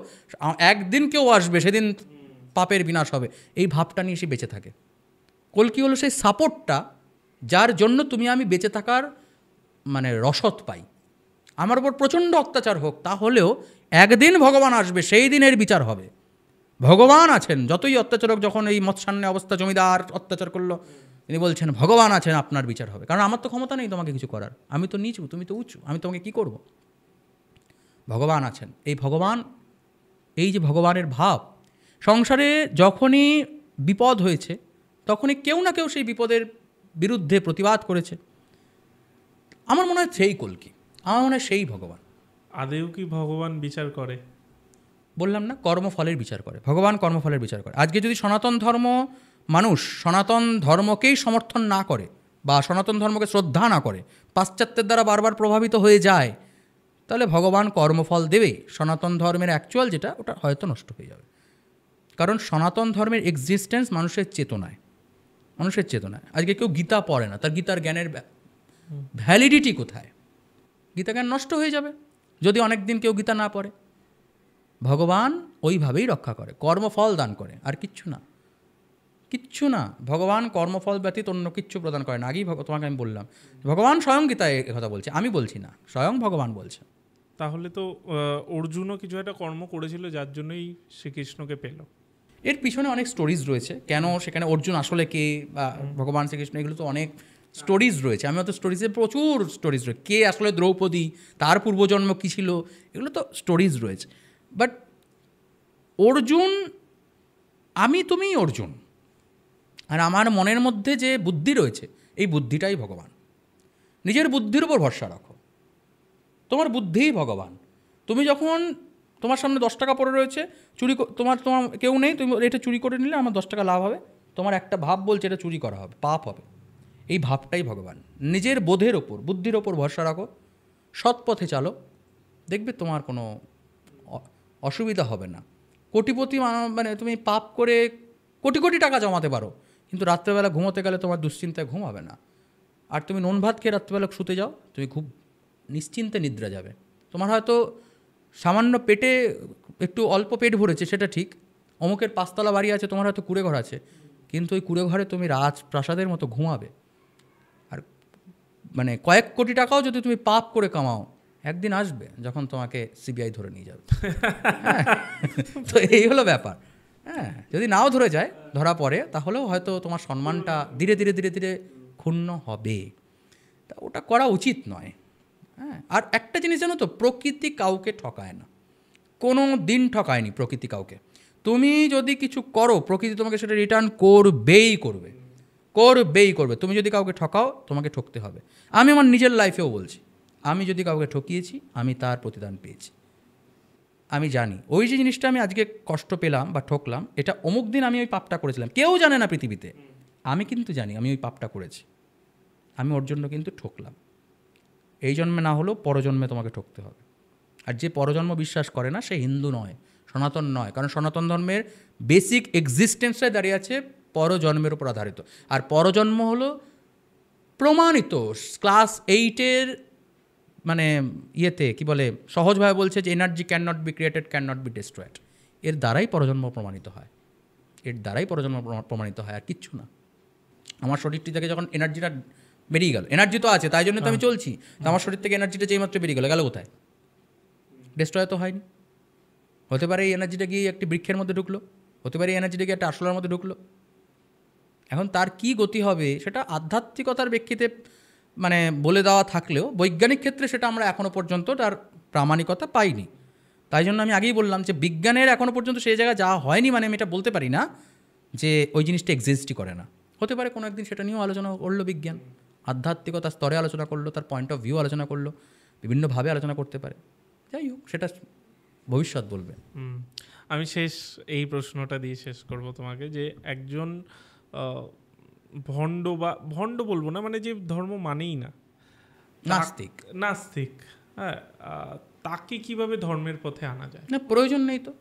একদিন কেউ আসবে সেদিন পাপের বিনাশ হবে, এই ভাবটা নিয়ে সে বেঁচে থাকে। কল্কি হলো সেই সাপোর্টটা যার জন্য তুমি আমি বেঁচে থাকার মানে রসদ পাই। আমার উপর প্রচণ্ড অত্যাচার হোক, তাহলেও একদিন ভগবান আসবে, সেই দিনের বিচার হবে। ভগবান আছেন, যতই অত্যাচারক, যখন এই মৎস্যান্নে অবস্থা জমিদার অত্যাচার করলো, তিনি বলছেন ভগবান আছেন, আপনার বিচার হবে। কারণ আমার তো ক্ষমতা নেই তোমাকে কিছু করার, আমি তো নিচু, তুমি তো উঁচু, আমি তোমাকে কি করব? ভগবান আছেন। এই যে ভগবানের ভাব, সংসারে যখনই বিপদ হয়েছে তখনই কেউ না কেউ সেই বিপদের বিরুদ্ধে প্রতিবাদ করেছে। আমার মনে হয় সেই কল্কি, আমার মনে হয় সেই ভগবান। আদেও কি ভগবান বিচার করে? বললাম না, কর্মফলের বিচার করে ভগবান, কর্মফলের বিচার করে। আজকে যদি মানুষ সনাতন ধর্মকেই সমর্থন না করে বা সনাতন ধর্মকে শ্রদ্ধা না করে, পাশ্চাত্যের দ্বারা বারবার প্রভাবিত হয়ে যায়, তাহলে ভগবান কর্মফল দেবে। সনাতন ধর্মের অ্যাকচুয়াল যেটা, ওটা হয়তো নষ্ট হয়ে যাবে। কারণ সনাতন ধর্মের এক্সিস্টেন্স মানুষের চেতনায়। আজকে কেউ গীতা পড়ে না, তার গীতার জ্ঞানের ভ্যালিডিটি কোথায়? গীতা জ্ঞান নষ্ট হয়ে যাবে যদি অনেক দিন কেউ গীতা না পড়ে। ভগবান ওইভাবেই রক্ষা করে, কর্মফল দান করে, আর কিচ্ছু না। ভগবান কর্মফল ব্যতীত অন্য কিচ্ছু প্রদান করে না। আগেই তোমাকে আমি বললাম, ভগবান স্বয়ং গীতায় কথা বলছে, আমি বলছি না, স্বয়ং ভগবান বলছে। তাহলে তো অর্জুনও কিছু একটা কর্ম করেছিল যার জন্যই শ্রীকৃষ্ণকে পেল। এর পিছনে অনেক স্টোরিজ রয়েছে, কেন সেখানে অর্জুন আসলে কে বা ভগবান শ্রীকৃষ্ণ, এগুলো তো অনেক স্টোরিজ রয়েছে। আমি হয়তো প্রচুর স্টোরিজ রয়েছে, কে আসলে দ্রৌপদী, তার পূর্বজন্ম কী ছিল, এগুলো তো স্টোরিজ রয়েছে। বাট অর্জুন, তুমিই অর্জুন, আর আমার মনের মধ্যে যে বুদ্ধি রয়েছে, এই বুদ্ধিটাই ভগবান। নিজের বুদ্ধির উপর ভরসা রাখো। তোমার বুদ্ধিই ভগবান। তুমি যখন তোমার সামনে 10 টাকা পড়ে রয়েছে, তোমার কেউ নেই, তুমি এটা চুরি করে নিলে আমার 10 টাকা লাভ হবে, তোমার একটা ভাব বলছে এটা চুরি করা হবে, পাপ হবে। এই ভাবটাই ভগবান। নিজের বোধের ওপর, বুদ্ধির ওপর ভরসা রাখো, সৎ পথে চালো, দেখবে তোমার কোনো অসুবিধা হবে না। কোটিপতি মানে তুমি পাপ করে কোটি কোটি টাকা জমাতে পারো, কিন্তু রাত্রেবেলা ঘুমোতে গেলে তোমার দুশ্চিন্তায় ঘুম হবে না। আর তুমি নুন ভাত খেয়ে রাত্রেবেলা শুতে যাও, তুমি খুব নিশ্চিন্তে নিদ্রা যাবে। তোমার হয়তো সামান্য পেটে একটু অল্প পেট ভরেছে, সেটা ঠিক, অমুকের 5 তলা বাড়ি আছে, তোমার হয়তো কুঁড়ে ঘর আছে, কিন্তু ওই কুঁড়ে ঘরে তুমি রাজপ্রাসাদের মতো ঘুমাবে। আর মানে কয়েক কোটি টাকাও যদি তুমি পাপ করে কামাও, একদিন আসবে যখন তোমাকে সিবিআই ধরে নিয়ে যাবে। তো এই হলো ব্যাপার। হ্যাঁ, যদি নাও ধরে যায়, ধরা পড়ে, তাহলেও হয়তো তোমার সম্মানটা ধীরে ধীরে ধীরে ধীরে ক্ষুণ্ণ হবে। তা ওটা করা উচিত নয়। হ্যাঁ, আর একটা জিনিস জানো তো, প্রকৃতি কাউকে ঠকায় না, কোনো দিন ঠকায়নি প্রকৃতি কাউকে। তুমি যদি কিছু করো, প্রকৃতি তোমাকে সেটা রিটার্ন করবেই করবে, করবেই করবে। তুমি যদি কাউকে ঠকাও, তোমাকে ঠকতে হবে। আমি আমার নিজের লাইফেও বলছি, আমি যদি কাউকে ঠকিয়েছি, আমি তার প্রতিদান পেয়েছি। আমি জানি ওই যে জিনিসটা আমি আজকে কষ্ট পেলাম বা ঠকলাম, এটা অমুক দিন আমি ওই পাপটা করেছিলাম, কেউ জানে না পৃথিবীতে, আমি কিন্তু জানি আমি ওই পাপটা করেছি, আমি ওর জন্য কিন্তু ঠকলাম। এই জন্মে না হলেও পরজন্মে তোমাকে ঠকতে হবে। আর যে পরজন্ম বিশ্বাস করে না, সে হিন্দু নয়, সনাতন নয়। কারণ সনাতন ধর্মের বেসিক এক্সিস্টেন্সটাই দাঁড়িয়ে আছে পরজন্মের উপর আধারিত। আর পরজন্ম হলো প্রমাণিত ক্লাস 8-এর মানে ইয়েতে কি বলে, সহজভাবে বলছে যে energy can not be created, can not be destroyed. এর দ্বারাই পরজন্ম প্রমাণিত হয়, এর দ্বারাই পরজন্ম প্রমাণিত হয়, আর কিচ্ছু না। আমার শরীরটি থেকে যখন এনার্জিটা বেরিয়ে গেল, এনার্জি তো আছে, তাই জন্য তো আমি চলছি, তো আমার শরীর থেকে এনার্জিটা যেই মাত্র বেরিয়ে গেল কোথায়? ডিস্ট্রয় তো হয়নি। হতে পারে এই এনার্জিটা গিয়ে একটি বৃক্ষের মধ্যে ঢুকলো, হতে পারে এই এনার্জিটা গিয়ে একটা আরশোলার মধ্যে ঢুকলো। এখন তার কি গতি হবে সেটা আধ্যাত্মিকতার প্রেক্ষিতে মানে বলে দেওয়া থাকলেও, বৈজ্ঞানিক ক্ষেত্রে সেটা আমরা এখনও পর্যন্ত তার প্রামাণিকতা পাইনি। তাই জন্য আমি আগেই বললাম যে বিজ্ঞানের এখনও পর্যন্ত সেই জায়গায় যাওয়া হয়নি, মানে আমি এটা বলতে পারি না যে ওই জিনিসটা এক্সিস্টই করে না। হতে পারে কোনো একদিন সেটা নিয়েও আলোচনা করলো বিজ্ঞান, আধ্যাত্মিকতার স্তরে আলোচনা করলো, তার পয়েন্ট অফ ভিউ আলোচনা করলো, বিভিন্নভাবে আলোচনা করতে পারে। যাই হোক, সেটা ভবিষ্যৎ বলবে। আমি এই প্রশ্নটা দিয়ে শেষ করব তোমাকে, যে একজন ভণ্ড বা ভণ্ড বলবো না, মানে যে ধর্ম মানেই না, নাস্তিক, হ্যাঁ, তাকে কিভাবে ধর্মের পথে আনা যায়? না, প্রয়োজন নেই তো,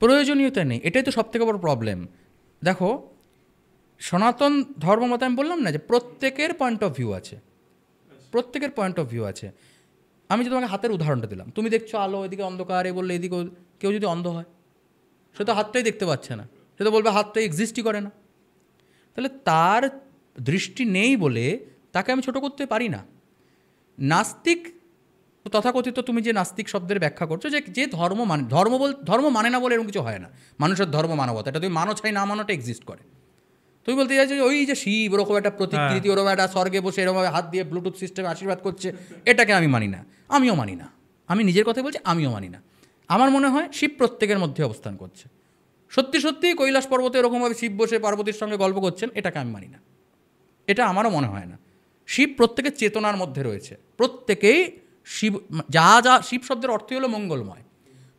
প্রয়োজনীয়তা নেই, এটাই তো সবথেকে বড় প্রবলেম। দেখো, সনাতন ধর্ম মতে আমি বললাম না যে প্রত্যেকের পয়েন্ট অফ ভিউ আছে, প্রত্যেকের পয়েন্ট অফ ভিউ আছে। আমি যে তোমাকে হাতের উদাহরণটা দিলাম, তুমি দেখছো আলো, এদিকে অন্ধকার, বললে এদিকে, কেউ যদি অন্ধ হয়, সে তো হাতটাই দেখতে পাচ্ছে না, সে তো বলবে হাতটা এক্সিস্টই করে না। তাহলে তার দৃষ্টি নেই বলে তাকে আমি ছোট করতে পারি না। নাস্তিক তথাকথিত, তুমি যে নাস্তিক শব্দের ব্যাখ্যা করছো, যে ধর্ম মানে না বলে এরকম কিছু হয় না। মানুষের ধর্ম মানবতা, এটা তুমি মানো চাই না মানোটা এক্সিস্ট করে। তুমি বলতে চাইছো ওই যে শিব ওরকম একটা প্রতিকৃতি, ওরকম একটা স্বর্গে বসে এরকমভাবে হাত দিয়ে ব্লুটুথ সিস্টেমে আশীর্বাদ করছে, এটাকে আমি মানি না। আমিও মানি না, আমি নিজের কথাই বলছি, আমিও মানি না। আমার মনে হয় শিব প্রত্যেকের মধ্যে অবস্থান করছে। সত্যি সত্যি কৈলাস পর্বতে এরকমভাবে শিব বসে পার্বতীর সঙ্গে গল্প করছেন, এটাকে আমি মানি না, এটা আমারও মনে হয় না। শিব প্রত্যেকের চেতনার মধ্যে রয়েছে, প্রত্যেকেই শিব, যা শিব শব্দের অর্থই হলো মঙ্গলময়।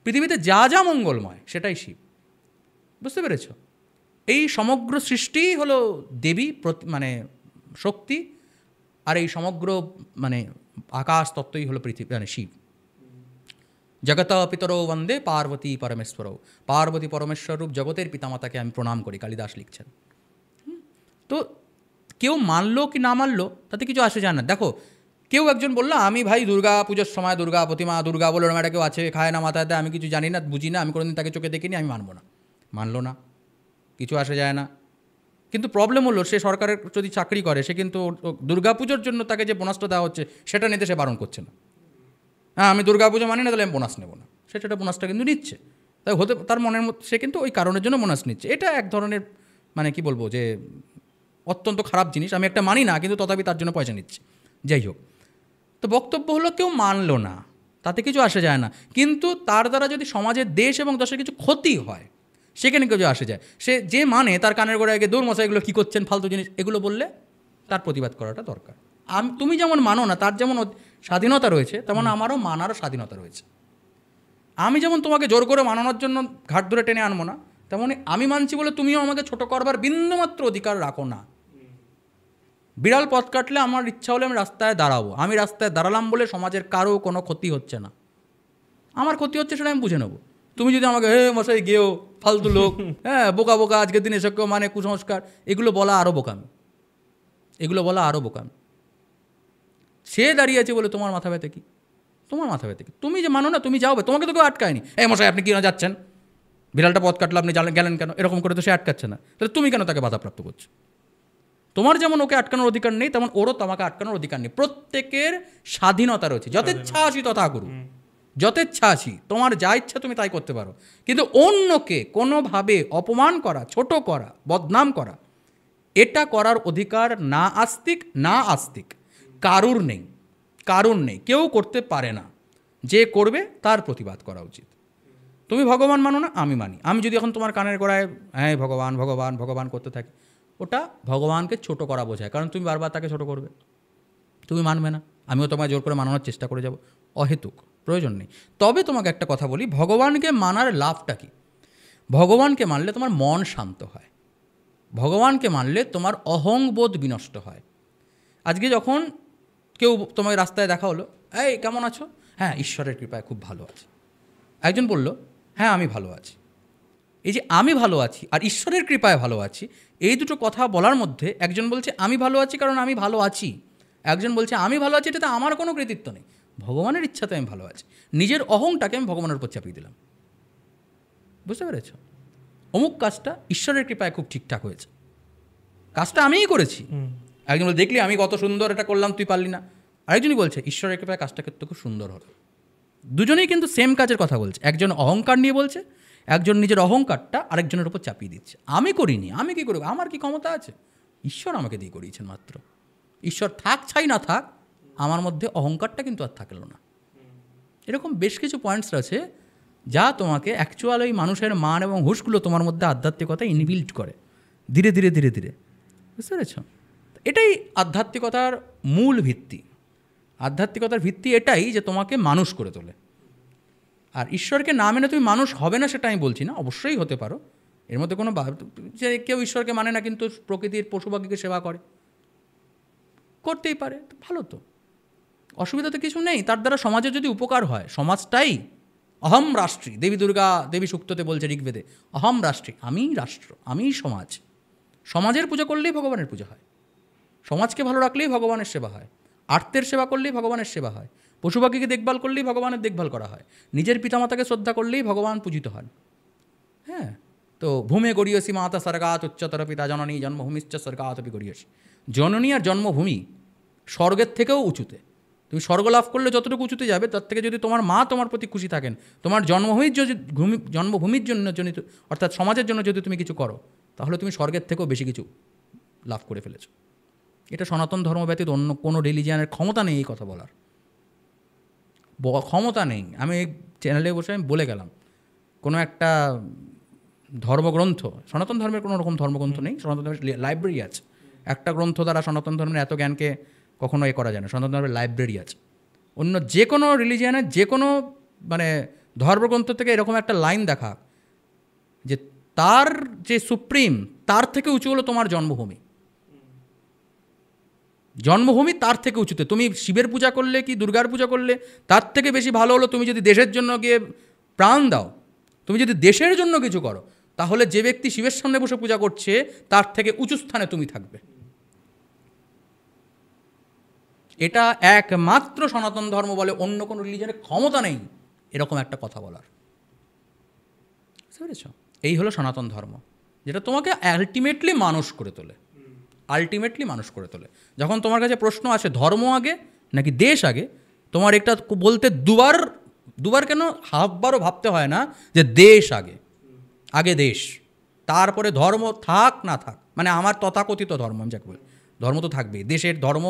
পৃথিবীতে যা যা মঙ্গলময় সেটাই শিব, বুঝতে পেরেছ? এই সমগ্র সৃষ্টিই হলো দেবী, মানে শক্তি, আর এই সমগ্র মানে আকাশ তত্ত্বই হলো পৃথিবী, মানে শিব। জগত পিতরও বন্দে পার্বতী পরমেশ্বরও, পার্বতী পরমেশ্বর রূপ জগতের পিতামাতাকে আমি প্রণাম করি, কালিদাস লিখছেন। তো কেউ মানলো কি না মানলো তাতে কিছু আসে যায় না। দেখো, কেউ একজন বললো আমি ভাই দুর্গা পুজোর সময় দুর্গা প্রতিমা, দুর্গা বলে ওরকম একটা কেউ আছে, খায় না মাথায় দেয়, আমি কিছু জানি না, বুঝি না, আমি কোনোদিন তাকে চোখে দেখিনি, আমি মানবো না। মানলো না, কিছু আসে যায় না। কিন্তু প্রবলেম হলো, সে সরকারের যদি চাকরি করে, সে কিন্তু দুর্গা পুজোর জন্য তাকে যে বোনাসটা দেওয়া হচ্ছে সেটা নিতে সে বারণ করছে না। হ্যাঁ, আমি দুর্গা পুজো মানি না, তাহলে আমি বোনাস নেবো না, সেটা বোনাসটা কিন্তু নিচ্ছে। তাই তার মনের মধ্যে সে কিন্তু ওই কারণের জন্য বোনাস নিচ্ছে। এটা এক ধরনের মানে কি বলবো, যে অত্যন্ত খারাপ জিনিস। আমি একটা মানি না, কিন্তু তথাপি তার জন্য পয়সা নিচ্ছে। যাই হোক, তো বক্তব্য হলো কেউ মানলো না, তাতে কিছু আসে যায় না। কিন্তু তার দ্বারা যদি সমাজের, দেশ এবং দেশের কিছু ক্ষতি হয়, সেখানে কেউ আসে যায়। সে যে মানে, তার কানের গোড়ায় গিয়ে দূর মশাই এগুলো কী করছেন ফালতু জিনিস, এগুলো বললে তার প্রতিবাদ করাটা দরকার। তুমি যেমন মানো না, তার যেমন স্বাধীনতা রয়েছে, তেমন আমারও মানারও স্বাধীনতা রয়েছে। আমি যেমন তোমাকে জোর করে মানানোর জন্য ঘাট ধরে টেনে আনবো না, তেমনই আমি মানছি বলে তুমিও আমাকে ছোট করবার বিন্দুমাত্র অধিকার রাখো না। বিড়াল পথ কাটলে আমার ইচ্ছা হলে আমি রাস্তায় দাঁড়াবো, আমি রাস্তায় দাঁড়ালাম বলে সমাজের কারো কোনো ক্ষতি হচ্ছে না। আমার ক্ষতি হচ্ছে সেটা আমি বুঝে নেবো। তুমি যদি আমাকে মশাই গেও ফালতু লোক, বোকা বোকা, আজকের দিনে এসব কেউ মানে কুসংস্কার, এগুলো বলা আরও বোকামি, এগুলো বলা আরও বোকামি। সে দাঁড়িয়ে আছে বলে তোমার মাথা ব্যথা কি? তোমার মাথা ব্যথা কি? তুমি যে মানো না, তুমি যাও, তোমাকে তো কেউ আটকায়নি। মশাই আপনি কেন যাচ্ছেন, বিড়ালটা পথ কাটলো, আপনি গেলেন কেন? এরকম করে তো সে আটকাচ্ছে না, তাহলে তুমি কেন তাকে বাধাপ্রাপ্ত করছো? তোমার যেমন ওকে আটকানোর অধিকার নেই, তেমন ওরও তোমাকে আটকানোর অধিকার নেই। প্রত্যেকের স্বাধীনতা রয়েছে, যথেচ্ছা আসি তথা করু, যথেচ্ছা আসি, তোমার যা ইচ্ছা তুমি তাই করতে পারো। কিন্তু অন্যকে কোনোভাবে অপমান করা, ছোট করা, বদনাম করা, এটা করার অধিকার না আস্তিক না আস্তিক কারুর নেই, কারুর নেই, কেউ করতে পারে না। যে করবে তার প্রতিবাদ করা উচিত। তুমি ভগবান মানো না, আমি মানি। আমি যদি এখন তোমার কানের গোড়ায় ভগবান ভগবান ভগবান করতে থাকি, ওটা ভগবানকে ছোট করা বোঝায়, কারণ তুমি বারবার তাকে ছোট করবে, তুমি মানবে না, আমিও তোমায় জোর করে মানানোর চেষ্টা করে যাব, অহেতুক, প্রয়োজন নেই। তবে তোমাকে একটা কথা বলি, ভগবানকে মানার লাভটা কি? ভগবানকে মানলে তোমার মন শান্ত হয়, ভগবানকে মানলে তোমার অহংবোধ বিনষ্ট হয়। আজকে যখন কেউ তোমাকে রাস্তায় দেখা হলো, কেমন আছো? হ্যাঁ, ঈশ্বরের কৃপায় খুব ভালো আছি। একজন বলল, হ্যাঁ আমি ভালো আছি। এই যে আমি ভালো আছি আর ঈশ্বরের কৃপায় ভালো আছি, এই দুটো কথা বলার মধ্যে একজন বলছে আমি ভালো আছি কারণ আমি ভালো আছি, একজন বলছে আমি ভালো আছি এটাতে আমার কোনো কৃতিত্ব নেই, ভগবানের ইচ্ছাতে আমি ভালো আছি। নিজের অহংটাকে আমি ভগবানের উপর চাপিয়ে দিলাম। বুঝতে পেরেছ? অমুক কাজটা ঈশ্বরের কৃপায় খুব ঠিকঠাক হয়েছে, কাজটা আমিই করেছি। একজন বলে, দেখলি আমি কত সুন্দর এটা করলাম, তুই পারলি না। আরেকজনই বলছে ঈশ্বরের কৃপায় কাজটা কিন্তু খুব সুন্দর হলো। দুজনেই কিন্তু সেম কাজের কথা বলছে, একজন অহংকার নিয়ে বলছে, একজন নিজের অহংকারটা আরেকজনের উপর চাপিয়ে দিচ্ছে। আমি করিনি, আমি কী করব, আমার কি ক্ষমতা আছে? ঈশ্বর আমাকে দিয়ে করিয়েছেন মাত্র। ঈশ্বর থাক চাই না থাক, আমার মধ্যে অহংকারটা কিন্তু আর থাকলো না। এরকম বেশ কিছু পয়েন্টস আছে যা তোমাকে অ্যাকচুয়াল ওই মানুষের মান এবং হুঁশগুলো তোমার মধ্যে আধ্যাত্মিকতা ইনবিল্ড করে ধীরে ধীরে ধীরে ধীরে। বুঝতে পেরেছ? এটাই আধ্যাত্মিকতার মূল ভিত্তি। আধ্যাত্মিকতার ভিত্তি এটাই যে তোমাকে মানুষ করে তোলে। আর ঈশ্বরকে না মেনে তুমি মানুষ হবে না সেটা আমি বলছি না, অবশ্যই হতে পারো। এর মধ্যে কোনো যে কেউ ঈশ্বরকে মানে না কিন্তু প্রকৃতির পশু পাখিকে সেবা করে, করতেই পারে, ভালো তো, অসুবিধা তো কিছু নেই। তার দ্বারা সমাজের যদি উপকার হয়, সমাজটাই অহম রাষ্ট্রী, দেবী দুর্গা দেবী সূক্ততে বলছে ঋগ্বেদে, অহম রাষ্ট্রী, আমিই রাষ্ট্র, আমিই সমাজ। সমাজের পূজা করলেই ভগবানের পূজা হয়, সমাজকে ভালো রাখলেই ভগবানের সেবা হয়, আর্তের সেবা করলেই ভগবানের সেবা হয়, পশু পাখিকে দেখভাল করলেই ভগবানের দেখভাল করা হয়, নিজের পিতামাতাকে শ্রদ্ধা করলেই ভগবান পূজিত হন। হ্যাঁ, তো ভূমে গড়িয়সী মাতা স্বর্গাৎ উচ্চতর পিতা জননী জন্মভূমিশ্চ স্বর্গাৎপি গড়িয়সী। জননী আর জন্মভূমি স্বর্গের থেকেও উঁচুতে। তুমি স্বর্গ লাভ করলে যতটুকু উঁচুতে যাবে, তার থেকে যদি তোমার মা তোমার প্রতি খুশি থাকেন, তোমার জন্মভূমির জন্য জনিত অর্থাৎ সমাজের জন্য যদি তুমি কিছু করো, তাহলে তুমি স্বর্গের থেকেও বেশি কিছু লাভ করে ফেলেছো। এটা সনাতন ধর্ম ব্যতীত অন্য কোনো রিলিজিয়ানের ক্ষমতা নেই এই কথা বলার, ক্ষমতা নেই। আমি এই চ্যানেলে বসে আমি বলে গেলাম, কোনো একটা ধর্মগ্রন্থ, সনাতন ধর্মের কোনো রকম ধর্মগ্রন্থ নেই, সনাতন ধর্মের লাইব্রেরি আছে। একটা গ্রন্থ দ্বারা সনাতন ধর্মের এত জ্ঞানকে কখনো করা যায় না। সনাতন ধর্মের লাইব্রেরি আছে। অন্য যে কোনো রিলিজিয়ানের যে কোনো মানে ধর্মগ্রন্থ থেকে এরকম একটা লাইন দেখা যে তার যে সুপ্রিম, তার থেকে উঁচু হলো তোমার জন্মভূমি। জন্মভূমি তার থেকে উঁচুতে। তুমি শিবের পূজা করলে কি দুর্গার পূজা করলে তার থেকে বেশি ভালো হলো তুমি যদি দেশের জন্য গিয়ে প্রাণ দাও, তুমি যদি দেশের জন্য কিছু করো, তাহলে যে ব্যক্তি শিবের সামনে বসে পূজা করছে তার থেকে উঁচু স্থানে তুমি থাকবে। এটা একমাত্র সনাতন ধর্ম বলে, অন্য কোনো রিলিজনের ক্ষমতা নেই এরকম একটা কথা বলার। বুঝতে পেরেছ? এই হলো সনাতন ধর্ম, যেটা তোমাকে আলটিমেটলি মানুষ করে তোলে, আলটিমেটলি মানুষ করে তোলে। যখন তোমার কাছে প্রশ্ন আসে ধর্ম আগে নাকি দেশ আগে, তোমার একটা বলতে দুবার কেন হাফবারও ভাবতে হয় না যে দেশ আগে, আগে দেশ, তারপরে ধর্ম থাক না থাক, মানে আমার তথাকথিত ধর্ম আমি যাকে বলি, ধর্ম তো থাকবেই। দেশের ধর্ম,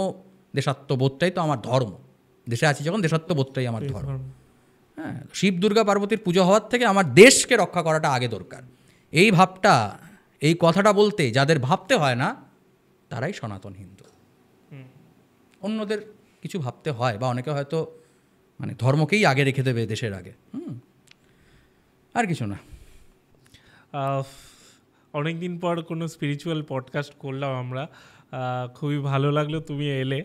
দেশাত্মবোধটাই তো আমার ধর্ম, দেশে আছি যখন দেশাত্মবোধটাই আমার ধর্ম। হ্যাঁ, শিব দুর্গা পার্বতীর পুজো হওয়ার থেকে আমার দেশকে রক্ষা করাটা আগে দরকার। এই ভাবটা, এই কথাটা বলতে যাদের ভাবতে হয় না, তারাই সনাতন হিন্দু। অন্যদের কিছু ভাবতে হয়, বা অনেকে হয়তো মানে ধর্মকেই আগে রেখে দেবে দেশের আগে। আর কিছু না। অনেক দিন পর কোনো স্পিরিচুয়াল পডকাস্ট করলাম আমরা, খুবই ভালো লাগলো তুমি এলে,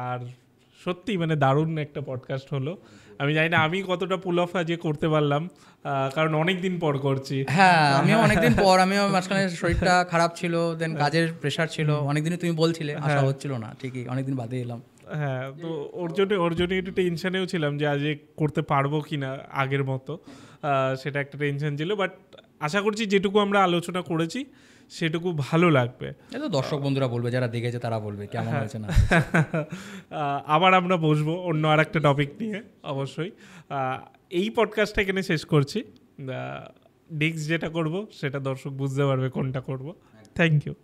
আর সত্যি মানে দারুণ একটা পডকাস্ট হলো। আমি জানি না আমি কতটা পুল অফ আজকে করতে পারলাম, কারণ অনেক দিন পর করছি। হ্যাঁ, আমিও অনেকদিন পর, আমিও মাঝখানে শরীরটা খারাপ ছিল, দেন কাজের প্রেশার ছিল, অনেকদিনই তুমি বলছিলে, আসা হচ্ছিল না, ঠিকই অনেকদিন বাদে এলাম। হ্যাঁ, তো ওর জন্য একটু টেনশনেও ছিলাম যে আজকে করতে পারবো কি না আগের মতো, সেটা একটা টেনশন ছিল। বাট আশা করছি যেটুকু আমরা আলোচনা করেছি সেটুকু ভালো লাগবে। এই তো দর্শক বন্ধুরা বলবে, যারা দেখেছে তারা বলবে কেমন হয়েছে না। আবার আমরা বসবো অন্য আর একটা টপিক নিয়ে অবশ্যই। এই পডকাস্টটা এখানে শেষ করছি। নেক্সট যেটা করব সেটা দর্শক বুঝতে পারবে কোনটা করব। Thank you.